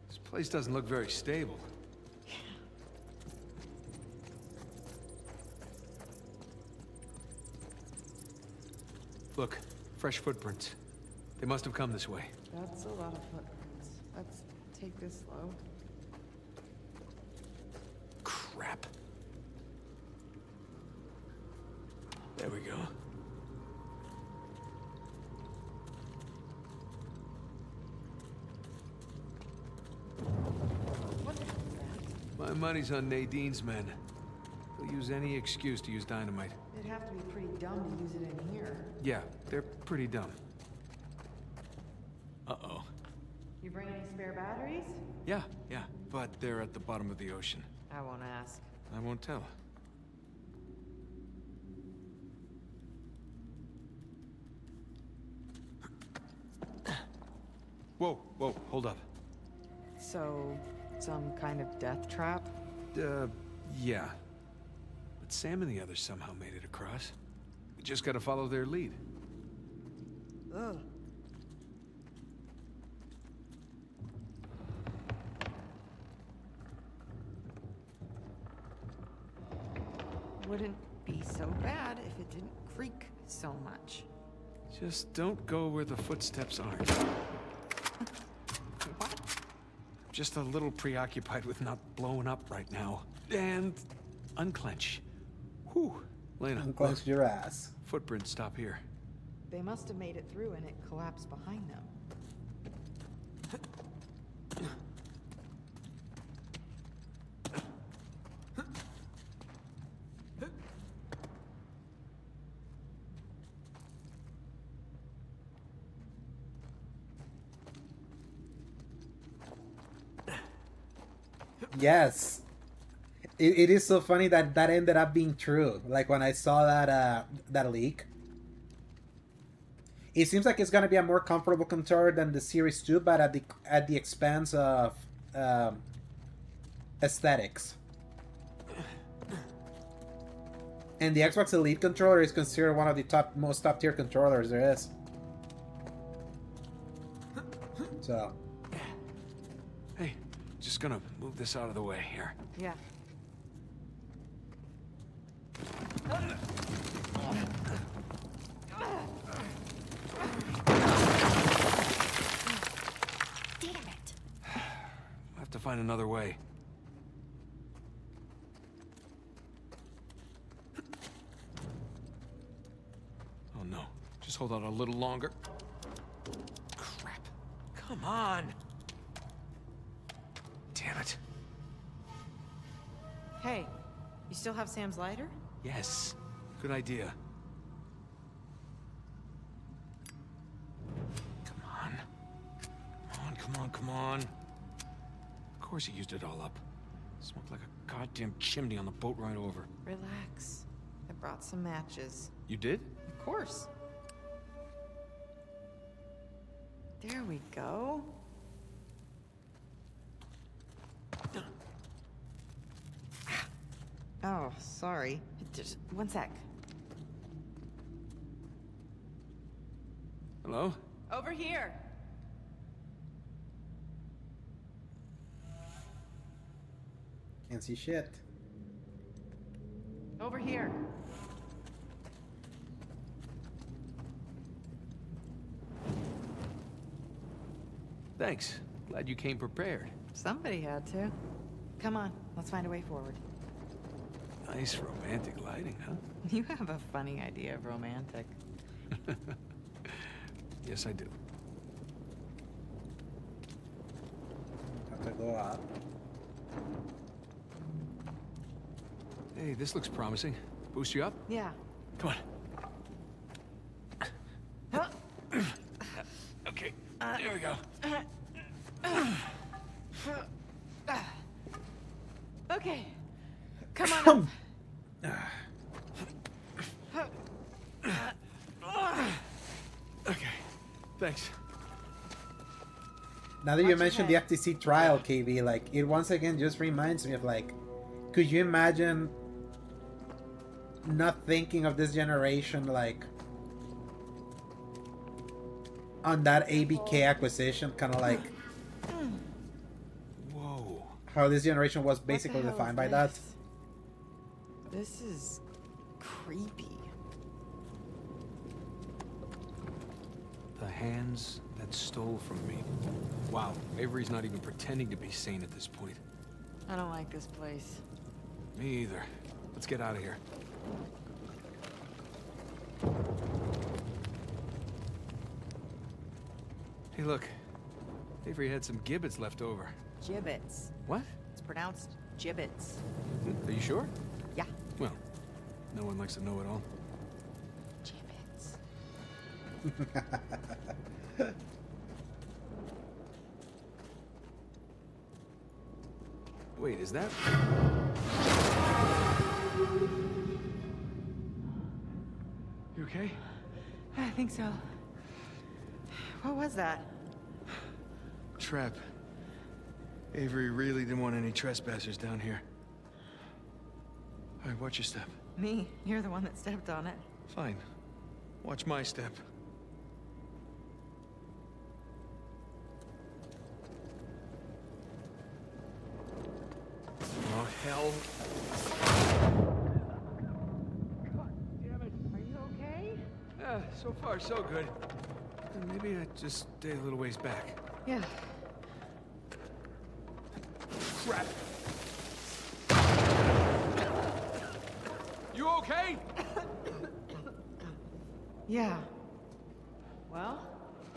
This place doesn't look very stable. Look, fresh footprints. They must have come this way. That's a lot of footprints. Let's take this slow. Crap. There we go. My money's on Nadine's men. They'll use any excuse to use dynamite. They'd have to be pretty dumb to use it in here. Yeah, they're pretty dumb. Uh-oh. You bring any spare batteries? Yeah, but they're at the bottom of the ocean. I won't ask. I won't tell. Whoa, hold up. So, some kind of death trap? Yeah. But Sam and the others somehow made it across. We just gotta follow their lead. Ugh. Wouldn't be so bad if it didn't creak so much. Just don't go where the footsteps aren't. What? Just a little preoccupied with not blowing up right now. And unclench. Whew. Lena, Unclench your ass. footprints stop here. They must have made it through and it collapsed behind them. Yes. It is so funny that that ended up being true. Like when I saw that leak, it seems like it's gonna be a more comfortable controller than the Series 2, but at the expense of um, aesthetics. And the Xbox Elite controller is considered one of the most top tier controllers there is. So. Hey, just gonna move this out of the way here. Yeah. Damn it. I'll have to find another way. Oh no. Just hold out a little longer. Crap. Come on. Damn it. Hey, you still have Sam's lighter? Yes. Good idea. Come on. Come on, come on, come on. Of course he used it all up. Smoked like a goddamn chimney on the boat ride over. Relax. I brought some matches. You did? Of course. There we go. Oh, sorry. Just one sec. Hello? Over here. Can't see shit. Over here. Thanks. Glad you came prepared. Somebody had to. Come on, let's find a way forward. Nice romantic lighting, huh? You have a funny idea of romantic. Yes, I do. Have to go up. Hey, this looks promising. Boost you up? Yeah. Come on. Okay, there we go. Okay. Come on up. Okay, thanks. Now that you Watch your mentioned the head. FTC trial, KB, like, it once again just reminds me of, like, could you imagine not thinking of this generation, like, on that ABK acquisition, kind of like Whoa. how this generation was What the basically hell defined is by that? this? This is creepy. The hands that stole from me. Wow, Avery's not even pretending to be sane at this point. I don't like this place. Me either. Let's get out of here. Hey, look. Avery had some gibbets left over. Gibbets. What? It's pronounced gibbets. Are you sure? Yeah. Well, no one likes to know it all. Gibbets. Wait, is that... You okay? I think so. What was that? Trap. Avery really didn't want any trespassers down here. All right, watch your step. Me. You're the one that stepped on it. Fine. Watch my step. Oh, hell. Are you okay? Yeah, so far so good. Maybe I just stay a little ways back. Yeah. Crap. You okay? Yeah. Well,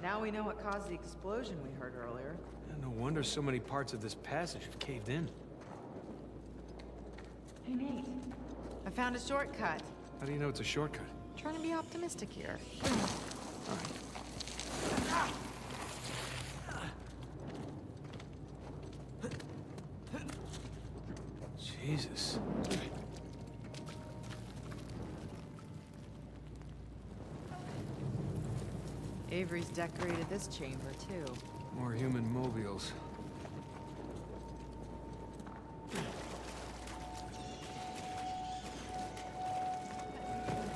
now we know what caused the explosion we heard earlier. No wonder so many parts of this passage have caved in. Hey, Nate. I found a shortcut. How do you know it's a shortcut? Trying to be optimistic here. All right. Jesus. Avery's decorated this chamber, too. More human mobiles.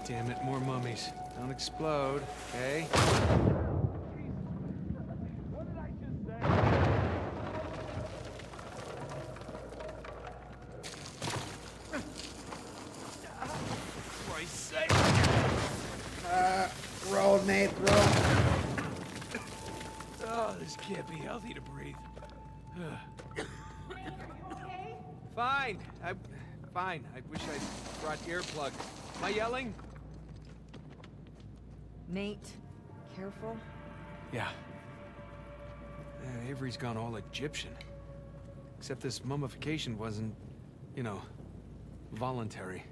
Damn it, more mummies. Don't explode, okay? What did I just say? For Christ's sake! Roll, Nate, roll. Oh, this can't be healthy to breathe. Fine. Fine. I wish I'd brought earplugs. Am I yelling? Nate, careful. Yeah. Avery's gone all Egyptian. Except this mummification wasn't, you know, voluntary.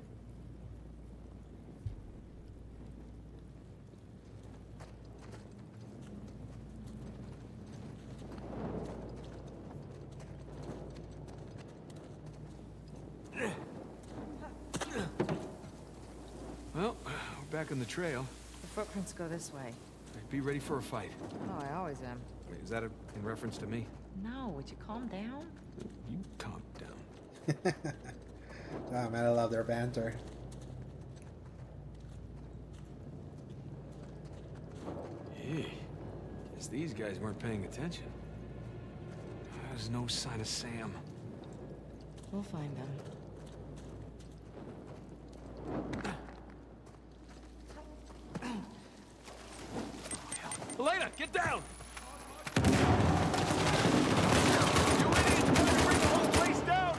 Well, we're back on the trail. The footprints go this way. Be ready for a fight. Oh, I always am. Wait, is that in reference to me? No, would you calm down? You calm down. Oh man, I love their banter. Hey, guess these guys weren't paying attention. There's no sign of Sam. We'll find them. Elena, get down! You idiots! Trying to bring the whole place down!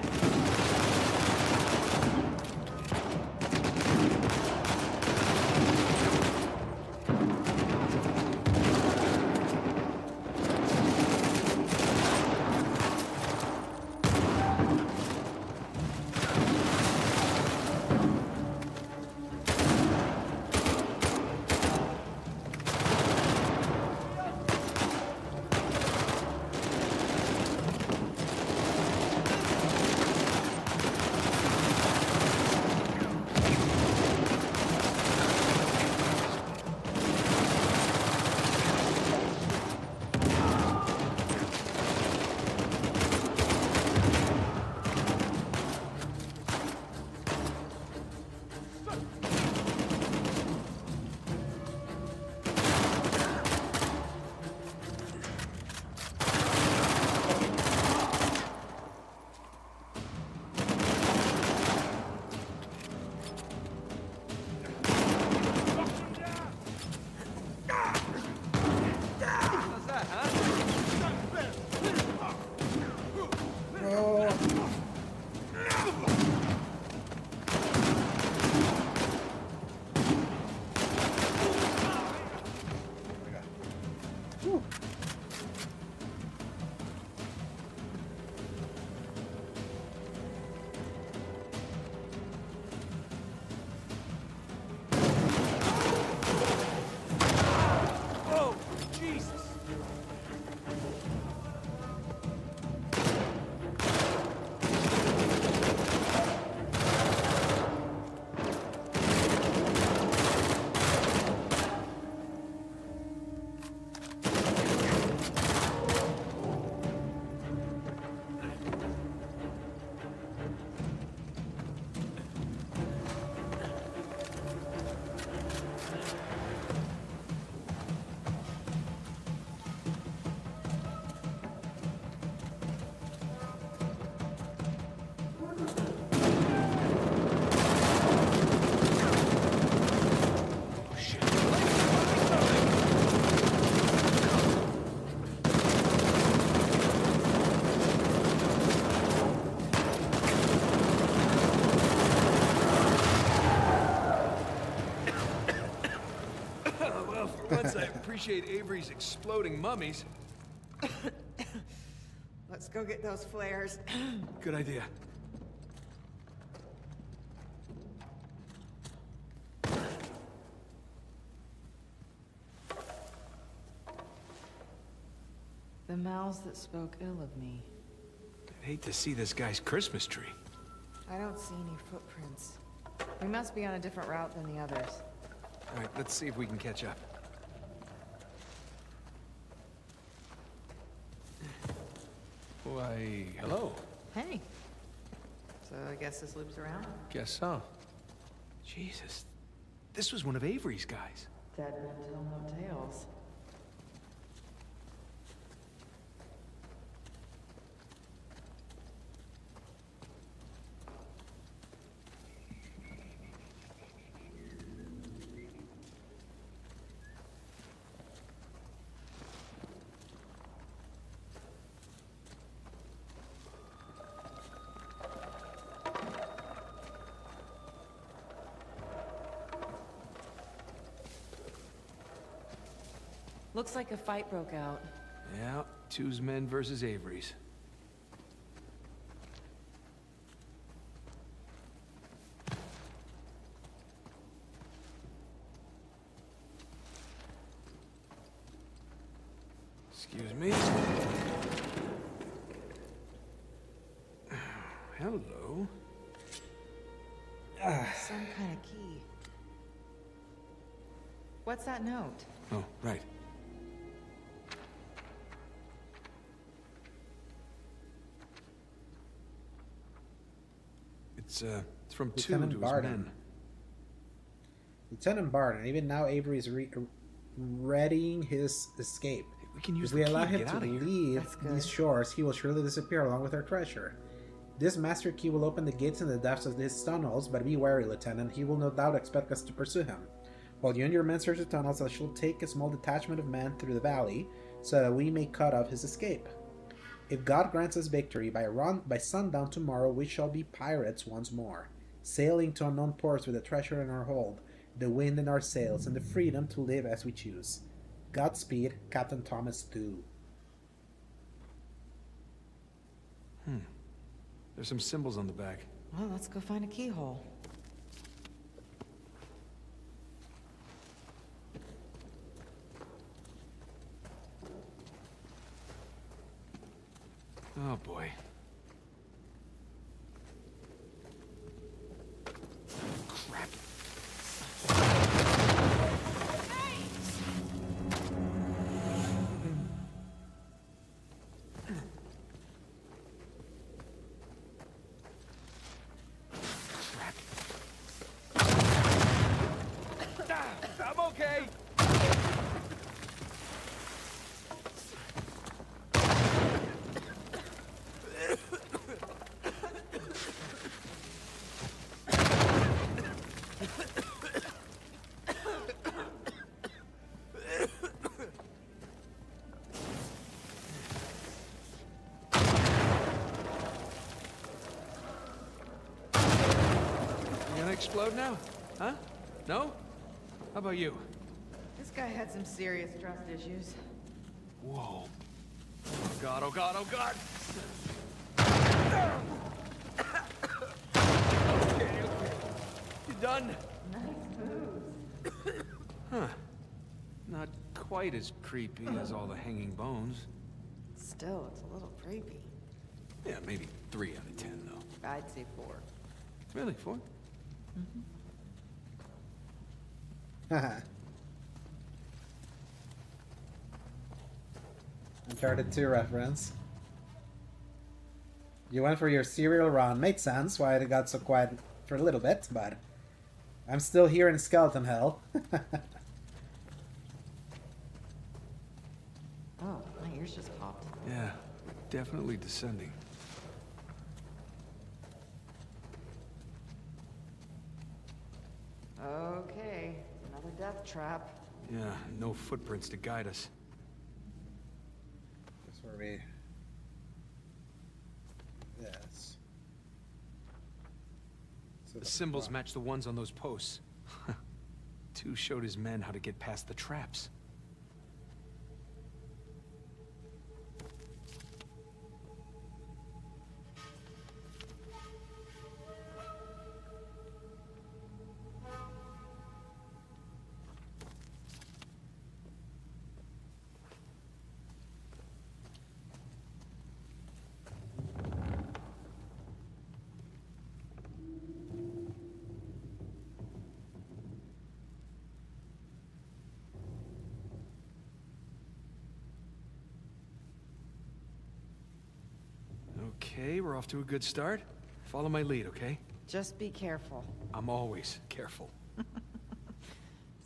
Once I appreciate Avery's exploding mummies. Let's go get those flares. Good idea. The mouths that spoke ill of me. I'd hate to see this guy's Christmas tree. I don't see any footprints. We must be on a different route than the others. All right, let's see if we can catch up. Why, hello. Hey. So I guess this loops around? Guess so. Jesus. This was one of Avery's guys. Dead men tell no tales. Looks like a fight broke out. Yeah, two's men versus Avery's. Excuse me. Hello. Some kind of key. What's that note? Oh, right. It's from two Lieutenant to his Barton. men. Lieutenant Barton, even now Avery is readying his escape. We can use If we the allow key to him get to out of here. leave That's good. these shores, he will surely disappear along with our treasure. This master key will open the gates in the depths of these tunnels, but be wary, Lieutenant. He will no doubt expect us to pursue him. While you and your men search the tunnels, I shall take a small detachment of men through the valley, so that we may cut off his escape. If God grants us victory, by sundown tomorrow we shall be pirates once more, sailing to unknown ports with the treasure in our hold, the wind in our sails, and the freedom to live as we choose. Godspeed, Captain Thomas Dew. There's some symbols on the back. Well, let's go find a keyhole. Oh boy. Crap. I'm okay. You gonna explode now? Huh? No? How about you? This guy had some serious trust issues. Whoa. Oh god, oh god, oh god! Okay. You done? Huh. Not quite as creepy as all the hanging bones. Still, it's a little creepy. Yeah, maybe 3 out of 10, though. I'd say 4. Really, 4? Haha. Uncharted 2 reference. You went for your serial run. Makes sense why it got so quiet for a little bit, but I'm still here in Skeleton Hell. Oh, my ears just popped. Yeah, definitely descending. Okay, another death trap. Yeah, no footprints to guide us. That's where we... Yes. So The symbols match the ones on those posts. Two showed his men how to get past the traps. off to a good start. Follow my lead, okay? Just be careful, I'm always careful.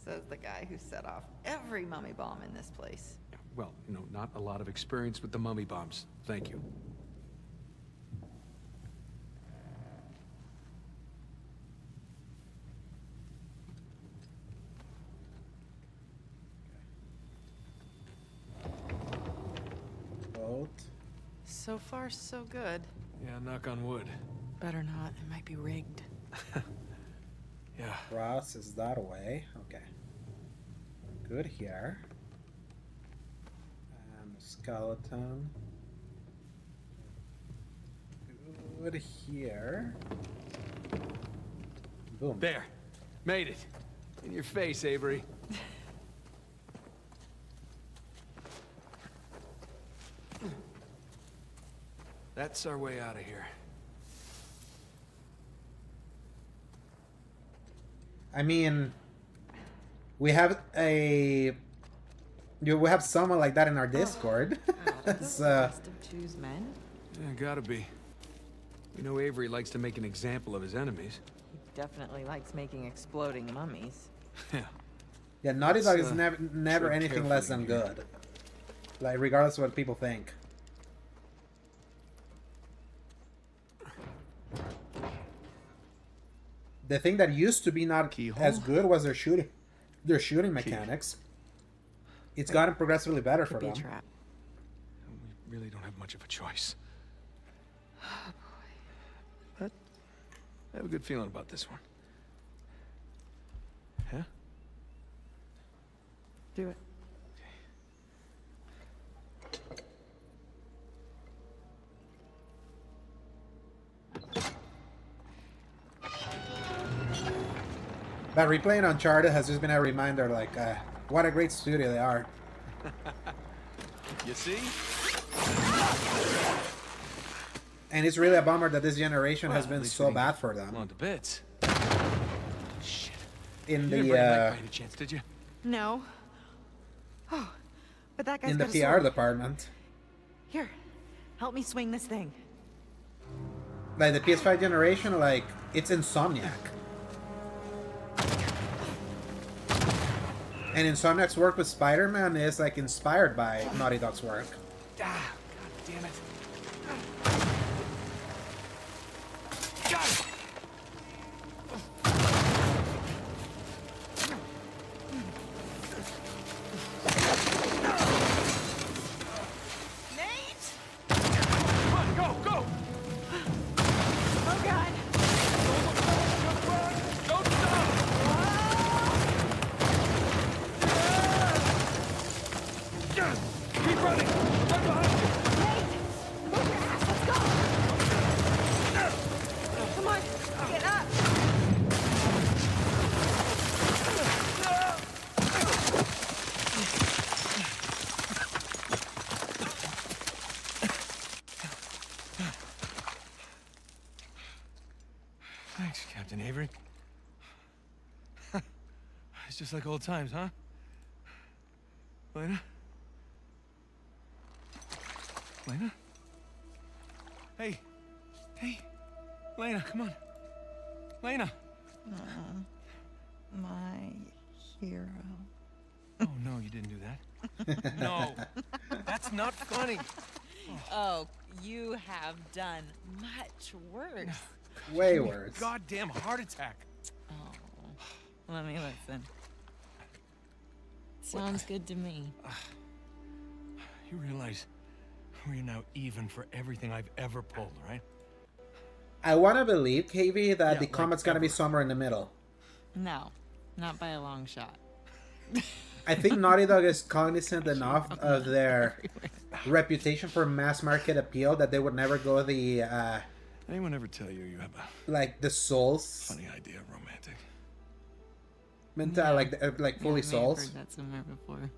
says the guy who set off every mummy bomb in this place. Well, you know, not a lot of experience with the mummy bombs. Thank you. Boat. So far, so good. Yeah, knock on wood. Better not. It might be rigged. Yeah. Cross is that way. Okay. Good here. And skeleton. Good here. Boom. There. Made it. In your face, Avery. That's our way out of here. I mean, we have we have someone like that in our Discord. So, Best of two's men? Yeah, gotta be. We know Avery likes to make an example of his enemies. He definitely likes making exploding mummies. Yeah. yeah, Naughty Dog is Let's, never tread anything less than carefully good. Like, regardless of what people think. The thing that used to be not Keyhole? as good was their shooting mechanics. It's gotten progressively better for Could be a them. trap. We really don't have much of a choice. But I have a good feeling about this one. Huh? Do it. But replaying Uncharted has just been a reminder, like, what a great studio they are. You see? And it's really a bummer that this generation has Well, been at least so we bad for them. Blown to bits. Shit. In You the didn't bring a knife by any chance, did you? No. Oh, but that guy's in the got a PR sword. department, Here, help me swing this thing. like the PS5 generation, like it's Insomniac. And Insomniac's work with Spider-Man is like inspired by Naughty Dog's work. Ah, God damn it. Got it! Nate! Come on, go, go! Oh God! Don't stop! Keep running! Right behind you! Nate! Move your ass! Let's go! Come on, get up! Thanks, Captain Avery. It's just like old times, huh? Lena? Lena? Hey! Hey! Lena, come on! Lena! My hero. Oh, no, you didn't do that. No! That's not funny! Oh, you have done much worse. Way worse. Goddamn heart attack! Oh, let me listen. Sounds good to me. You realize we're now even for everything I've ever pulled, right? I want to believe, KV, that Yeah, the like combat's gonna be ever. somewhere in the middle. No, not by a long shot. I think Naughty Dog is cognizant enough of their reputation for mass market appeal that they would never go the Anyone ever tell you you have a like the Souls funny idea of romantic? like fully Yeah, I may have Souls. heard that somewhere before.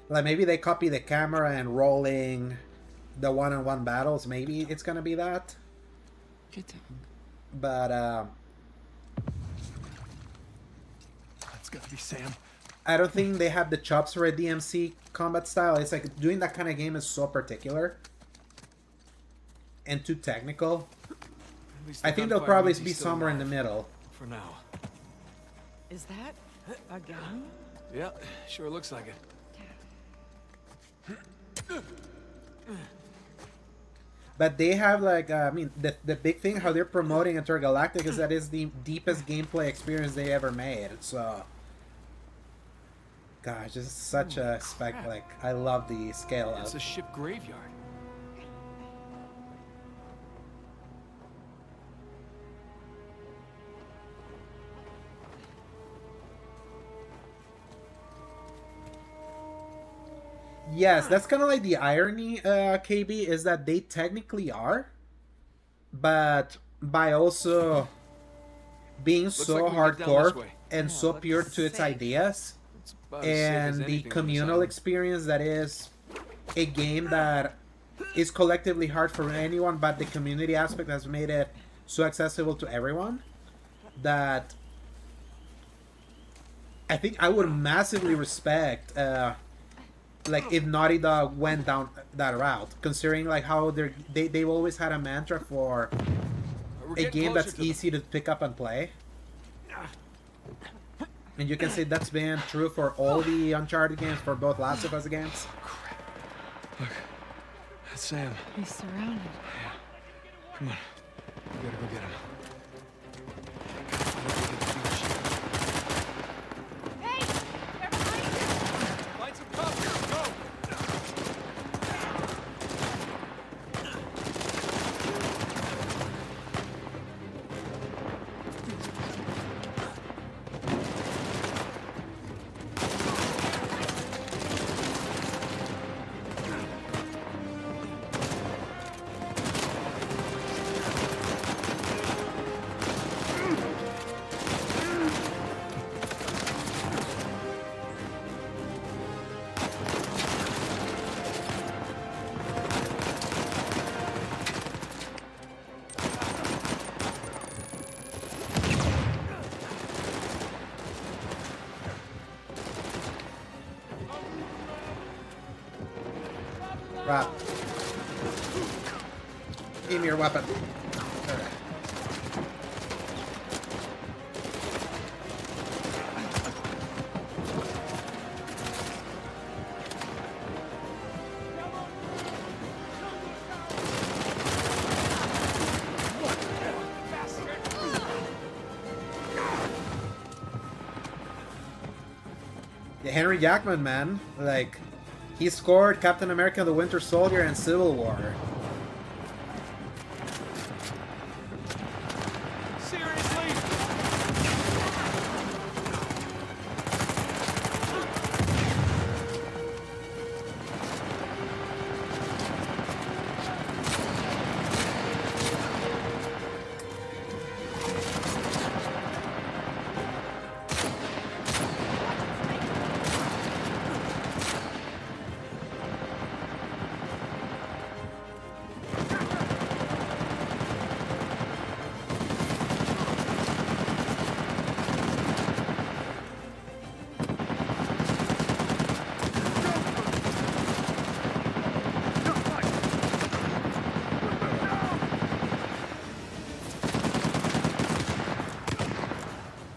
Like maybe they copy the camera and rolling the one-on-one battles. Maybe it's gonna be that. Good talk. But That's gotta be Sam. I don't think they have the chops for a DMC combat style. It's like doing that kind of game is so particular and too technical. At least I the think they'll gunfire probably means he's be still somewhere in the alive. middle. For now. Is that a gun? Yeah, sure looks like it. But they have like, I mean, the big thing how they're promoting Intergalactic is that it's the deepest gameplay experience they ever made. So, gosh, this is such a spec. Like, I love the scale It's up. a ship graveyard. Yes, that's kind of like the irony, KB, is that they technically are, but by also being Looks so like we can get down this hardcore way. and so looks pure to its safe. ideas, It's about as safe as and the anything on this communal island. experience that is a game that is collectively hard for anyone, but the community aspect has made it so accessible to everyone that I think I would massively respect like if Naughty Dog went down that route, considering like how they've always had a mantra for We're a getting game closer that's to them. easy to pick up and play. And you can say that's been true for all the Uncharted games, for both Last of Us games. Look, that's Sam. He's surrounded. Come on. We gotta go get him. Hey! They're behind you! Find some cover. Go! Right. Give me your weapon. Alright. Yeah, Henry Jackman, man. Like, he scored Captain America: The Winter Soldier and Civil War. Seriously?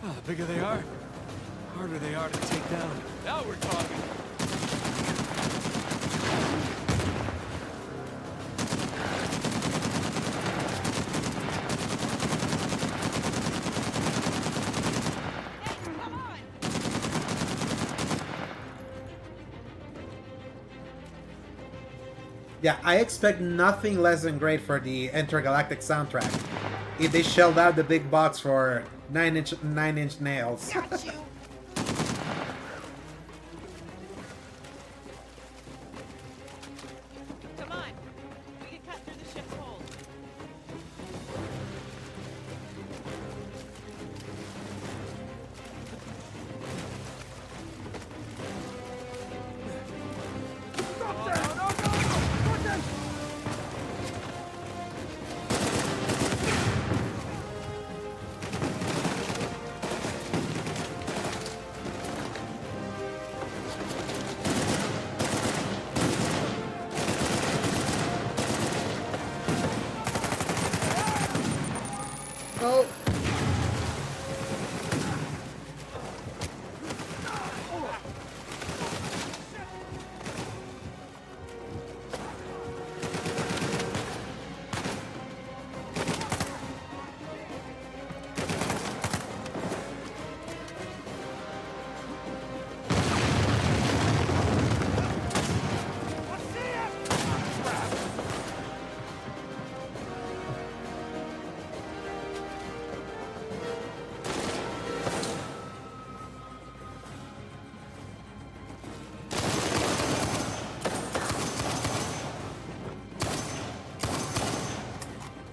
Oh, the bigger they are, the harder they are to take down. Now we're talking. Yeah, I expect nothing less than great for the Intergalactic soundtrack. If they shelled out the big bucks for nine-inch nails. Come on. We can cut through the ship's hold. Oh.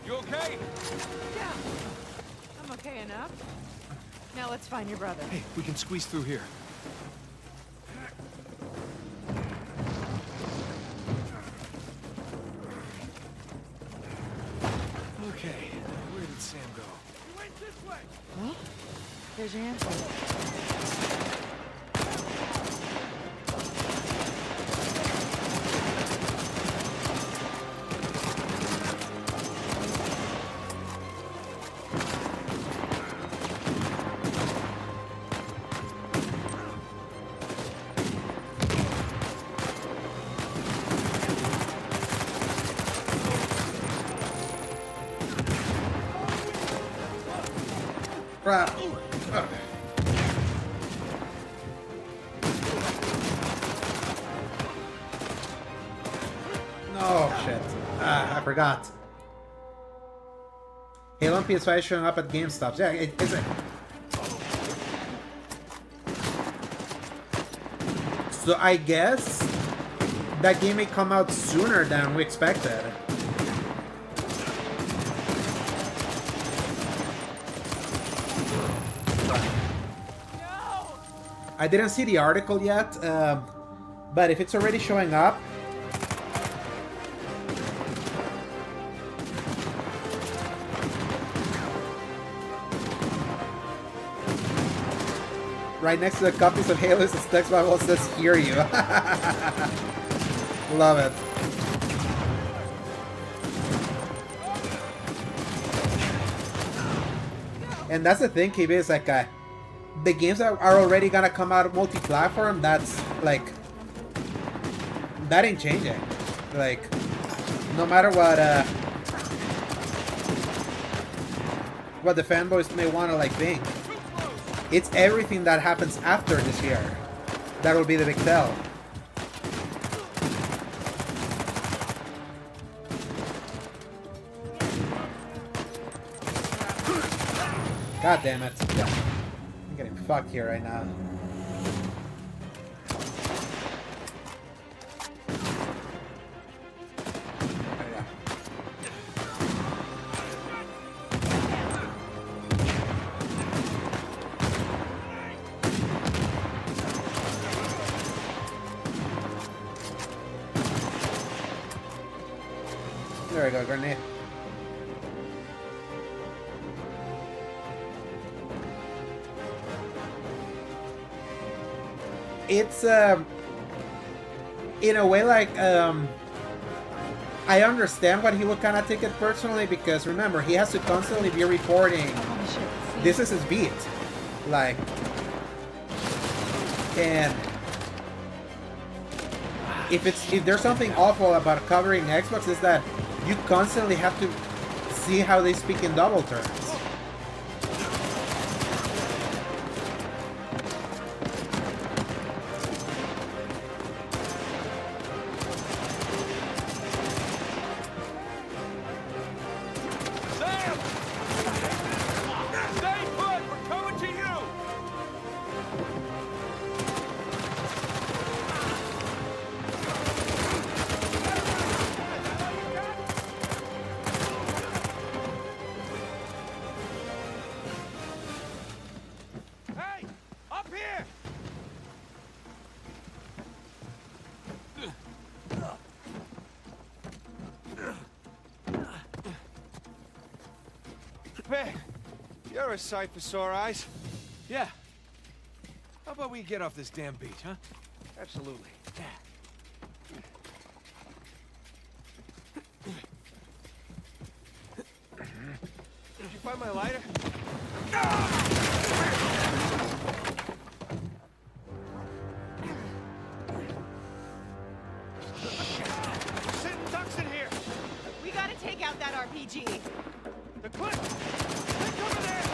You okay? Yeah. I'm okay enough. Now let's find your brother. Hey, we can squeeze through here. Okay, where did Sam go? You went this way! Well, there's your answer. Crap. Ugh. No, shit. Ah, I forgot. Halo on PS5 is showing up at GameStop. Yeah, it's a... So I guess that game may come out sooner than we expected. I didn't see the article yet, but if it's already showing up, right next to the copies of Halo is the text Bible that says "Hear you." Love it. And that's the thing, KB, is like the games that are already gonna come out multi-platform, that's like, that ain't changing. Like, no matter what the fanboys may wanna like think, it's everything that happens after this year that will be the big tell. God damn it. I'm getting fucked here right now. There we go, grenade. It's in a way like I understand what he would kind of take it personally, because remember, he has to constantly be reporting. This is his beat, like, and if there's something awful about covering Xbox, is that you constantly have to see how they speak in double terms. Sam! Stay put! We're coming to you! Hey! Up here! Man, you're a sight for sore eyes. Yeah. How about we get off this damn beach, huh? Absolutely. you find my lighter? Sitting ducks in here. We gotta take out that RPG. The clip! Click over there!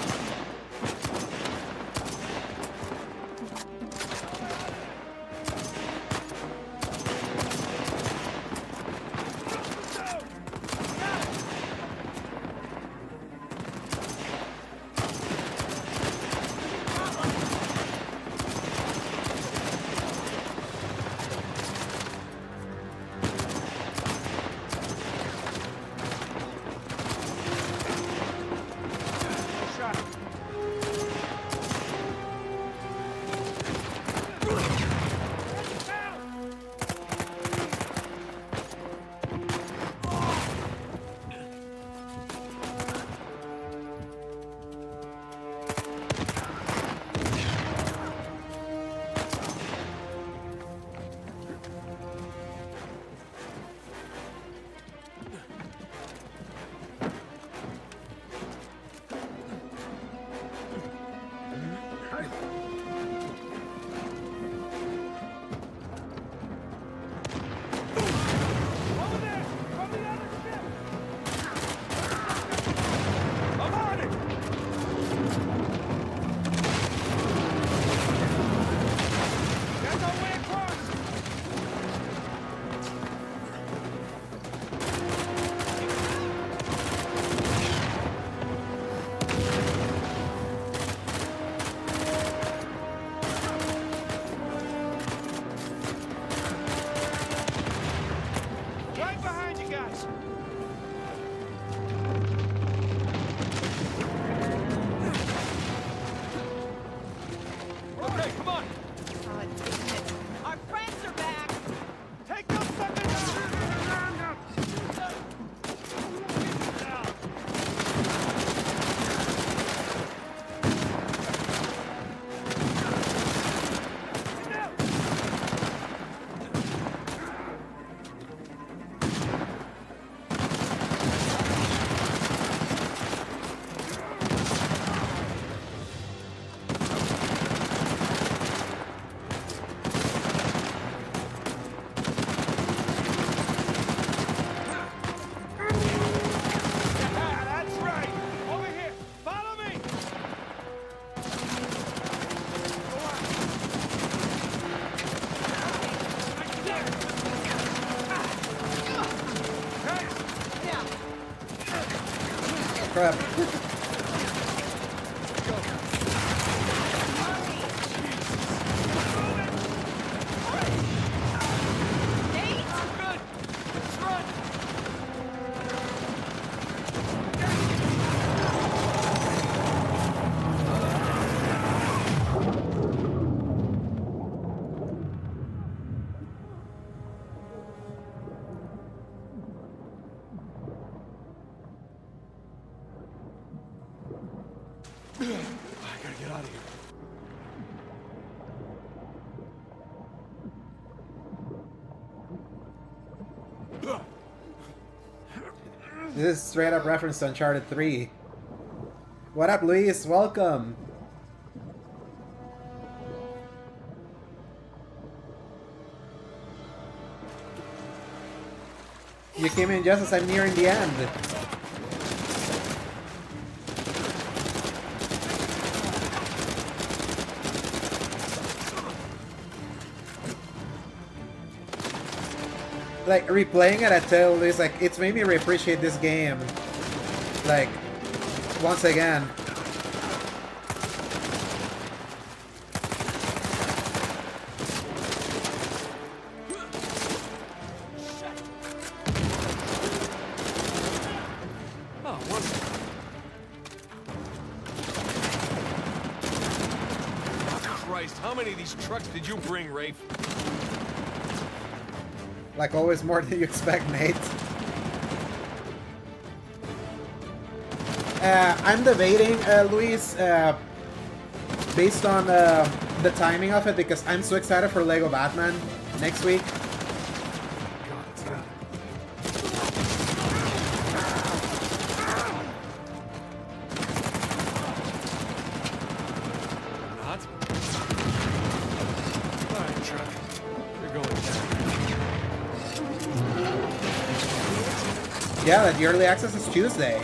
Crap. I gotta get out of here. This is straight up reference to Uncharted 3. What up, Luis? Welcome. You came in just as I'm nearing the end. Like, replaying it, I tell Luis, like, it's made me reappreciate this game. Like, once again. Oh, wonderful. Christ, how many of these trucks did you bring, Rafe? Like always, more than you expect, Nate. I'm debating, Luis, based on the timing of it, because I'm so excited for Lego Batman next week. Yeah, the early access is Tuesday.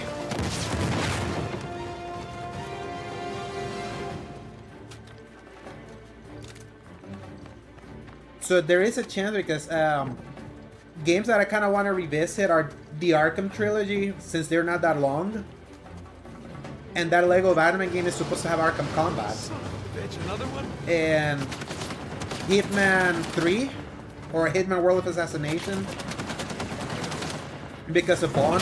So there is a chance because games that I kind of want to revisit are the Arkham trilogy, since they're not that long. And that Lego Batman game is supposed to have Arkham Combat. Bitch, another one? And Hitman 3, or Hitman World of Assassination, because of Bond.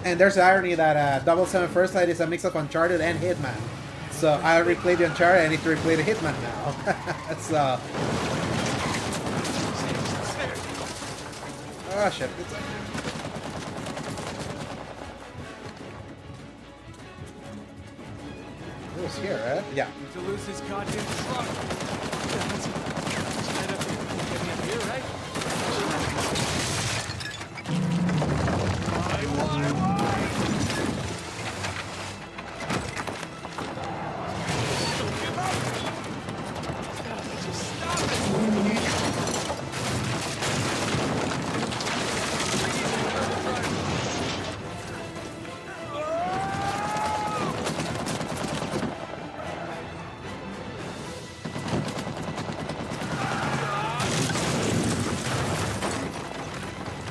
And there's the irony that 007 First Light is a mix of Uncharted and Hitman. So I replayed the Uncharted, I need to replay the Hitman now. So... Oh shit. It was here, right? Yeah. To lose his goddamn truck. Just head up here. Get me up here, right? Why? Don't give up! God, just stop it!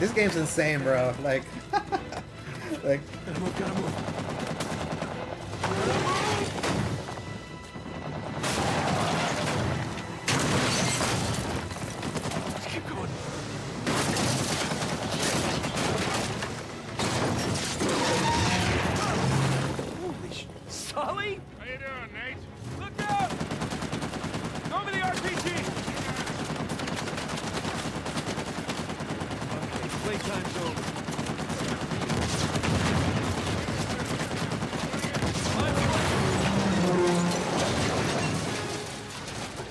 This game's insane, bro. Like, like. Gotta move. Let's keep going. Holy sh... Sully? How you doing, Nate? Look out! Throw me the RPG! Okay, playtime's over.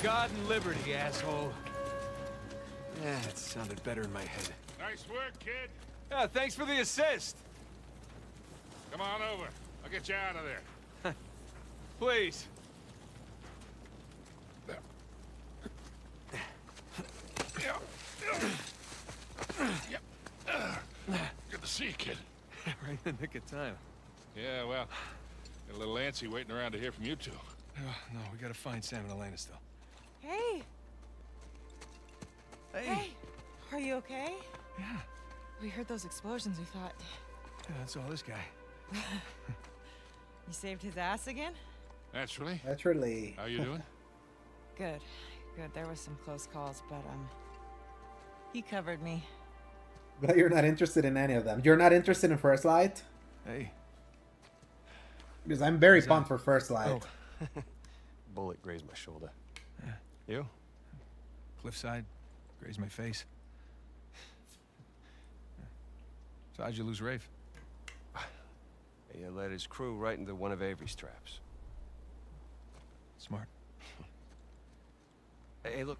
God and liberty, asshole. Yeah, it sounded better in my head. Nice work, kid. Yeah, thanks for the assist. Come on over. I'll get you out of there. Please. Good to see you, kid. Right in the nick of time. Yeah, well, got a little antsy waiting around to hear from you two. No, we gotta find Sam and Elena still. Hey, Hey. are you okay? Yeah. We heard those explosions. We thought Yeah, that's all this guy. you saved his ass again. Naturally. Naturally. How you doing? Good. There was some close calls, but he covered me. But you're not interested in any of them. You're not interested in First Light? Hey. Because I'm very pumped for First Light. Oh. Bullet grazed my shoulder. Yeah. You? Cliffside. Grazed my face. So how'd you lose Rafe? He led his crew right into one of Avery's traps. Smart. Hey, look.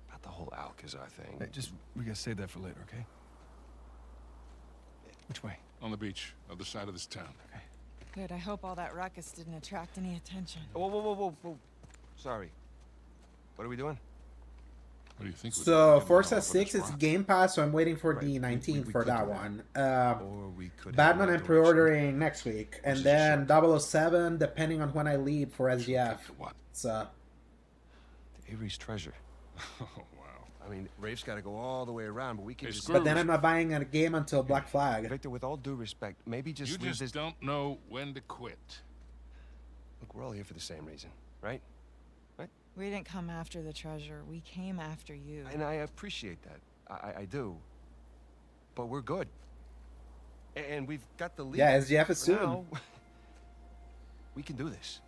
About the whole Alcazar thing. Hey, we gotta save that for later, okay? Which way? On the beach, other side of this town. Okay. Good. I hope all that ruckus didn't attract any attention. Whoa. Sorry. What are we doing? What do you think? So Forza 6 is Game Pass, so I'm waiting for the 19th for that one. Or we could Batman I'm pre-ordering next week, and then 007 depending on when I leave for SGF. What? So Avery's treasure. Oh, wow. I mean, Rafe's got to go all the way around, but we can Hey, just... but then I'm not buying a game until Black Flag. Victor, with all due respect, maybe just You leave just this... don't know when to quit. Look, we're all here for the same reason, right? We didn't come after the treasure. We came after you. And I appreciate that. I do. But we're good. And we've got the lead. Yeah, SGF is For soon. now. We can do this.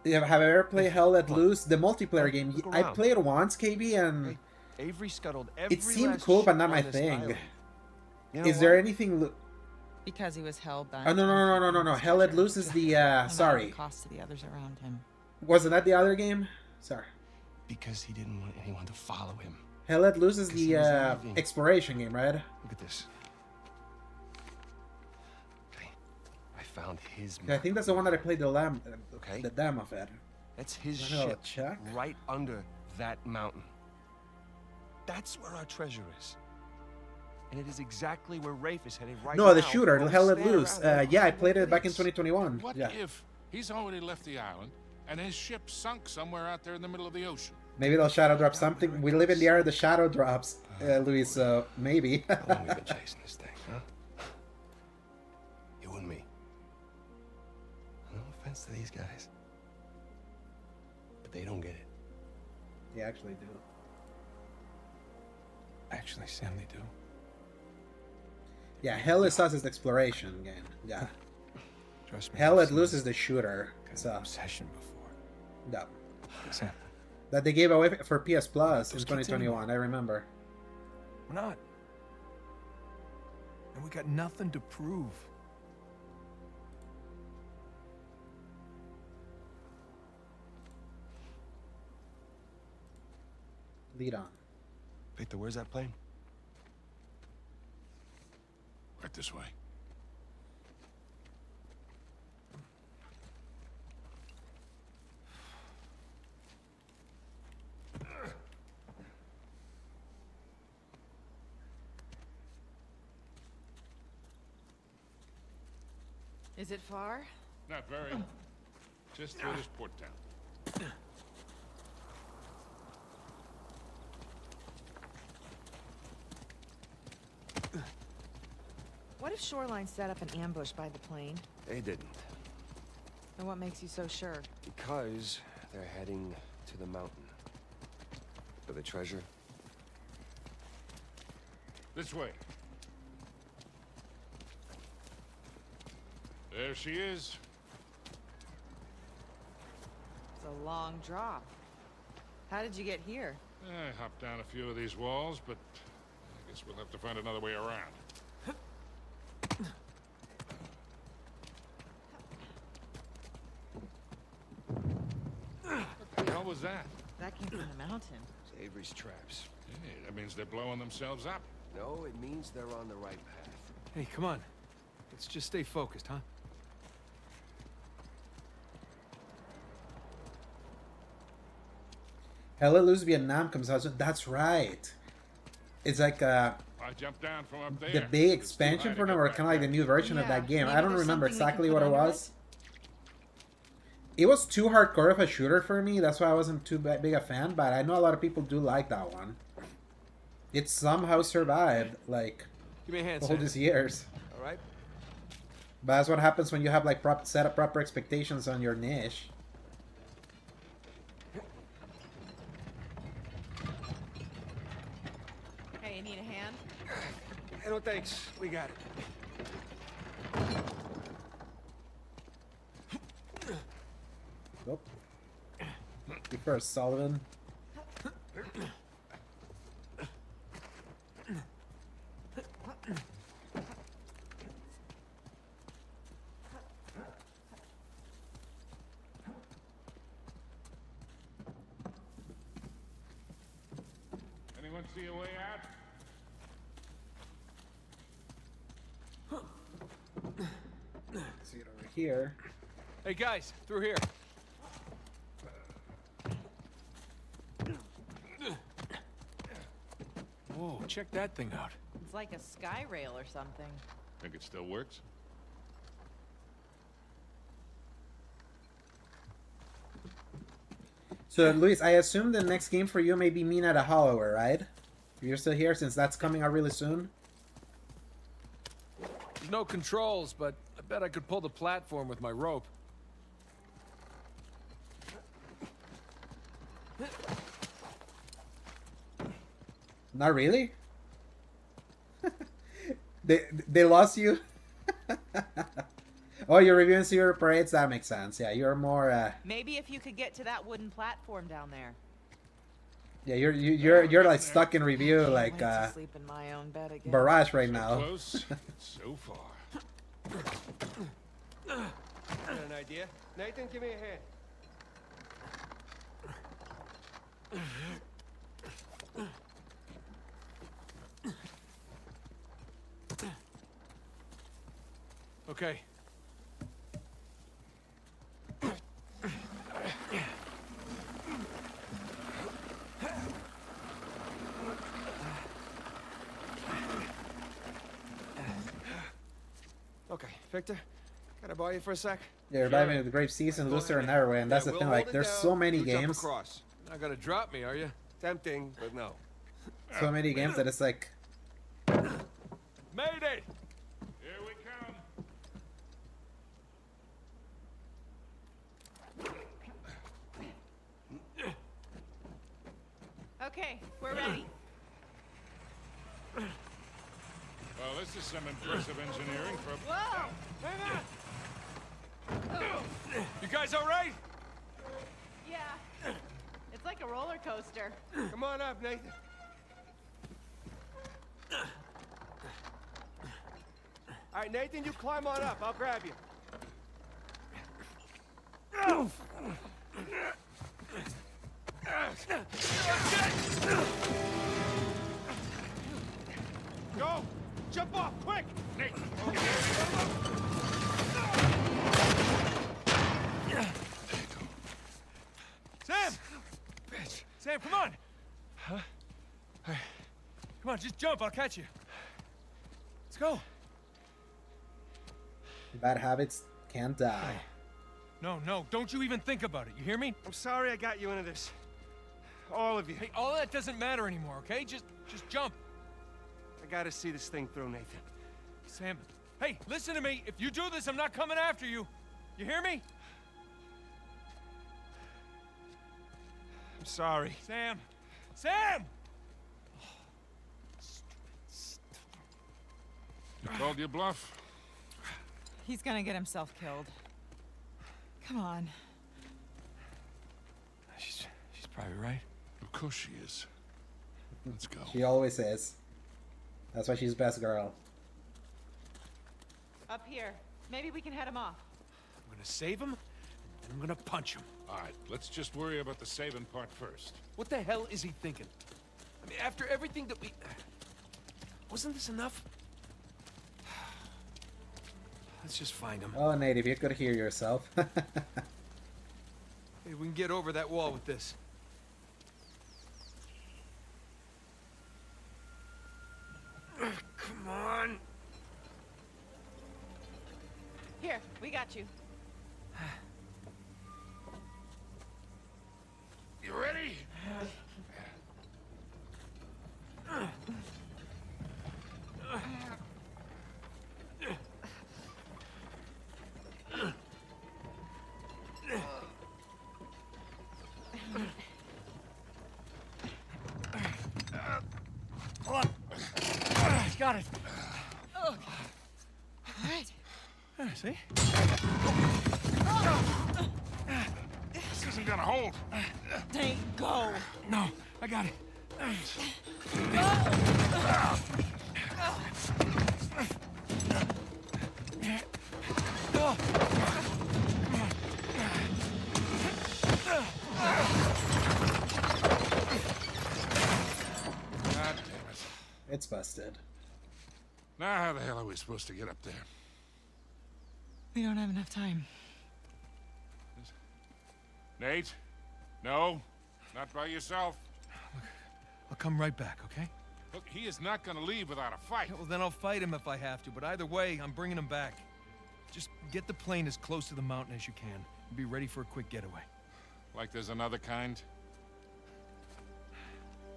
Yeah, have I ever played Hell Let Loose, the multiplayer game? Look I around. played it once, KB, and Hey, Avery scuttled every it seemed last cool, but ship not my on this thing. island. You know Is there what? anything... Because he was hell-bent. Oh, no. Hell Let Loose is the, sorry. Cost to the others around him. Wasn't that the other game? Sorry. Because he didn't want anyone to follow him. Hell Let Loose is Because he the was leaving. exploration game, right? Look at this. Okay. I found his I think that's the one that I played Okay. the demo of it. That's his Let me ship check. right under that mountain. That's where our treasure is. And it is exactly where Rafe is heading right now. No, the shooter, while we Hell Let stand Loose. around Yeah, I wondering played what it back in is. 2021. What Yeah. if he's already left the island and his ship sunk somewhere out there in the middle of the ocean? Maybe they'll shadow drop something. We live in the era of the shadow drops, Luis, so maybe. How long we been chasing this thing, huh? You and me. No offense to these guys. But they don't get it. They actually do. Actually, Sam, they do. Yeah, Hell is us is the exploration game. Yeah. Trust me. Hell I've Let seen Loose this is the shooter. kind of So, obsession before. yeah. Sam, That they gave away for PS Plus in Those kids 2021, I remember. we're not. And we got nothing to prove. Lead on. Victor, where's that plane? Right this way. Is it far? Not very. Just through this port town. What if Shoreline set up an ambush by the plane? They didn't. And what makes you so sure? Because they're heading to the mountain. For the treasure. This way. There she is. It's a long drop. How did you get here? I hopped down a few of these walls, but I guess we'll have to find another way around. What the hell was that? That came from the mountain. It's Avery's traps. Hey, that means they're blowing themselves up. No, it means they're on the right path. Hey, come on. Let's just stay focused, huh? Hell Let Loose Vietnam comes out. So that's right. It's like I jumped down from up there. the big It's too expansion high for to them, get or back kind of like the there. new version of Yeah, that game. maybe I don't there's remember something we can exactly put what it under was. It was too hardcore of a shooter for me. That's why I wasn't too big a fan. But I know a lot of people do like that one. It somehow survived, like, Give me a hand, all Sam. these years. All right? But that's what happens when you have like set up proper expectations on your niche. Hey, you need a hand? Hey, no thanks. We got it. Nope. You first, Sullivan. Anyone see a way out? See it over here. Hey, guys, through here. Whoa, check that thing out. It's like a sky rail or something. Think it still works? So, Luis, I assume the next game for you may be Mina the Hollower, right? You're still here since that's coming out really soon? There's no controls, but I bet I could pull the platform with my rope. Not really? they lost you? Oh, you're reviewing Zero Parades? That makes sense. Yeah, you're more, Maybe if you could get to that wooden platform down there. yeah, you're like stuck in review, like, Wait to sleep in my own bed again. Barrage right So now. close, so far. Got an idea? Nathan, give me a hand. Okay. Victor, can I borrow you for a sec? Yeah, reviving with Grave Season, Lucifer, and Everywhere, and that's the thing. Like, there's so many games, You're not gonna drop me, are you? Tempting, but no. so many games that it's like, Mayday! Here we come. Okay, we're ready. Well, this is some impressive engineering for... Whoa! You guys all right? Yeah. It's like a roller coaster. Come on up, Nathan. All right, Nathan, you climb on up. I'll grab you. Go! Jump off, quick! Nate! Sam! Bitch! Sam, come on! Huh? Hey, come on, just jump, I'll catch you. Let's go. bad habits can't die. No, don't you even think about it, you hear me? I'm sorry I got you into this. All of you. Hey, all that doesn't matter anymore, okay? Just jump. I gotta see this thing through, Nathan. Sam, hey, listen to me. If you do this, I'm not coming after you. You hear me? I'm sorry. Sam! Sam! You called your bluff? He's gonna get himself killed. Come on. She's probably right. Of course she is. Let's go. She always is. That's why she's best girl. Up here. Maybe we can head him off. I'm gonna save him, and I'm gonna punch him. All right, let's just worry about the saving part first. What the hell is he thinking? I mean, after everything that we... Wasn't this enough? Let's just find him. Oh, Nate, if you could hear yourself. Hey, we can get over that wall with this. Come on. Here, we got you. You ready? Got it. All right. See? This isn't gonna hold. Nate, go. No, I got it. God damn it. It's busted. Now how the hell are we supposed to get up there? We don't have enough time. Nate? No? Not by yourself? I'll come right back, okay? Look, he is not gonna leave without a fight. Yeah, well, then I'll fight him if I have to, but either way, I'm bringing him back. Just get the plane as close to the mountain as you can, and be ready for a quick getaway. Like there's another kind?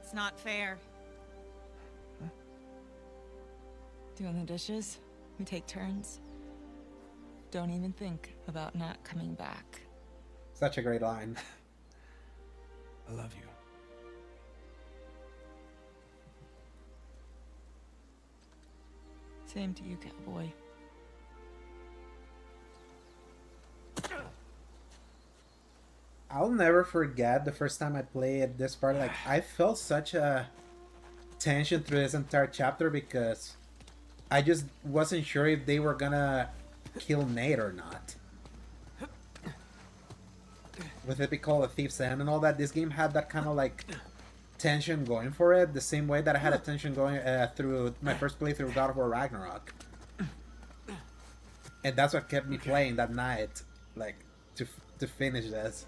It's not fair. Huh? Doing the dishes, we take turns. Don't even think about not coming back. Such a great line. I love you. Same to you, cowboy. I'll never forget the first time I played this part. Like, I felt such a tension through this entire chapter because I just wasn't sure if they were gonna kill Nate or not. With it be called a Thief's End and all that, this game had that kind of like tension going for it, the same way that I had a tension going through my first playthrough of God of War Ragnarok. And that's what kept me playing that night, like, to finish this.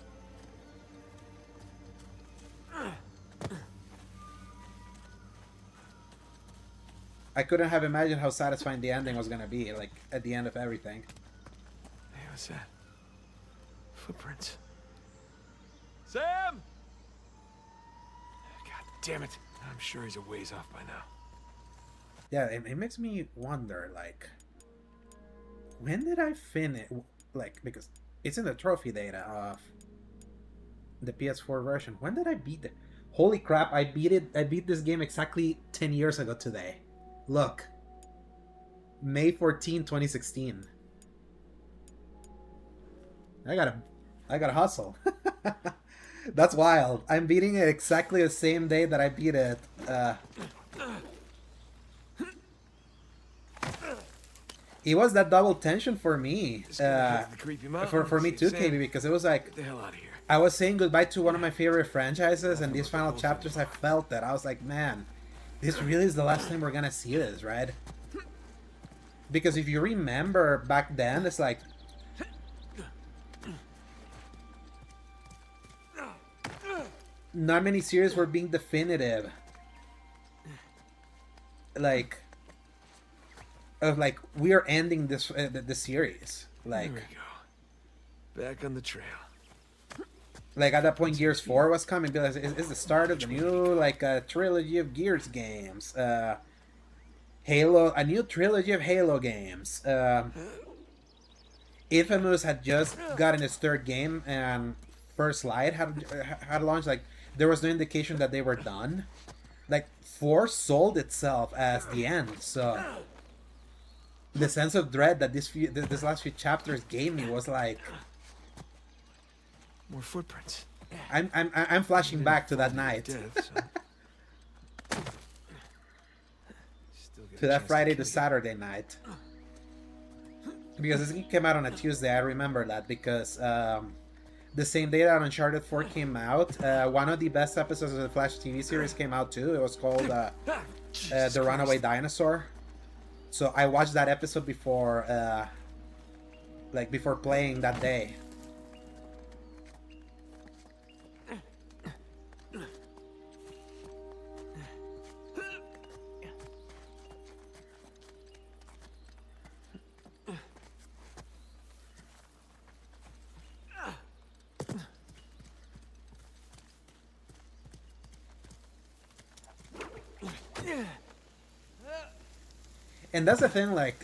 I couldn't have imagined how satisfying the ending was gonna be, like, at the end of everything. Hey, what's that? Footprints. Sam! God damn it. I'm sure he's a ways off by now. Yeah, it makes me wonder, like, when did I finish? Like, because it's in the trophy data of the PS4 version. When did I beat it? Holy crap! I beat it. I beat this game exactly 10 years ago today. Look, May 14, 2016. I gotta hustle. That's wild. I'm beating it exactly the same day that I beat it. It was that double tension for me. For me too, KB, because it was like, Get the hell out of here. I was saying goodbye to one of my favorite franchises, and these final chapters, I felt that. I was like, man, this really is the last time we're gonna see this, right? Because if you remember back then, it's like, not many series were being definitive. Like, of like, we are ending this the series. Like, There we go. Back on the trail. Like at that point, Gears 4 was coming. Because it's the start of the new like trilogy of Gears games. Halo, a new trilogy of Halo games. Infamous had just gotten its third game, and First Light had launched. Like there was no indication that they were done. Like 4 sold itself as the end. So the sense of dread that this last few chapters gave me was like. More footprints. I'm flashing back to that night. To that Friday to Saturday night. Because this game came out on a Tuesday, I remember that because the same day that Uncharted 4 came out, one of the best episodes of the Flash TV series came out too. It was called The Runaway Dinosaur. So I watched that episode before before playing that day. And that's the thing, like,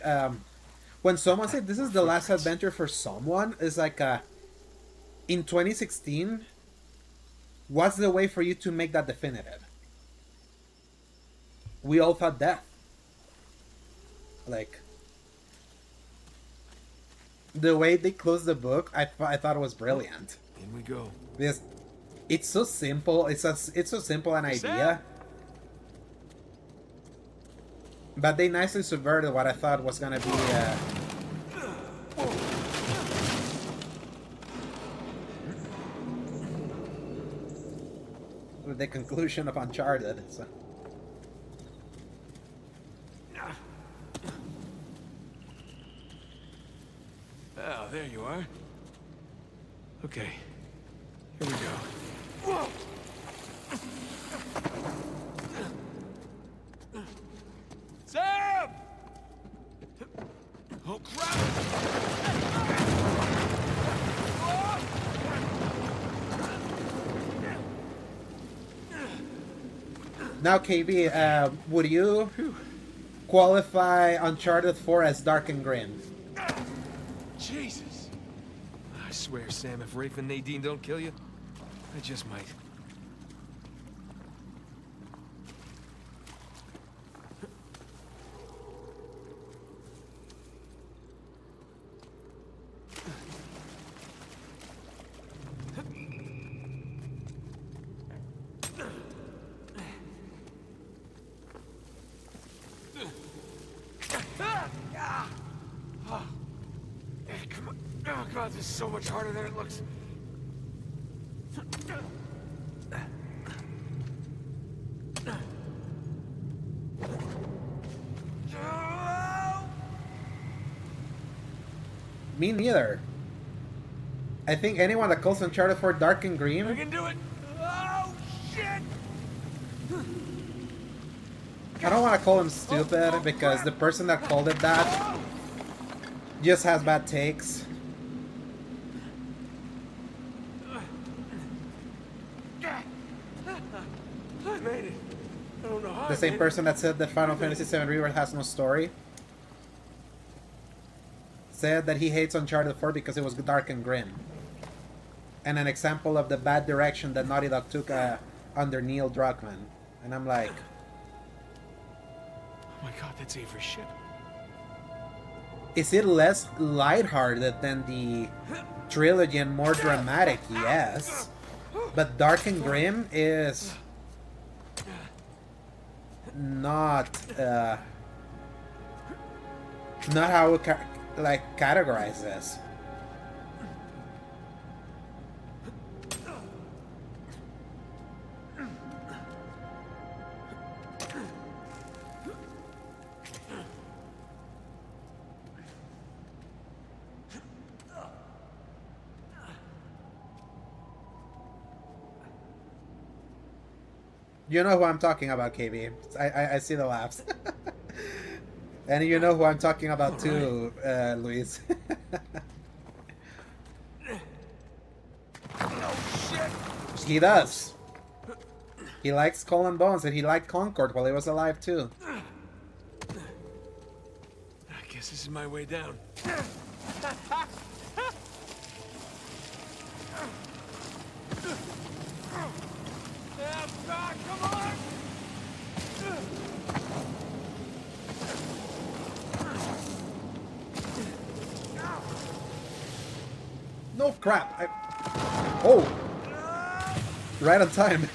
when someone said this is the last adventure for someone, it's like, in 2016, what's the way for you to make that definitive? We all thought death. Like, the way they closed the book, I thought it was brilliant. In we go. Because it's so simple. It's so simple an idea. But they nicely subverted what I thought was gonna be the conclusion of Uncharted. So. Oh, there you are. Okay, here we go. Sam! Oh, crap! Now, KB, would you qualify Uncharted 4 as dark and grim? Jesus! I swear, Sam, if Rafe and Nadine don't kill you, I just might. Oh god, this is so much harder than it looks. Me neither. I think anyone that calls Uncharted 4 dark and green. I can do it! Oh, shit! I don't want to call him stupid because the person that called it that just has bad takes. I made it. I don't know how. The same person that said that Final Fantasy VII Rebirth has no story said that he hates Uncharted 4 because it was dark and grim. And an example of the bad direction that Naughty Dog took under Neil Druckmann. And I'm like... Oh my god, that's Avery's ship. Is it less lighthearted than the trilogy and more dramatic? Yes. But dark and grim is... not how we categorize this. You know who I'm talking about, KB. I see the laughs. And you know who I'm talking about too, Luis. He does. He likes Skull and Bones, and he liked Concord while he was alive too. I guess this is my way down. Come on! No crap! Oh! Right on time.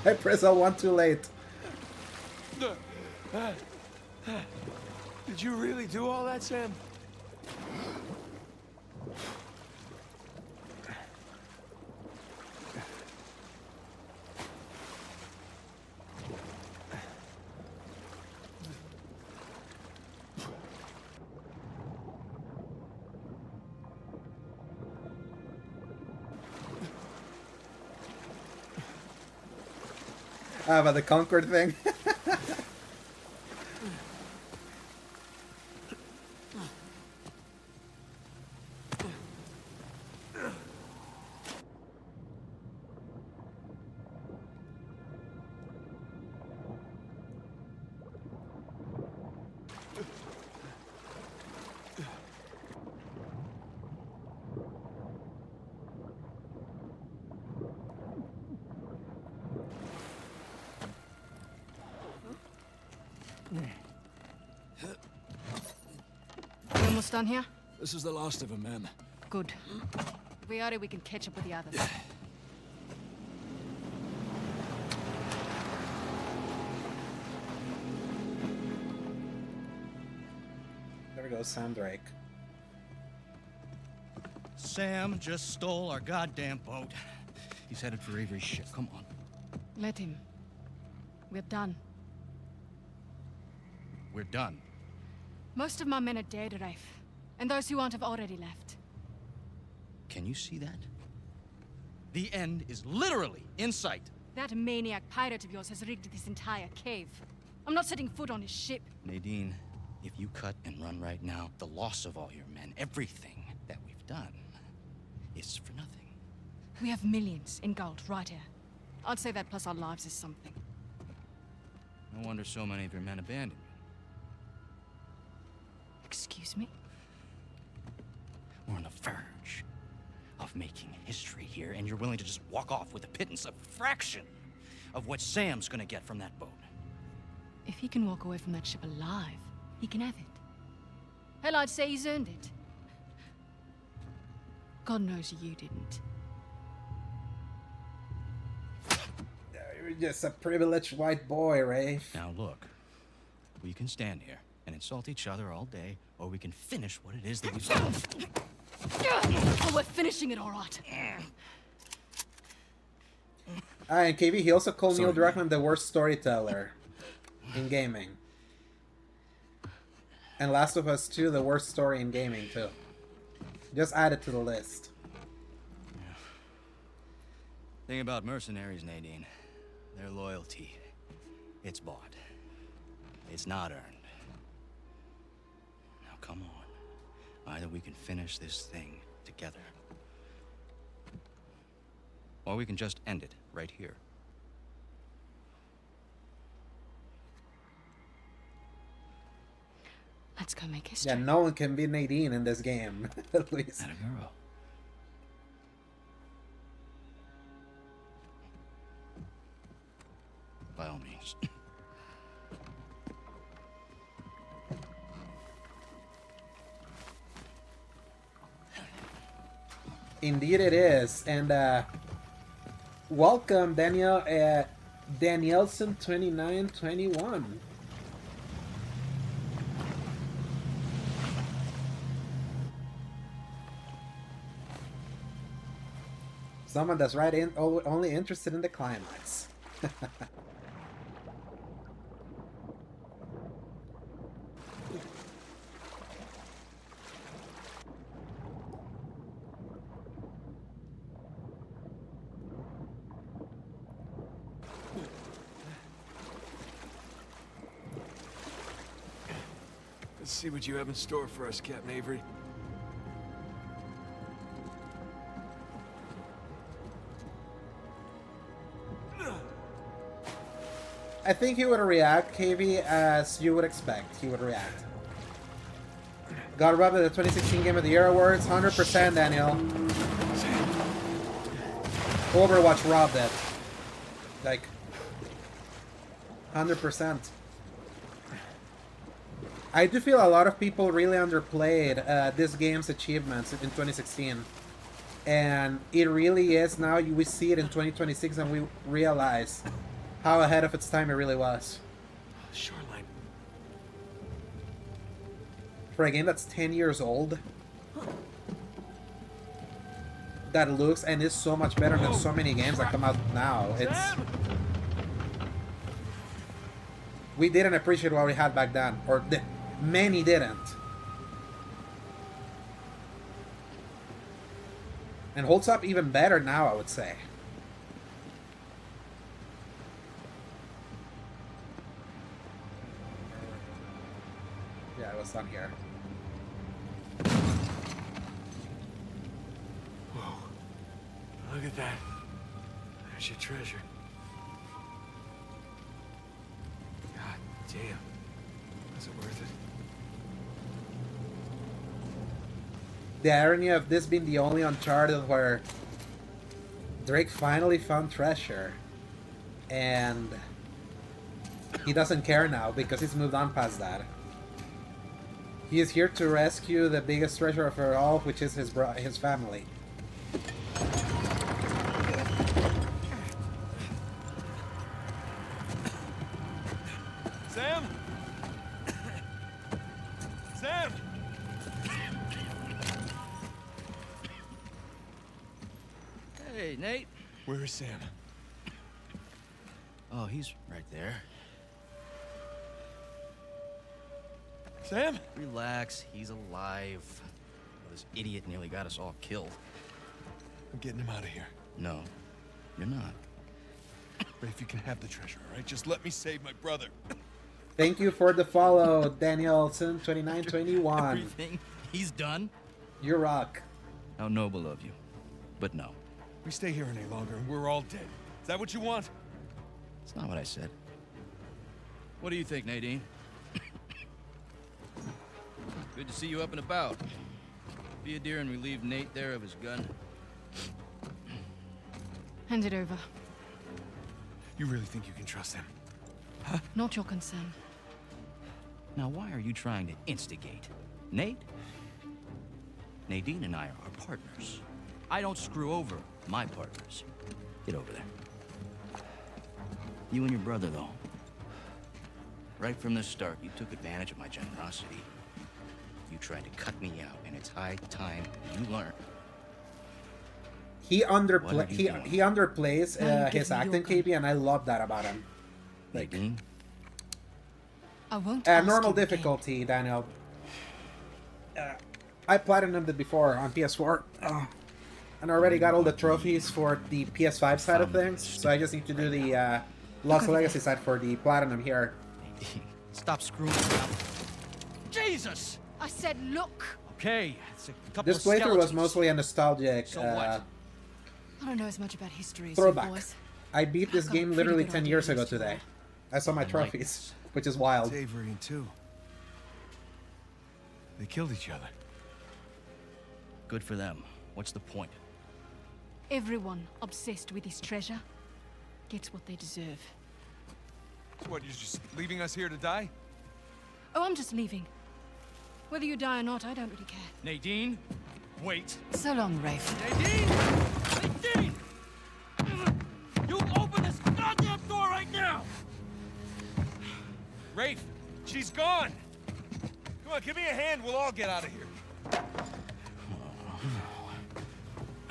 I pressed L1 too late. Did you really do all that, Sam? About the Concord thing. You almost done here? This is the last of them, ma'am. Good. If we are, we can catch up with the others. There we go, Sam Drake. Sam just stole our goddamn boat. He's headed for Avery's ship. Come on. Let him. We're done. We're done. Most of my men are dead, Rafe. And those who aren't have already left. Can you see that? The end is literally in sight. That maniac pirate of yours has rigged this entire cave. I'm not setting foot on his ship. Nadine, if you cut and run right now, the loss of all your men, everything that we've done, is for nothing. We have millions in gold right here. I'd say that plus our lives is something. No wonder so many of your men abandoned you. Excuse me? We're on the verge of making history here, and you're willing to just walk off with a pittance, a fraction of what Sam's gonna get from that boat. If he can walk away from that ship alive, he can have it. Hell, I'd say he's earned it. God knows you didn't. You're just a privileged white boy, Rafe. Now look, we can stand here and insult each other all day, or we can finish what it is that we've done. Oh, we're finishing it all right. And KV, he also called Sorry, Neil Druckmann the worst storyteller in gaming. And Last of Us 2, the worst story in gaming, too. Just add it to the list. Yeah. Thing about mercenaries, Nadine, their loyalty, it's bought. It's not earned. Now, come on. Either we can finish this thing together, or we can just end it right here. Let's go make history. Yeah, no one can be Nadine in this game, at least. Not a girl. By all means. Indeed it is. And welcome, Daniel, Danielson2921. Someone that's only interested in the climax. Let's see what you have in store for us, Captain Avery. I think he would react, KV, as you would expect he would react. Got robbed at the 2016 Game of the Year Awards, 100%, Daniel. Overwatch robbed it. Like, 100%. I do feel a lot of people really underplayed this game's achievements in 2016. And it really is now, we see it in 2026 and we realize how ahead of its time it really was. Shoreline. For a game that's 10 years old, that looks and is so much better than so many games that come out now. We didn't appreciate what we had back then, or many didn't. And holds up even better now, I would say. Yeah, it was done here. Whoa. Look at that. There's your treasure. God damn. Was it worth it? The irony of this being the only Uncharted where Drake finally found treasure and he doesn't care now because he's moved on past that. He is here to rescue the biggest treasure of all, which is his family. Sam? Sam? Hey, Nate. Where is Sam? Oh, he's right there. Sam? Relax, he's alive. Well, this idiot nearly got us all killed. I'm getting him out of here. No, you're not. But if you can have the treasure, all right? Just let me save my brother. Thank you for the follow, Danielson2921. Everything he's done? You rock. How noble of you. But no. We stay here any longer and we're all dead. Is that what you want? It's not what I said. What do you think, Nadine? Good to see you up and about. Be a dear and relieve Nate there of his gun. Hand it over. You really think you can trust him? Huh? Not your concern. Now, why are you trying to instigate? Nate? Nadine and I are partners. I don't screw over my partners. Get over there. You and your brother, though. Right from the start, you took advantage of my generosity. You tried to cut me out, and it's high time you learn. He underplays his acting, KB, and I love that about him. Like, Nadine? I won't normal difficulty, Daniel. I platinumed it before on PS4. And already got all the trophies for the PS5 side of things, so I just need to do the Lost Legacy side for the Platinum here. Stop screwing around. Jesus! I said look! Okay, it's a couple This of playthrough was skeletons. mostly a nostalgic So what? I don't know as much about history as throwback. you boys. I beat this I've got a game pretty literally good 10 idea years of ago history. today. I saw my I like trophies, which is wild. It's Avery and two. They killed each other. Good for them. What's the point? Everyone obsessed with this treasure gets what they deserve. So what, you're just leaving us here to die? Oh, I'm just leaving. Whether you die or not, I don't really care. Nadine, wait. So long, Rafe. Nadine! Nadine! You open this goddamn door right now! Rafe, she's gone! Come on, give me a hand, we'll all get out of here.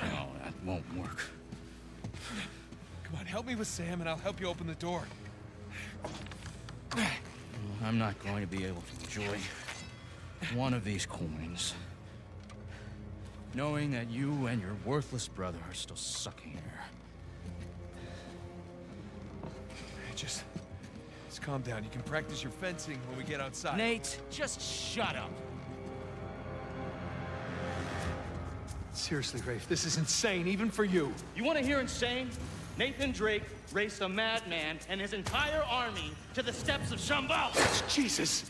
No, that won't work. Come on, help me with Sam and I'll help you open the door. I'm not going to be able to enjoy one of these coins, knowing that you and your worthless brother are still sucking air. Just calm down. You can practice your fencing when we get outside. Nate, just shut up. Seriously, Rafe, this is insane, even for you. You want to hear insane? Nathan Drake raced a madman and his entire army to the steps of Shambhala. Jesus!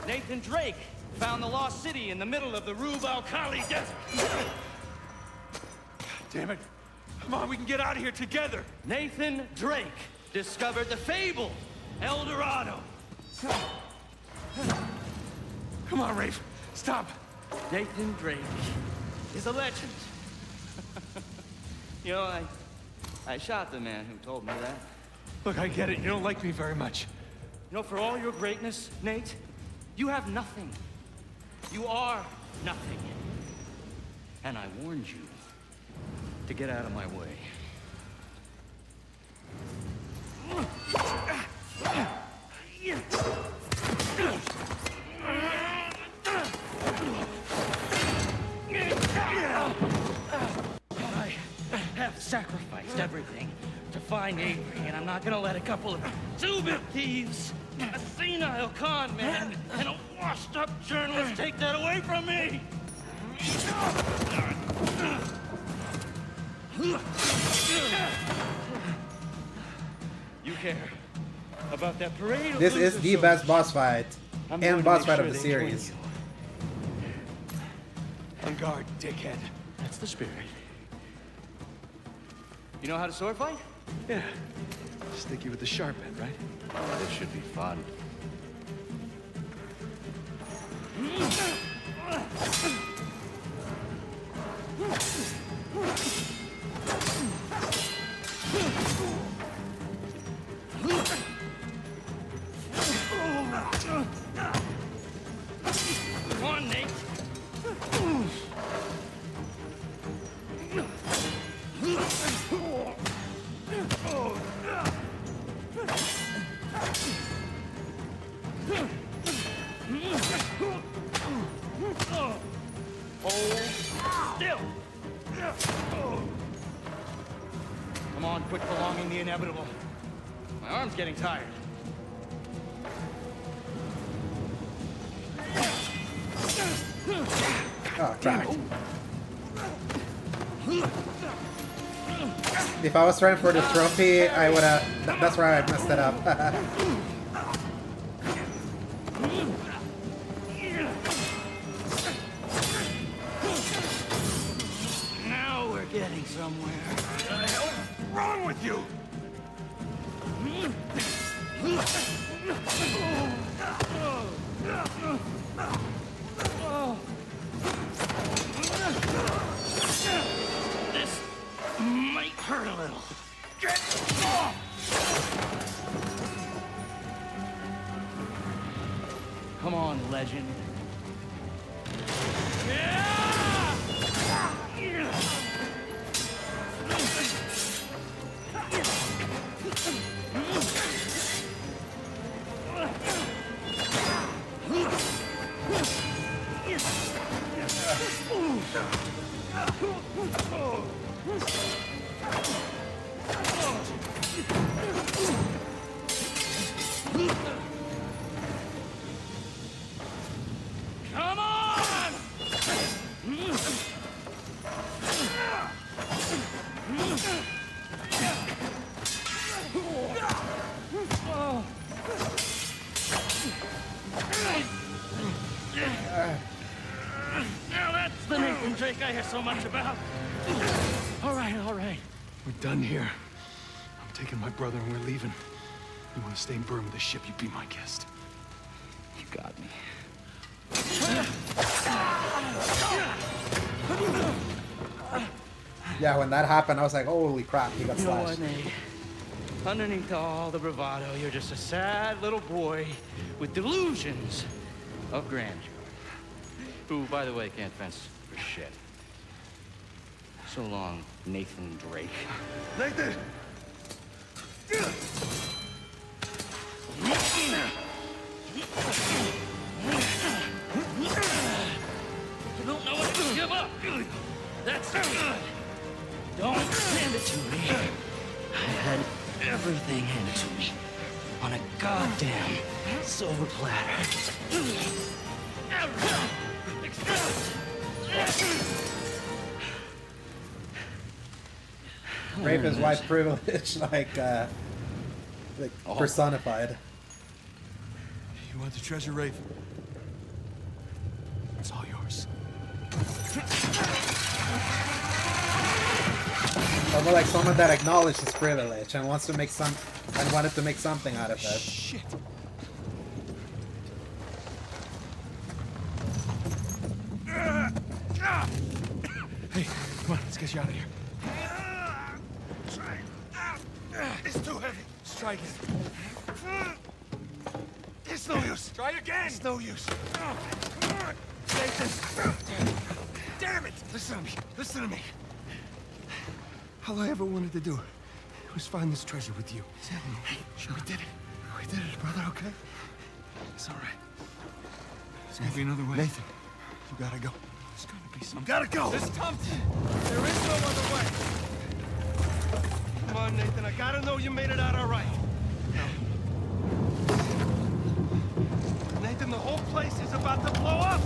Nathan Drake found the lost city in the middle of the Rub al-Khali desert. Damn it. Come on, we can get out of here together. Nathan Drake discovered the fabled El Dorado. Come on, Rafe. Stop. Nathan Drake is a legend. You know, I shot the man who told me that. Look, I get it. You don't like me very much. You know, for all your greatness, Nate, you have nothing. You are nothing. And I warned you to get out of my way. I have sacrificed everything to find Avery, and I'm not gonna let a couple of two-bit thieves, a senile con man, and a washed-up journalist take that away from me! You care about that parade? This is the best boss fight I'm going and to boss make fight sure of the they join series. you. On guard, dickhead. That's the spirit. You know how to sword fight? Yeah. Sticky with the sharp end, right? Oh, this should be fun. Come on, Nate. Hold still. Come on, quit prolonging the inevitable. My arm's getting tired. Oh, crap. If I was trying for the trophy, I would have... That's where I messed it up. Now we're getting somewhere. What's wrong with you? This might hurt a little. Get off! Come on, legend. think I hear so much about. All right, all right. We're done here. I'm taking my brother and we're leaving. You want to stay and burn with the ship, you be my guest. You got me. Yeah, when that happened, I was like, holy crap, he got You know slashed. what, Nate? Underneath all the bravado, you're just a sad little boy with delusions of grandeur. Who, by the way, can't fence for shit. So long, Nathan Drake. Nathan! You don't know what to give up. That's good. Don't hand it to me. I had everything handed to me on a goddamn silver platter. Rape is white privilege, like personified. You want the treasure, Rafe? It's all yours. Almost like someone that acknowledged his privilege and wants to make wanted to make something out of it. Shit. Hey, come on, let's get you out of here. It's too heavy. Let's try again. It's no use. Try again. It's no use. Nathan. Damn it. Listen to me. Listen to me. All I ever wanted to do was find this treasure with you. We did it. We did it, brother, okay? It's all right. There's gonna be another way. Nathan, you gotta go. There's gonna be some. You gotta go. This time. There is no other way. Come on, Nathan. I gotta know you made it out all right. Nathan, the whole place is about to blow up.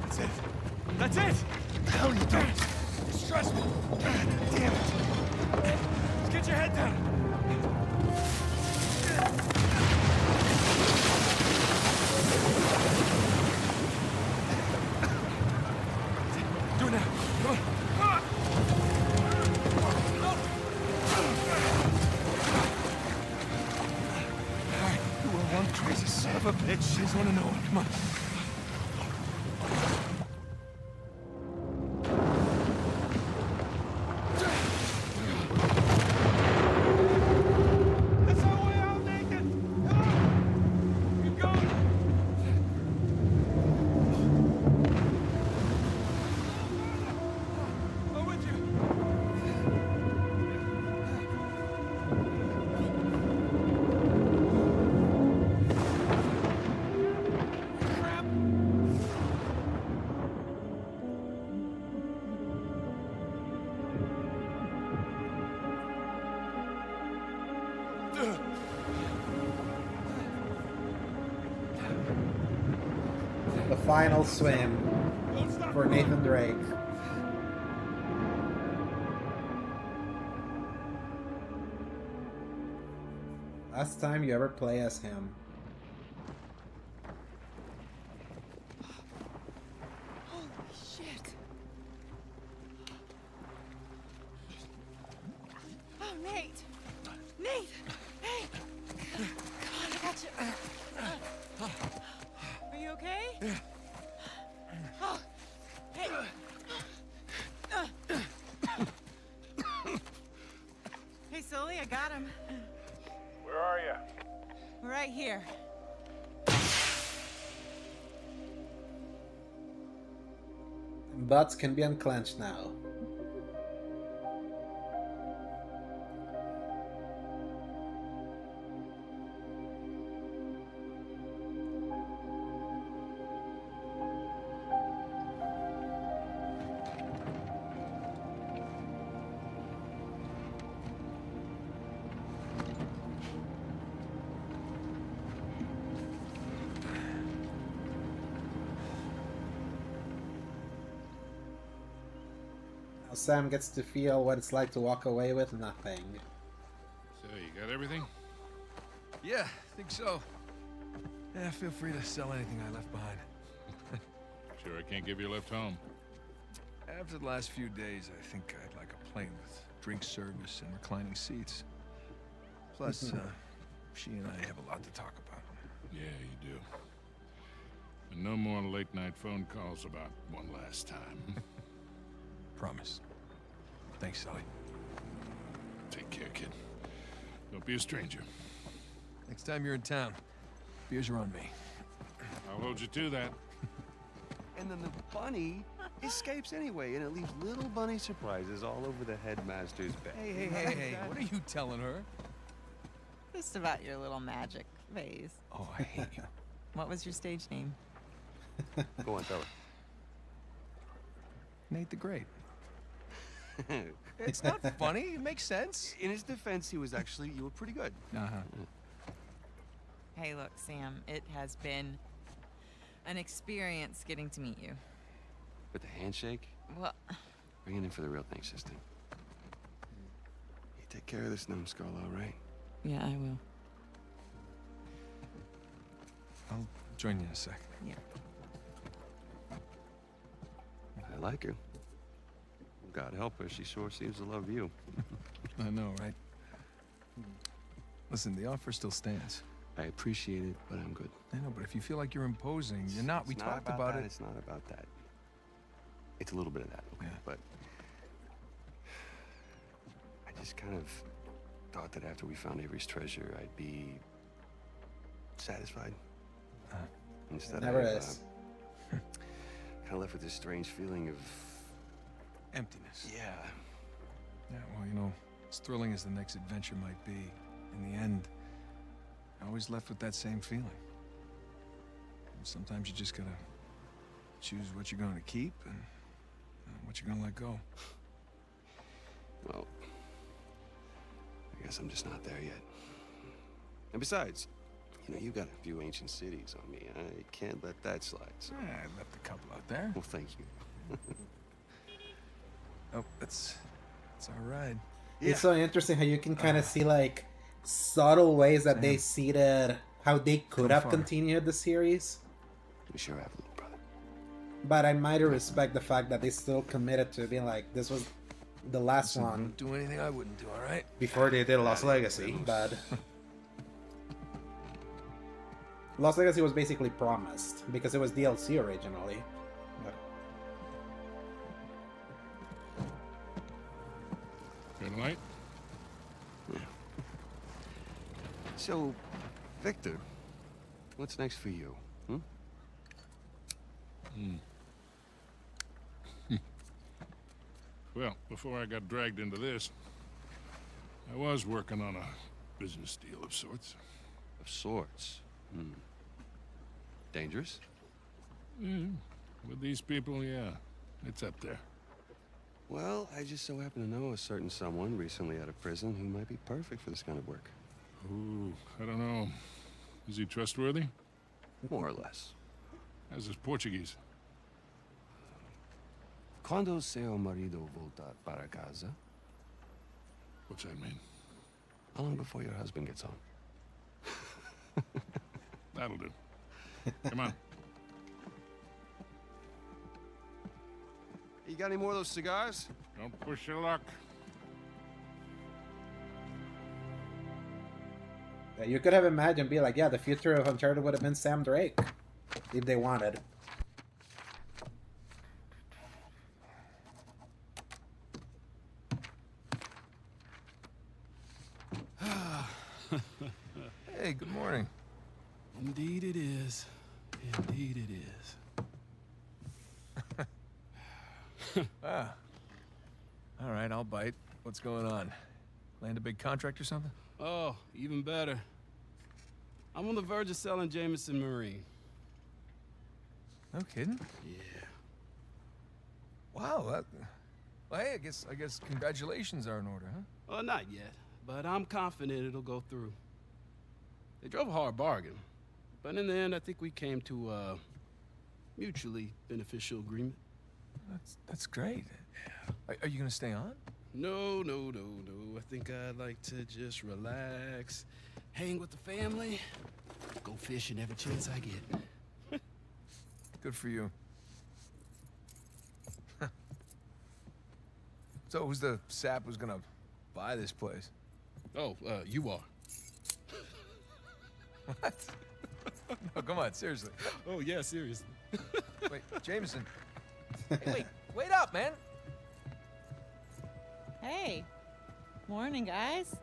That's it. That's it. Hell, you don't. It's stressful. God damn it. Let's get your head down. Do it now. Come on. All right. You were one crazy son of a bitch. I just want to know. Come on. That's our way out, Nathan. Come on. Keep going. I'm with you. Crap. The final swim for Nathan Drake. Last time you ever play as him. Holy shit. Oh, Nate. Nate. Hey. Come on, I got you. Are you okay? Yeah. Oh. Hey. Hey, Sully, I got him. Where are you? Right here. Butts can be unclenched now. Sam gets to feel what it's like to walk away with nothing. So, you got everything? Yeah, I think so. Yeah, feel free to sell anything I left behind. Sure I can't give you a lift home? After the last few days, I think I'd like a plane with drink service and reclining seats. Plus, she and I have a lot to talk about. Yeah, you do. And no more late-night phone calls about one last time. Promise. Thanks, Sully. Take care, kid. Don't be a stranger. Next time you're in town, beers are on me. I'll hold you to that. And then the bunny escapes anyway, and it leaves little bunny surprises all over the headmaster's bed. Hey, what are you telling her? Just about your little magic phase. Oh, I hate you. What was your stage name? Go on, tell her. Nate the Great. It's not funny. It makes sense. In his defense, you were pretty good. Hey, look, Sam, it has been an experience getting to meet you. But the handshake? Well, Bring it in for the real thing, sister. You take care of this numbskull, all right? yeah, I will. I'll join you in a sec. Yeah. I like her. God help her, she sure seems to love you. I know, right? Listen, the offer still stands. I appreciate it, but I'm good. I know, but if you feel like you're imposing, you're not. We It's not talked about it. It's not about that. It's a little bit of that, okay? Yeah. But I just kind of thought that after we found Avery's treasure, I'd be satisfied. Instead, Never I is. kind of left with this strange feeling of Emptiness. yeah. Yeah, well, you know, as thrilling as the next adventure might be, in the end, I always left with that same feeling. And sometimes you just gotta choose what you're going to keep and what you're gonna let go. Well, I guess I'm just not there yet. And besides, you know, you got a few ancient cities on me. I can't let that slide. So. I left a couple out there. Well, thank you. Oh, it's all right. It's so interesting how you can kind of see like subtle ways that they seeded how they could have continued the series. We sure have, little brother. But I might respect the fact that they still committed to being like, this was the last one. Don't do anything I wouldn't do, all right? Before they did Lost Legacy, but Lost Legacy was basically promised because it was DLC originally. But Good night. So, Victor, what's next for you? Well, before I got dragged into this, I was working on a business deal of sorts. Of sorts? Dangerous? With these people, yeah. It's up there. Well, I just so happen to know a certain someone recently out of prison who might be perfect for this kind of work. Ooh, I don't know. Is he trustworthy? More or less. How's his Portuguese? Quando seu marido volta para casa? What's that mean? How long before your husband gets home? That'll do. Come on. You got any more of those cigars? Don't push your luck. yeah, you could have imagined be like, yeah, the future of Uncharted would have been Sam Drake if they wanted. Hey, good morning. Indeed it is. Indeed it is. All right, I'll bite. What's going on? Land a big contract or something? Oh, even better. I'm on the verge of selling Jameson Marine. No kidding. Yeah. Wow, that... Well, hey, I guess congratulations are in order, huh? Well, not yet, but I'm confident it'll go through. They drove a hard bargain, but in the end, I think we came to a mutually beneficial agreement. That's great. Are you gonna stay on? No. I think I'd like to just relax, hang with the family, go fishing every chance I get. Good for you. So who's the sap who's gonna buy this place? Oh, you are. What? No, come on, seriously. Oh, yeah, seriously. Wait, Jameson. Hey, wait up, man. Hey. Morning, guys.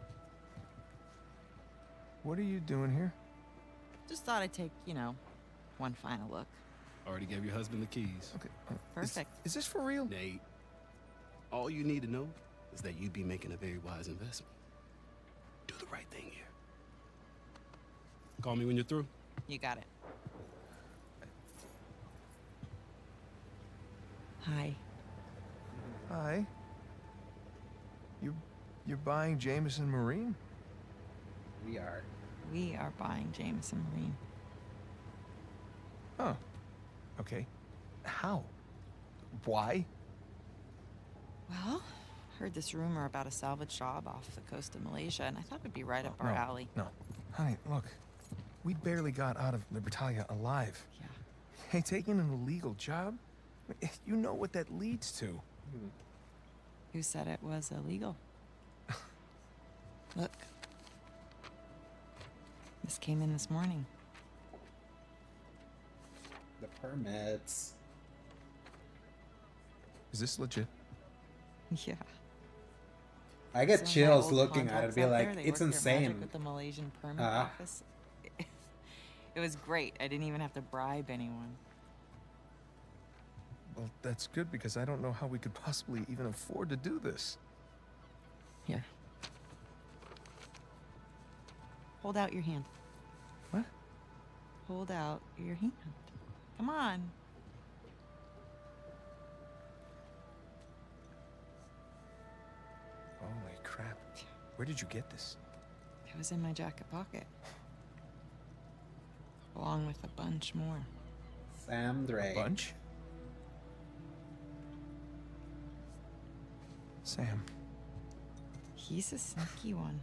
What are you doing here? Just thought I'd take, one final look. Already gave your husband the keys. Okay. Perfect. Is this for real? Nate, all you need to know is that you'd be making a very wise investment. Do the right thing here. Call me when you're through. You got it. Hi. Hi. You're buying Jameson Marine? We are. We are buying Jameson Marine. Oh. Okay. How? Why? Well, heard this rumor about a salvage job off the coast of Malaysia, and I thought it'd be right up our alley. No. Honey, look. We barely got out of Libertalia alive. Yeah. Hey, taking an illegal job? You know what that leads to. Who said it was illegal? Look. This came in this morning. The permits. Is this legit? Yeah. I get Some of my chills old looking at it. contacts Be out like, there, they it's work their magic insane. with the Malaysian permit office. It was great. I didn't even have to bribe anyone. Well, that's good because I don't know how we could possibly even afford to do this. Here. Hold out your hand. What? Hold out your hand. Come on. Holy crap. Where did you get this? It was in my jacket pocket. Along with a bunch more. Sam Drake. Bunch? Sam. He's a sneaky one.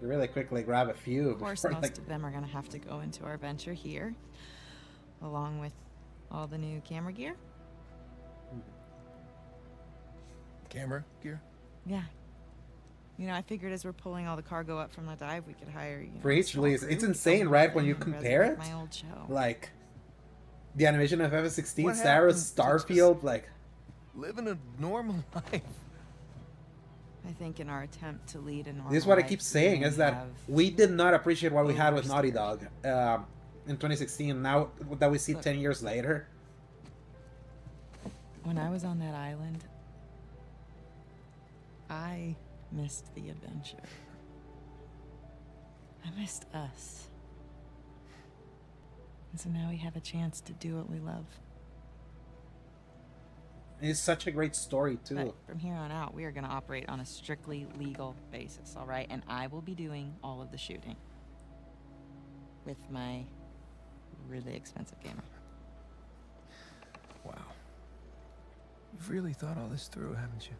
You really quickly grab a few. Of course, before, most of them are going to have to go into our venture here, along with all the new camera gear. Camera gear? Yeah. I figured as we're pulling all the cargo up from the dive, we could hire, For a each small release, crew it's to insane, film right? When you everything and compare it, resurrect my old show. like the animation of F-16, What Sarah's happened to Starfield, like living a normal life. I think in our attempt to lead a normal this is what I life, keep we saying may is that have we did not appreciate what we had with Naughty oversteered. Dog in 2016. Now that we see Look. 10 years later, When I was on that island, I missed the adventure. I missed us. And so now we have a chance to do what we love. it's such a great story too. But from here on out, we are going to operate on a strictly legal basis, all right? And I will be doing all of the shooting with my really expensive camera. Wow. You've really thought all this through, haven't you?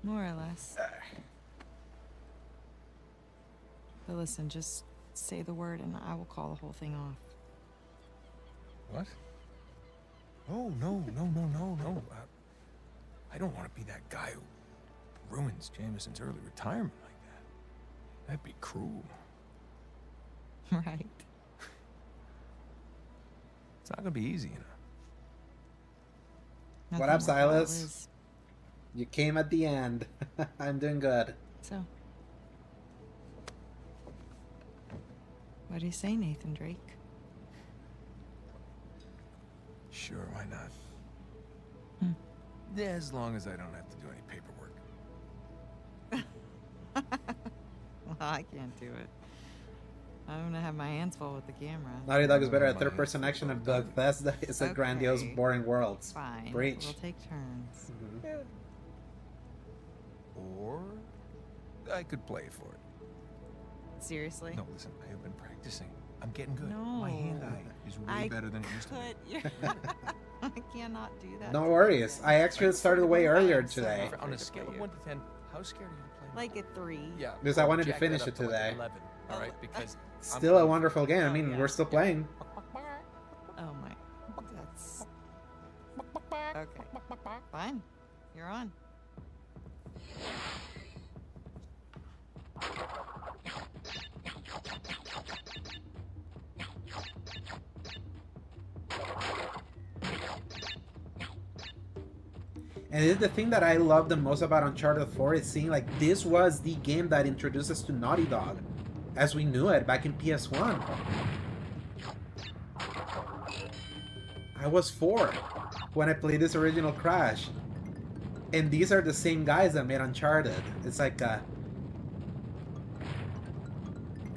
More or less. But listen, just say the word and I will call the whole thing off. What? Oh, no. I don't want to be that guy who ruins Jameson's early retirement like that. That'd be cruel. Right. It's not gonna be easy, What up, Silas? You came at the end. I'm doing good. So, what do you say, Nathan Drake? Sure, why not? Hmm. Yeah, as long as I don't have to do any paperwork. Well, I can't do it. I'm gonna have my hands full with the camera. Naughty Dog is better at third-person action, and Bethesda is a grandiose, Okay. boring worlds. Fine. Breach. We'll take turns. Yeah. Or I could play for it. Seriously? No, listen, I have been practicing. I'm getting good. No. My hand-eye is way better than it used to be. I cannot do that. No worries. I actually started way earlier today. On a scale of 1 to 10, how scared are you to play? Like a 3. Yeah. Because I wanted to jack that finish up it to, like, today. 11, all right? Because Still a wonderful game. I mean, we're still playing. Oh my. That's. Okay. You're on. And it's the thing that I love the most about Uncharted 4 is seeing like this was the game that introduced us to Naughty Dog as we knew it back in PS1. I was 4 when I played this original Crash. And these are the same guys that made Uncharted. It's like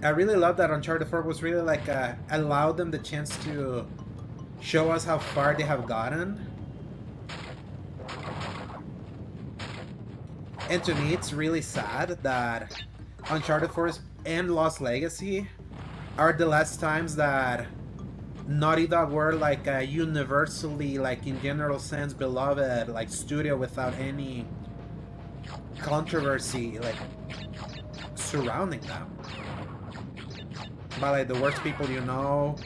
I really love that Uncharted 4 was really like allowed them the chance to show us how far they have gotten. And to me, it's really sad that Uncharted 4 and Lost Legacy are the last times that Naughty Dog were like a universally, like in general sense, beloved like studio without any controversy like surrounding them. By like the worst people you know.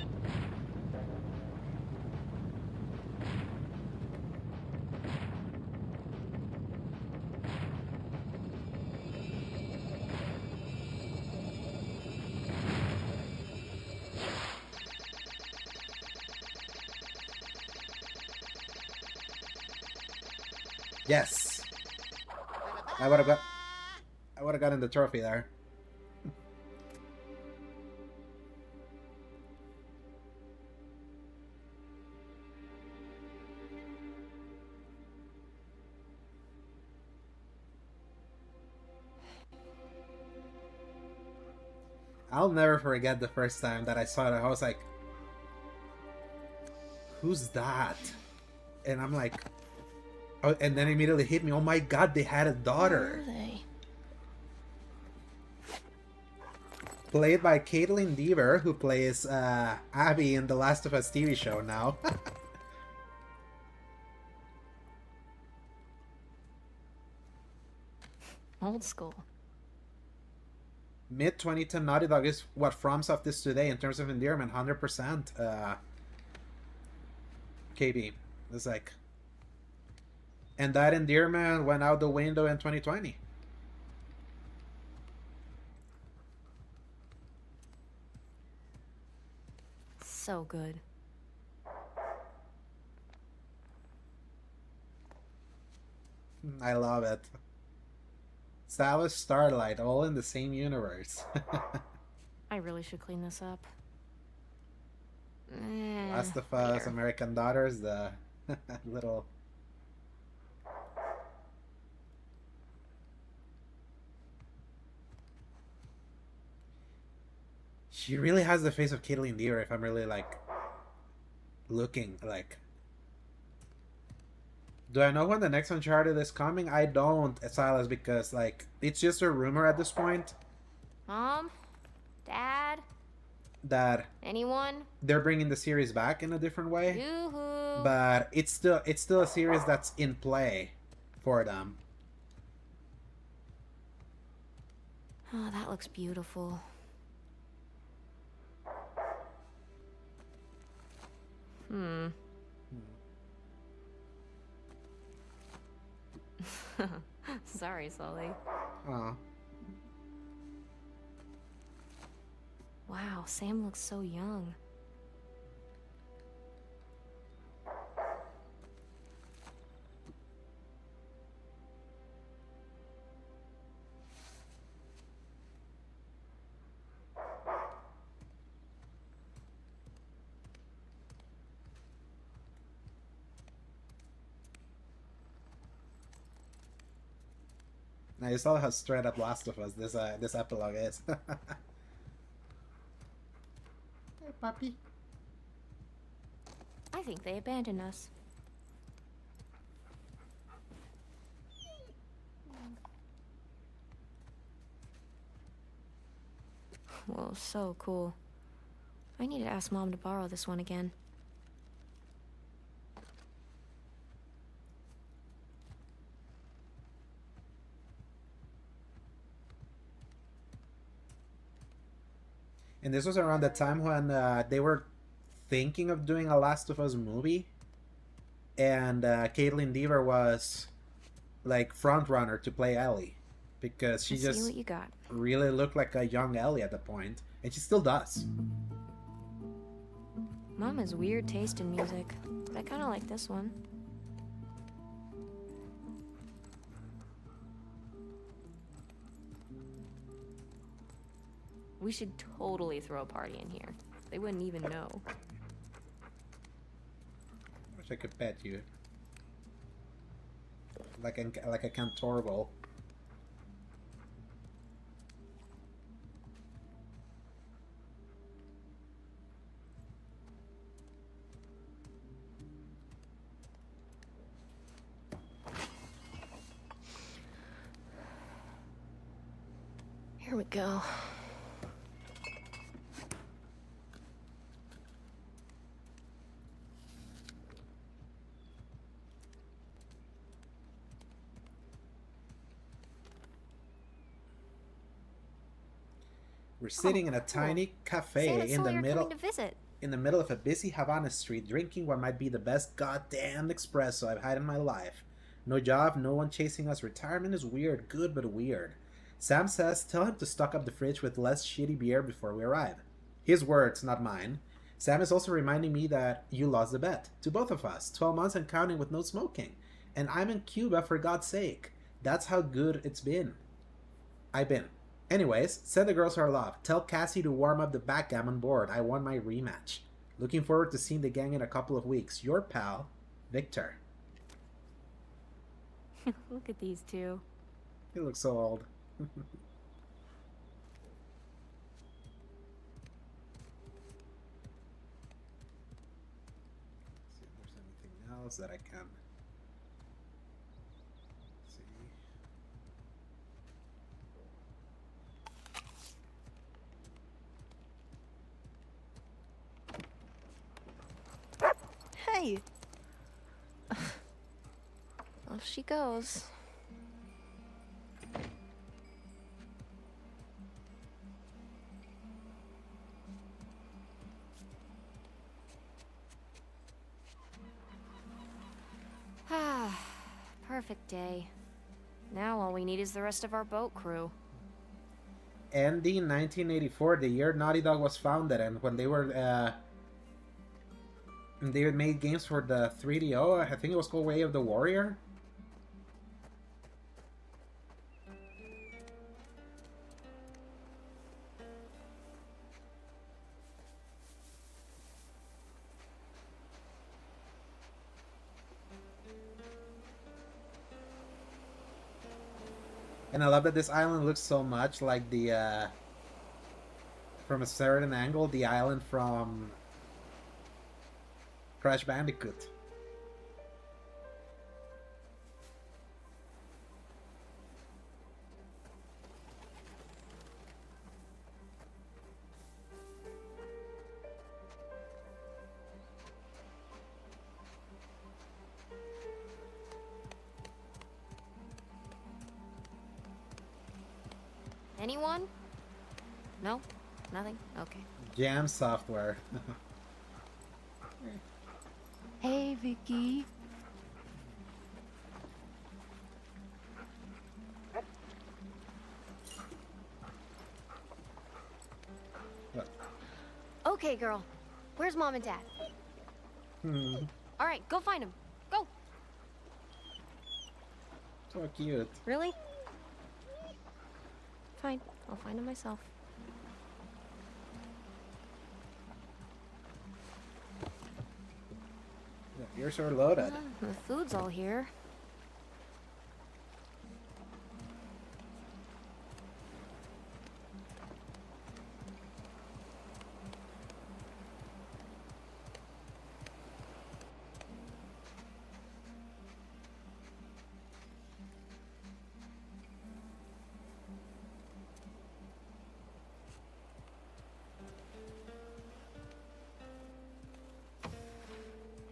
Yes. I would have gotten the trophy there. I'll never forget the first time that I saw it. I was like, who's that? And I'm like, oh, and then immediately hit me, oh my god, they had a daughter. Who are they? Played by Caitlin Dever, who plays Abby in the Last of Us TV show now. Old school. Mid-2010 Naughty Dog is what FromSoft is today in terms of endearment, 100%. KB. It's like... And that endearment went out the window in 2020. So good. I love it. Salvage Starlight, all in the same universe. I really should clean this up. Last of Us, American Daughters, the little... She really has the face of Caitlin Dever if I'm really like looking like. Do I know when the next Uncharted is coming? I don't, Silas, because like it's just a rumor at this point. Mom? Dad? That anyone? They're bringing the series back in a different way. Yoo-hoo. But it's still a series that's in play for them. Oh, that looks beautiful. Sorry, Sully. Aw. Wow, Sam looks so young. Now you saw how straight up Last of Us this epilogue is. Hey, puppy. I think they abandoned us. Whoa, so cool. I need to ask Mom to borrow this one again. And this was around the time when they were thinking of doing a Last of Us movie. And Caitlin Dever was like front runner to play Ellie, because she Let's see just what you got. really looked like a young Ellie at the point, and she still does. Mom has weird taste in music, but I kind of like this one. We should totally throw a party in here. They wouldn't even know. Wish I could pet you. Like a Cantorval. Here we go. We're sitting in a tiny cafe in the middle to visit. in the middle of a busy Havana street, drinking what might be the best goddamn espresso I've had in my life. No job, no one chasing us. Retirement is weird, good but weird. Sam says tell him to stock up the fridge with less shitty beer before we arrive. His words, not mine. Sam is also reminding me that you lost the bet. To both of us. 12 months and counting with no smoking. And I'm in Cuba, for God's sake. That's how good it's been. I've been. Anyways, send the girls our love. Tell Cassie to warm up the backgammon board. I won my rematch. Looking forward to seeing the gang in a couple of weeks. Your pal, Victor. Look at these two. He looks so old. See if there's anything else that I can see. Hey! Off she goes. Ah, perfect day. Now all we need is the rest of our boat crew. Andy, 1984, the year Naughty Dog was founded, and when they made games for the 3DO, I think it was called Way of the Warrior. And I love that this island looks so much like the, from a certain angle, the island from Crash Bandicoot. Anyone? No? Nothing? Okay. Jam software. Hey, Vicky. Okay, girl. Where's Mom and Dad? All right, go find them. Go. So cute. Really? Fine. I'll find them myself. The ears are loaded. The food's all here.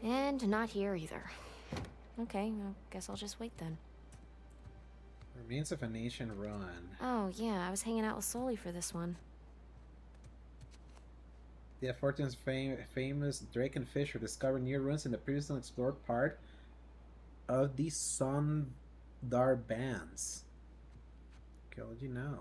And not here either. Okay, I guess I'll just wait then. Remains of a Nation Run. Oh, yeah, I was hanging out with Sully for this one. The Fortune's famous Drake and Fisher discovered new ruins in the previously unexplored part of the Darbans. Okay, what do you know?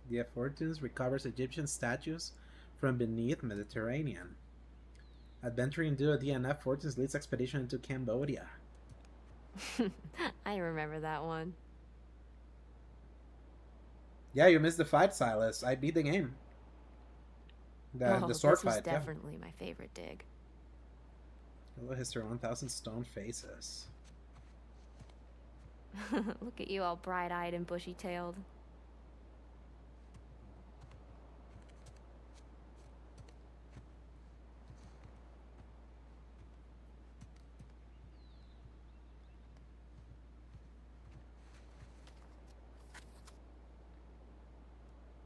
The Fortunes recovers Egyptian statues from beneath Mediterranean. Adventuring duo DNF Fortunes leads expedition into Cambodia. I remember that one. Yeah, you missed the fight, Silas. I beat the game. The sword this was fight. definitely my favorite dig. Hello, History 1000 Stone Faces. Look at you all bright-eyed and bushy-tailed.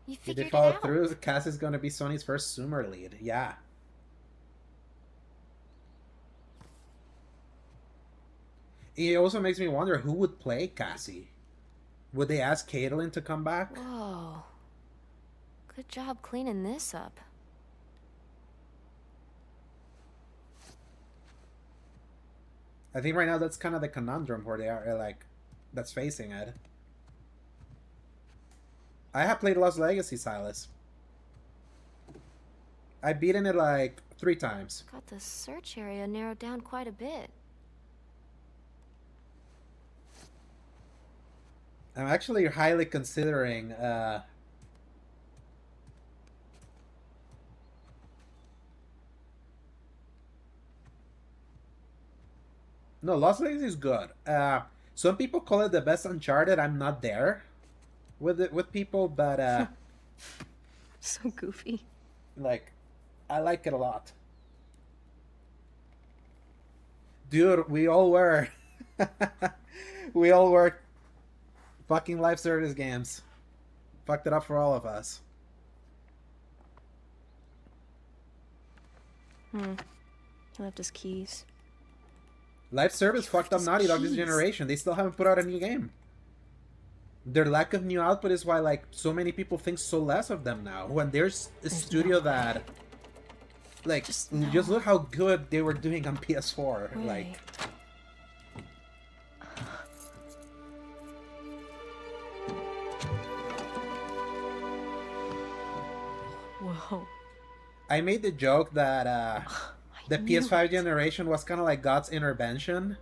You If figured they it follow out. through, Cass is gonna be Sony's first Zoomer lead. Yeah. It also makes me wonder who would play Cassie. Would they ask Caitlin to come back? Whoa. Good job cleaning this up. I think right now that's kind of the conundrum where they are like, that's facing it. I have played Lost Legacy, Silas. I've beaten it like 3 times. Got the search area narrowed down quite a bit. I'm actually highly considering no, Lost Legacy is good. Some people call it the best Uncharted. I'm not there with people, but So goofy. like, I like it a lot. Dude, we all were. We all were fucking live service games. Fucked it up for all of us. He left his keys. Live service fucked up Naughty Dog this generation. They still haven't put out a new game. Their lack of new output is why like so many people think so less of them now. When there's a studio that like just look how good they were doing on PS4. Wait. Like Whoa. I made the joke that the PS5 generation was kind of like God's intervention,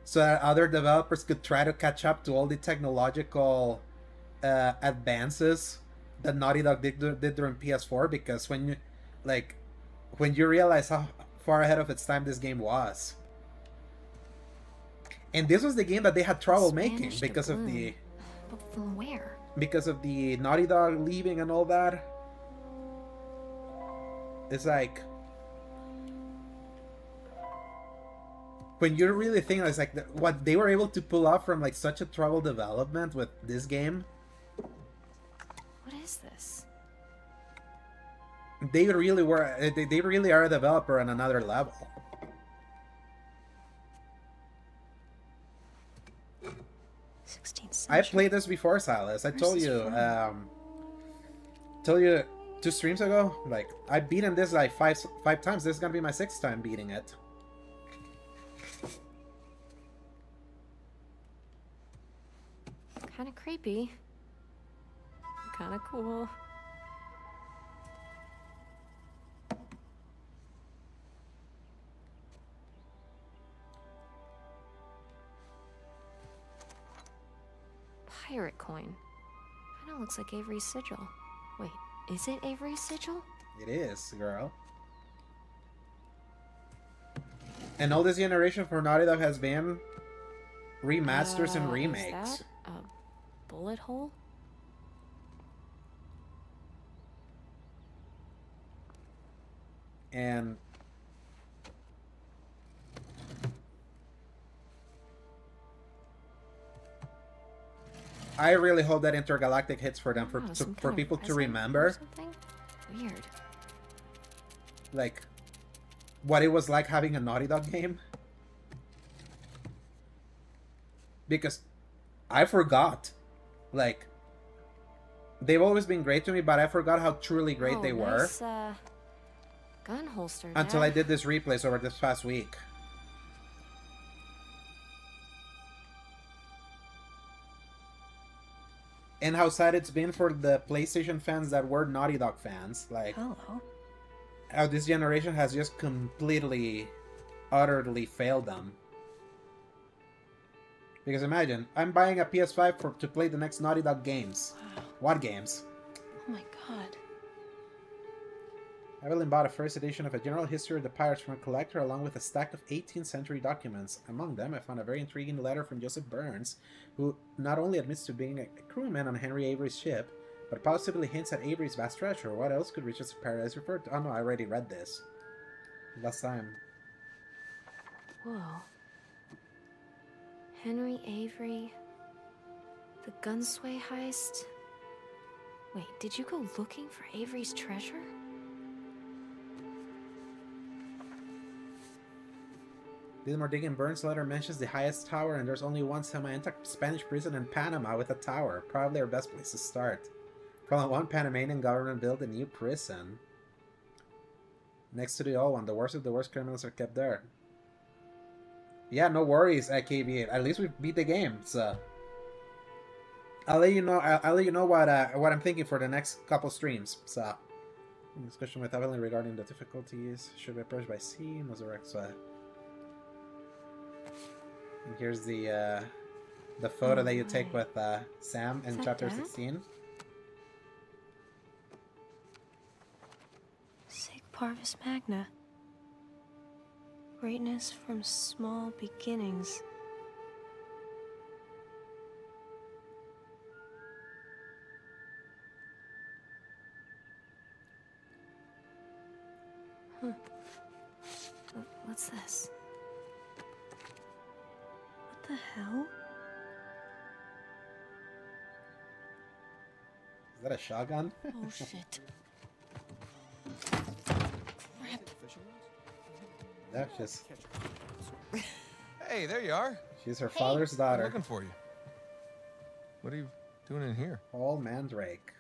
so that other developers could try to catch up to all the technological advances that Naughty Dog did during PS4. Because when you realize how far ahead of its time this game was, and this was the game that they had trouble making because of the But from where? because of the Naughty Dog leaving and all that. It's like when you really think it's like what they were able to pull off from like such a troubled development with this game. What is this? They really were. They really are a developer on another level. 16th I century. played this before, Silas. I told Where's you. this Told you 2 streams ago. Like I've beaten this like five times. This is gonna be my 6th time beating it. Kind of creepy. Kind of cool. Pirate coin. Kinda looks like Avery's sigil. Wait, is it Avery's sigil? It is, girl. And all this generation for Naughty Dog has been remasters and remakes. Is that a bullet hole? And I really hope that Intergalactic hits for them for people to remember Weird. like what it was like having a Naughty Dog game. Because I forgot. Like they've always been great to me, but I forgot how truly great they were. Nice, gun holster Until there. I did this replays over this past week. and how sad it's been for the PlayStation fans that were Naughty Dog fans. Like, Hello. how this generation has just completely, utterly failed them. Because imagine, I'm buying a PS5 to play the next Naughty Dog games. Wow. What games? Oh my god. Evelyn bought a first edition of A General History of the Pirates from a collector along with a stack of 18th century documents. Among them, I found a very intriguing letter from Joseph Burns, who not only admits to being a crewman on Henry Avery's ship, but possibly hints at Avery's vast treasure. What else could Riches of Paradise refer to? Oh no, I already read this. Last time. Whoa. Henry Avery. The Gunsway heist. Wait, did you go looking for Avery's treasure? Dilmore Diggin Burns' letter mentions the highest tower, and there's only one semi-intact Spanish prison in Panama with a tower. Probably our best place to start. Column 1, Panamanian government built a new prison. Next to the old one, the worst of the worst criminals are kept there. Yeah, no worries, AKB. At least we beat the game, so... I'll let you know. I'll let you know what I'm thinking for the next couple streams. So, discussion with Evelyn regarding the difficulties. Should be approached by sea. Resurrect. And here's the photo that you take with Sam in chapter 16. Sig Parvis Magna. Greatness from small beginnings. Huh. What's this? What the hell? Is that a shotgun? Oh shit. Yeah, she's Hey, there you are. she's her father's daughter. I'm looking for you. What are you doing in here? Paul Mandrake.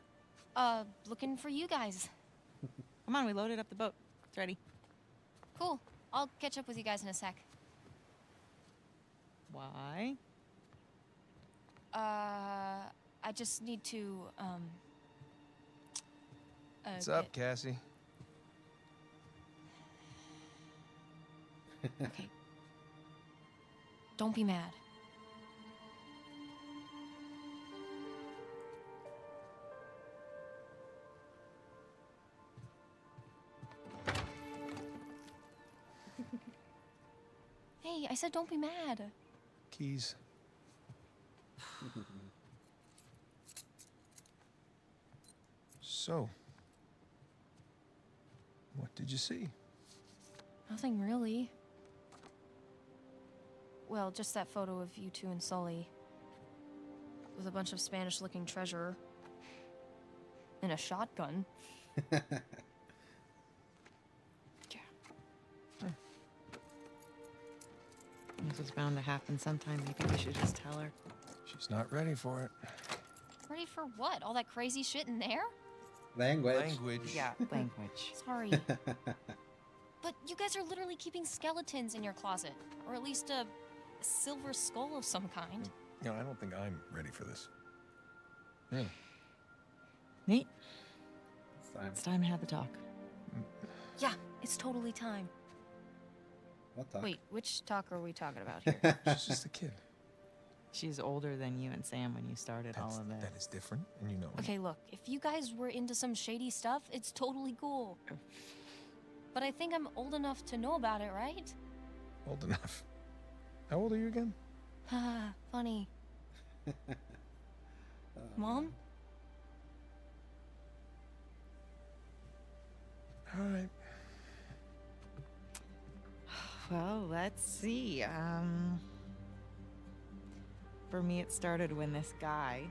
Looking for you guys. Come on, we loaded up the boat. It's ready. Cool. I'll catch up with you guys in a sec. Why? I just need to, What's up, Cassie? Okay. Don't be mad. Hey, I said don't be mad. Keys. So, what did you see? Nothing really. Well, just that photo of you two and Sully. With a bunch of Spanish-looking treasure. And a shotgun. This was bound to happen sometime. Maybe we should just tell her. She's not ready for it. Ready for what? All that crazy shit in there? Language. Yeah, language. Sorry. But you guys are literally keeping skeletons in your closet. Or at least a silver skull of some kind. You know, I don't think I'm ready for this. Really? Nate? Time. It's time to have the talk. Yeah, it's totally time. What talk? Wait, which talk are we talking about here? She's just a kid. She's older than you and Sam when you started all of this. That is different, and you know it. Okay, look, if you guys were into some shady stuff, it's totally cool. But I think I'm old enough to know about it, right? Old enough. How old are you again? Haha, funny. Mom? All right. Well, let's see. For me, it started when this guy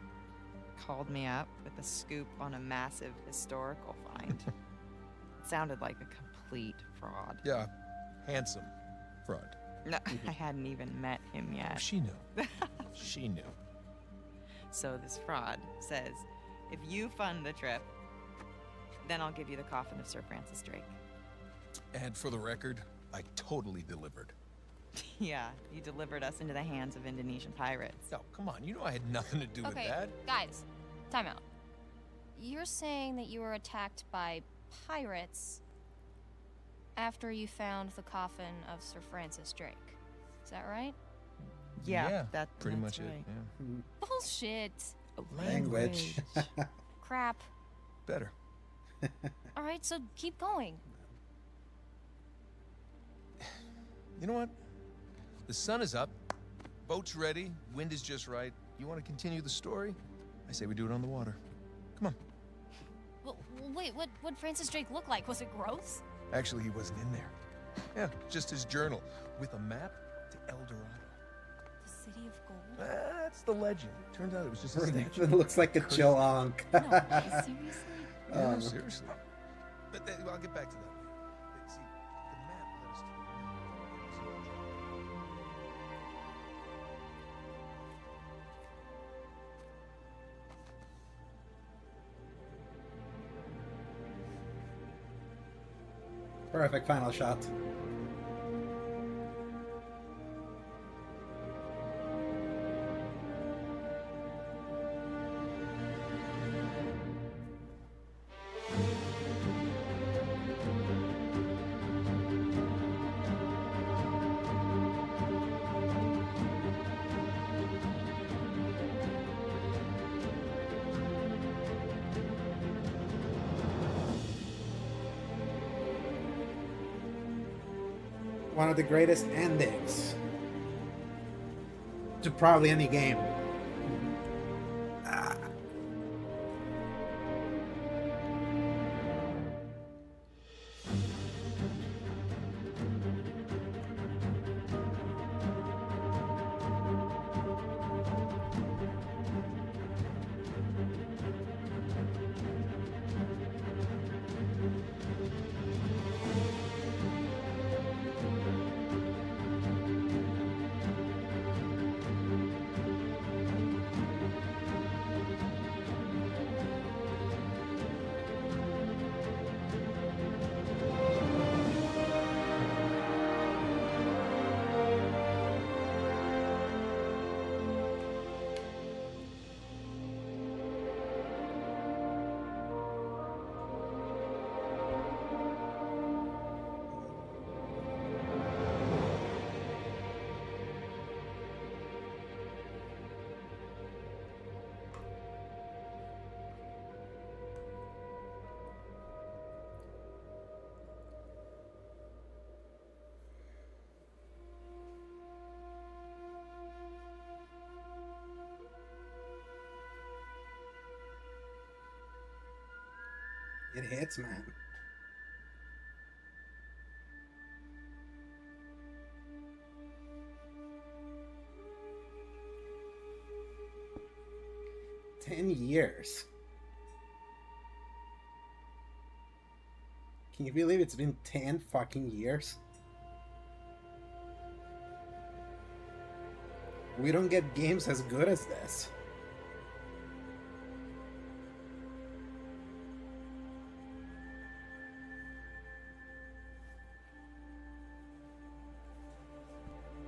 called me up with a scoop on a massive historical find. It sounded like a complete fraud. Yeah, handsome fraud. No, I hadn't even met him yet. Oh, she knew. She knew. So this fraud says, if you fund the trip, then I'll give you the coffin of Sir Francis Drake. And for the record, I totally delivered. Yeah, you delivered us into the hands of Indonesian pirates. No, come on, you know I had nothing to do with Okay, that. guys, Time out. You're saying that you were attacked by pirates after you found the coffin of Sir Francis Drake. Is that right? Yeah, pretty that's much it. right. Yeah. Bullshit. Language. Crap. Better. All right, so keep going. You know what? The sun is up. Boat's ready. Wind is just right. You want to continue the story? I say we do it on the water. Come on. Well, wait, what'd Francis Drake look like? Was it gross? Actually, he wasn't in there. Yeah, just his journal with a map to El Dorado. The City of Gold? That's the legend. Turns out it was just a statue. It looks like a chill onk. Seriously? Yeah, seriously. But I'll get back to that. See, the map led us to Perfect final shot. One of the greatest endings to probably any game. It hits, man. $10 years. Can you believe it's been 10 fucking years? We don't get games as good as this.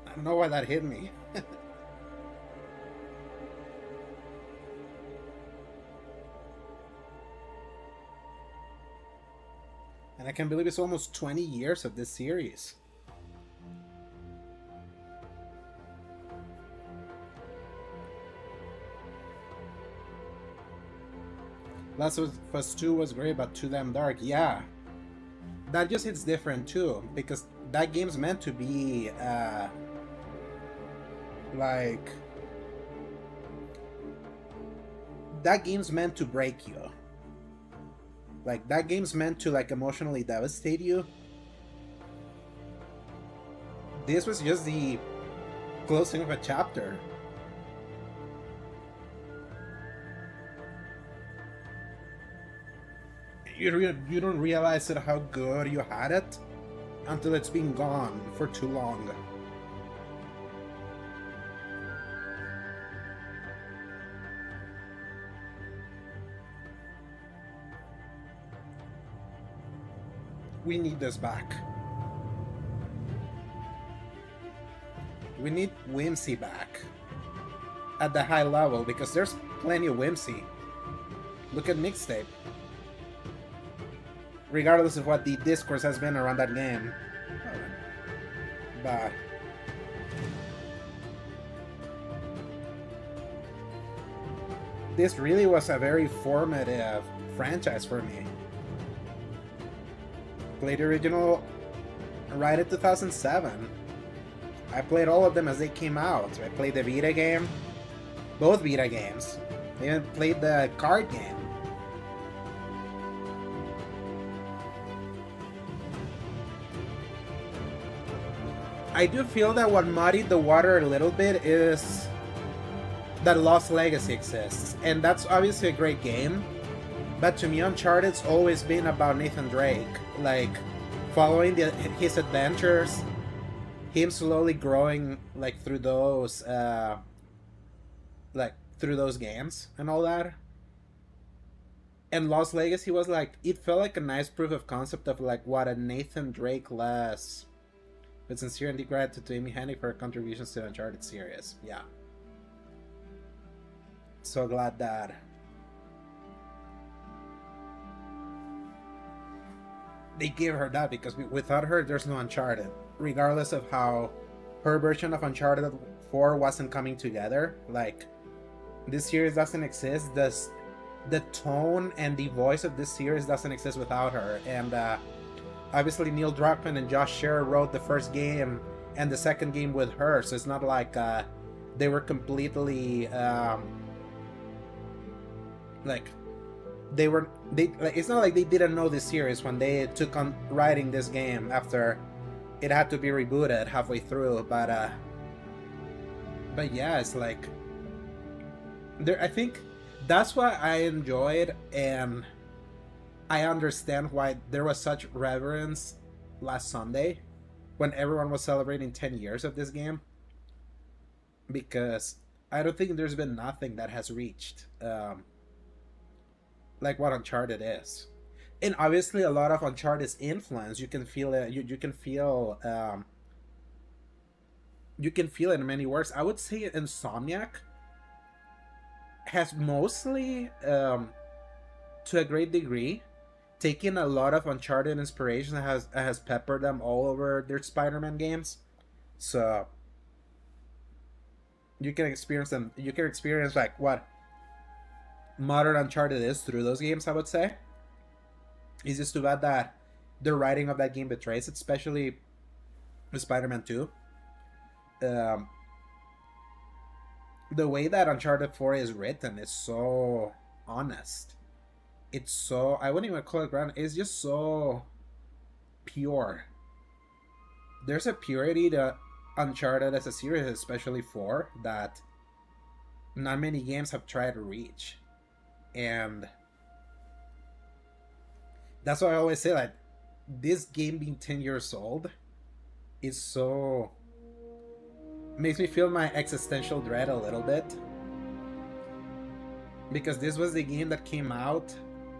I don't know why that hit me. And I can't believe it's almost 20 years of this series. Last of Us 2 was great, but too damn dark. Yeah. That just hits different too, because that game's meant to be, like... That game's meant to break you. Like, that game's meant to, like, emotionally devastate you. This was just the closing of a chapter. You don't realize it, how good you had it until it's been gone for too long. We need this back. We need whimsy back at the high level, because there's plenty of whimsy Look at Mixtape. Regardless of what the discourse has been around that game. But this really was a very formative franchise for me. Played the original right in 2007. I played all of them as they came out. I played the Vita game, both Vita games. I even played the card game. I do feel that what muddied the water a little bit is that Lost Legacy exists, and that's obviously a great game, but to me Uncharted's always been about Nathan Drake, like following his adventures, him slowly growing like through those games and all that. And Lost Legacy was like, it felt like a nice proof of concept of like what a Nathan Drake less. With sincere and deep gratitude to Amy Hennig for her contributions to the Uncharted series. Yeah. So glad that they gave her that, because without her, there's no Uncharted. Regardless of how her version of Uncharted 4 wasn't coming together, like, this series doesn't exist. The tone and the voice of this series doesn't exist without her. And obviously Neil Druckmann and Josh Scherer wrote the first game and the second game with her, so it's not like they were completely it's not like they didn't know this series when they took on writing this game after it had to be rebooted halfway through. But yeah, it's like I think that's why I enjoyed, and I understand why there was such reverence last Sunday when everyone was celebrating 10 years of this game, because I don't think there's been nothing that has reached like what Uncharted is. And obviously a lot of Uncharted's influence, you can feel it. You can feel it in many works. I would say Insomniac has mostly to a great degree taken a lot of Uncharted inspiration and has peppered them all over their Spider-Man games. So you can experience them. You can experience like what modern Uncharted is through those games, I would say. It's just too bad that the writing of that game betrays it, especially Spider-Man 2. The way that Uncharted 4 is written is so honest. It's so, I wouldn't even call it ground. It's just so pure. There's a purity to Uncharted as a series, especially 4, that not many games have tried to reach. And that's why I always say, like, this game being 10 years old is so, makes me feel my existential dread a little bit, because this was the game that came out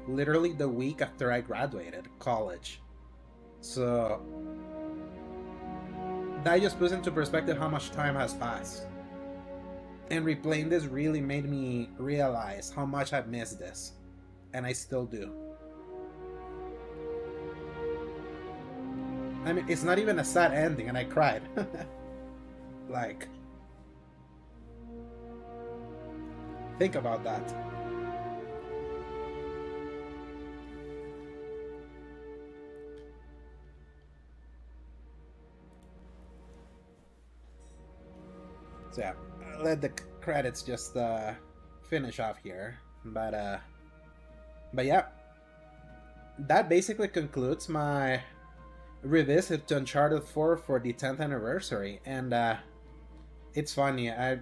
literally the week after I graduated college. So that just puts into perspective how much time has passed. And replaying this really made me realize how much I've missed this. And I still do. I mean, it's not even a sad ending, and I cried. Like, think about that. So yeah, I'll let the credits just finish off here. But yeah, that basically concludes my revisit to Uncharted 4 for the 10th anniversary. And it's funny, I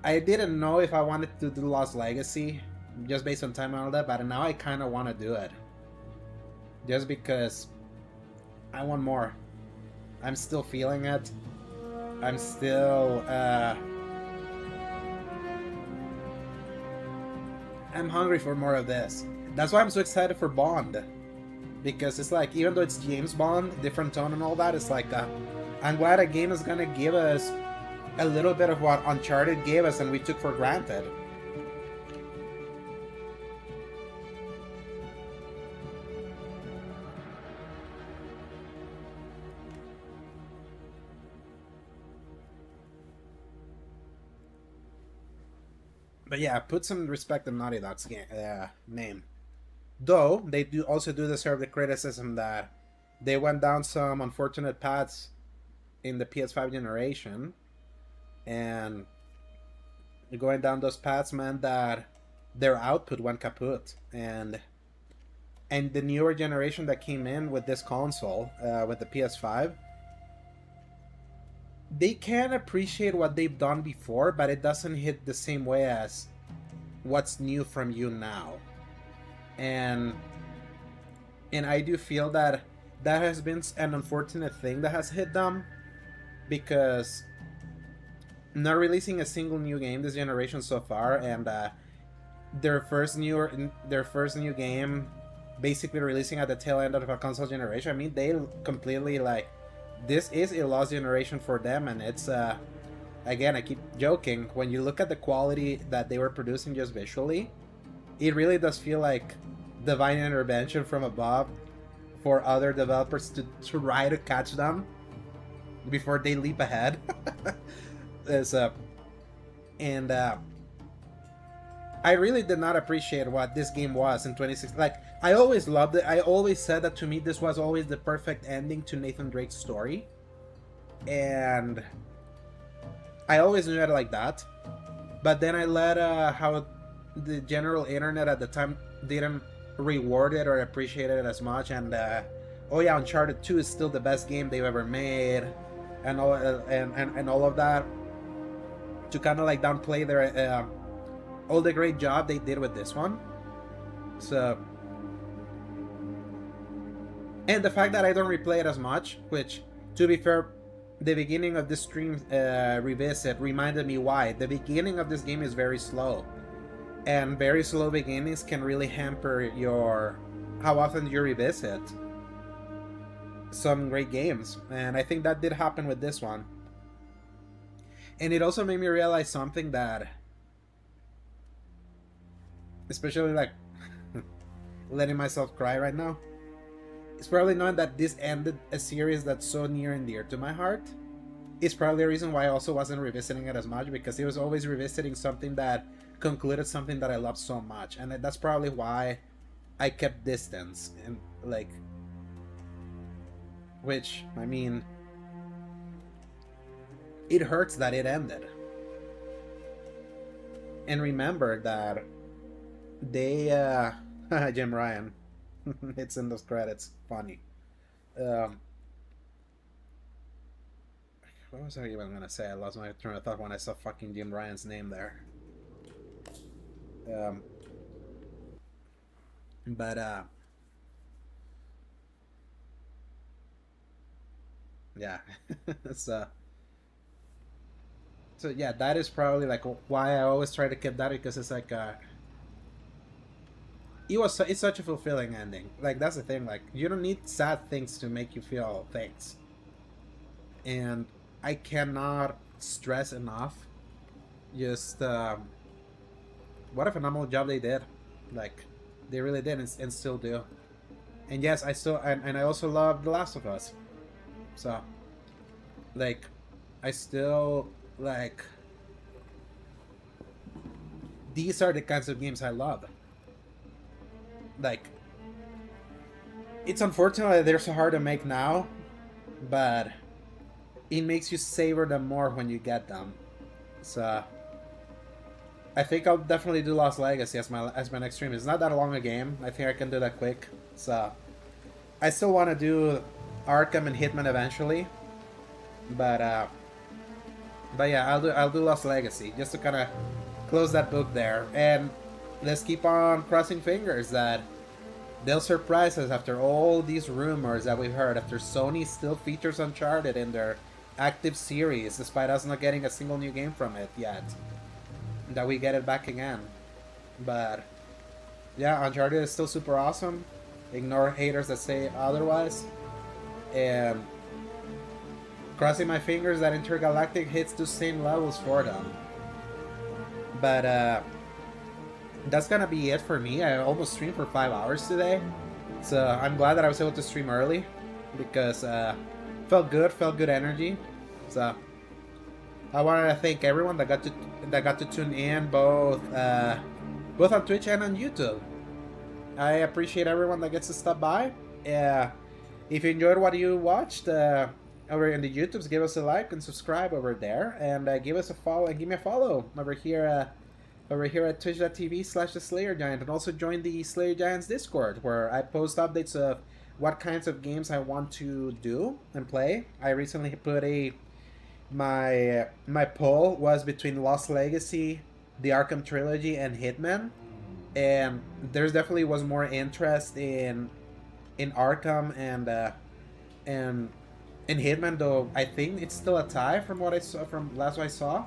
didn't know if I wanted to do Lost Legacy just based on time and all that, but now I kind of want to do it. Just because I want more. I'm still feeling it. I'm still I'm hungry for more of this. That's why I'm so excited for Bond, because it's like, even though it's James Bond, different tone and all that, it's like I'm glad a game is gonna give us a little bit of what Uncharted gave us and we took for granted. But yeah, put some respect on Naughty Dog's name. Though they do also do deserve the criticism that they went down some unfortunate paths in the PS5 generation, and going down those paths meant that their output went kaput. And the newer generation that came in with this console, with the PS5, they can appreciate what they've done before, but it doesn't hit the same way as what's new from you now. And I do feel that that has been an unfortunate thing that has hit them, because not releasing a single new game this generation so far, and their first new game basically releasing at the tail end of a console generation. I mean, they completely, like, this is a lost generation for them, and it's again, I keep joking, when you look at the quality that they were producing just visually, it really does feel like divine intervention from above for other developers to try to catch them before they leap ahead. And I really did not appreciate what this game was in 2016. Like, I always loved it. I always said that to me this was always the perfect ending to Nathan Drake's story, and I always knew it like that. But then I let how the general internet at the time didn't reward it or appreciate it as much, and oh yeah, Uncharted 2 is still the best game they've ever made, and all and all of that, to kind of like downplay their all the great job they did with this one. So, and the fact that I don't replay it as much, which, to be fair, the beginning of this stream revisit reminded me why. The beginning of this game is very slow, and very slow beginnings can really hamper how often you revisit some great games, and I think that did happen with this one. And it also made me realize something, that especially, like, letting myself cry right now, it's probably not that this ended a series that's so near and dear to my heart. It's probably a reason why I also wasn't revisiting it as much, because it was always revisiting something that concluded something that I loved so much, and that's probably why I kept distance. And like, which, I mean, it hurts that it ended. And remember that they Jim Ryan it's in those credits. Funny. What was I even gonna say? I lost my train of thought when I saw fucking Jim Ryan's name there. But yeah. So yeah, that is probably like why I always try to keep that, because it's like it's such a fulfilling ending. Like, that's the thing, like, you don't need sad things to make you feel things. And I cannot stress enough just what a phenomenal job they did. Like, they really did, and still do. And yes, I still and I also love The Last of Us. So, like, I still, like, these are the kinds of games I love. Like, it's unfortunate that they're so hard to make now, but it makes you savor them more when you get them. So I think I'll definitely do Lost Legacy as my next stream. It's not that long a game. I think I can do that quick. So I still want to do Arkham and Hitman eventually, but yeah, I'll do Lost Legacy just to kind of close that book there, and let's keep on crossing fingers that they'll surprise us after all these rumors that we've heard, after Sony still features Uncharted in their active series, despite us not getting a single new game from it yet, that we get it back again. But yeah, Uncharted is still super awesome. Ignore haters that say otherwise. And crossing my fingers that Intergalactic hits the same levels for them. But that's gonna be it for me. I almost streamed for 5 hours today, so I'm glad that I was able to stream early, because felt good energy. So I wanted to thank everyone that got to tune in, both on Twitch and on YouTube. I appreciate everyone that gets to stop by. If you enjoyed what you watched over in the YouTubes, give us a like and subscribe over there, and give us a follow and give me a follow over here at twitch.tv/the Slayer Giant, and also join the Slayer Giants Discord, where I post updates of what kinds of games I want to do and play. I recently put my poll was between Lost Legacy, the Arkham trilogy, and Hitman, and there's definitely was more interest in Arkham and in Hitman, though I think it's still a tie from what I saw from last I saw.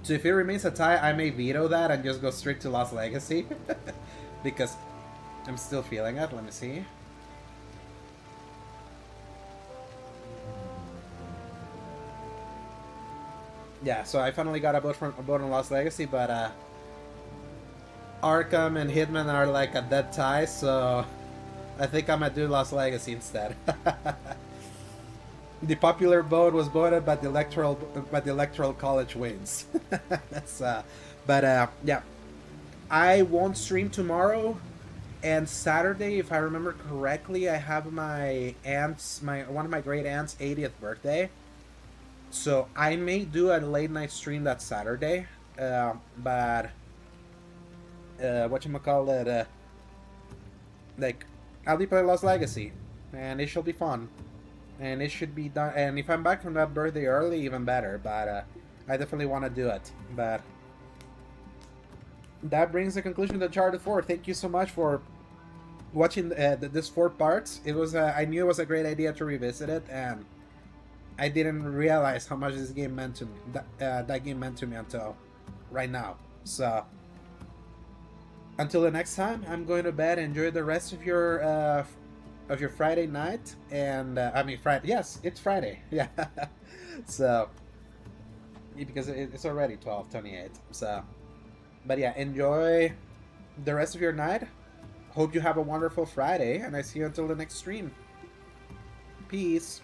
So if it remains a tie, I may veto that and just go straight to Lost Legacy because I'm still feeling it. Let me see. Yeah, so I finally got a vote on Lost Legacy, but Arkham and Hitman are like a dead tie, so I think I'm gonna do Lost Legacy instead. The popular vote was voted, but the electoral college wins. Yeah, I won't stream tomorrow, and Saturday, if I remember correctly, I have one of my great aunt's 80th birthday. So I may do a late night stream that Saturday, but whatchamacallit, like, I'll be playing Lost Legacy, and it shall be fun, and it should be done. And if I'm back from that birthday early, even better. But I definitely want to do it. But that brings the conclusion to Uncharted 4. Thank you so much for watching this 4 parts. It was I knew it was a great idea to revisit it, and I didn't realize how much this game meant to me. That game meant to me until right now. So until the next time, I'm going to bed. Enjoy the rest of your Friday night, and I mean Friday. Yes, it's Friday. Yeah. So because it's already 12:28. So, but yeah, enjoy the rest of your night. Hope you have a wonderful Friday, and I see you until the next stream. Peace.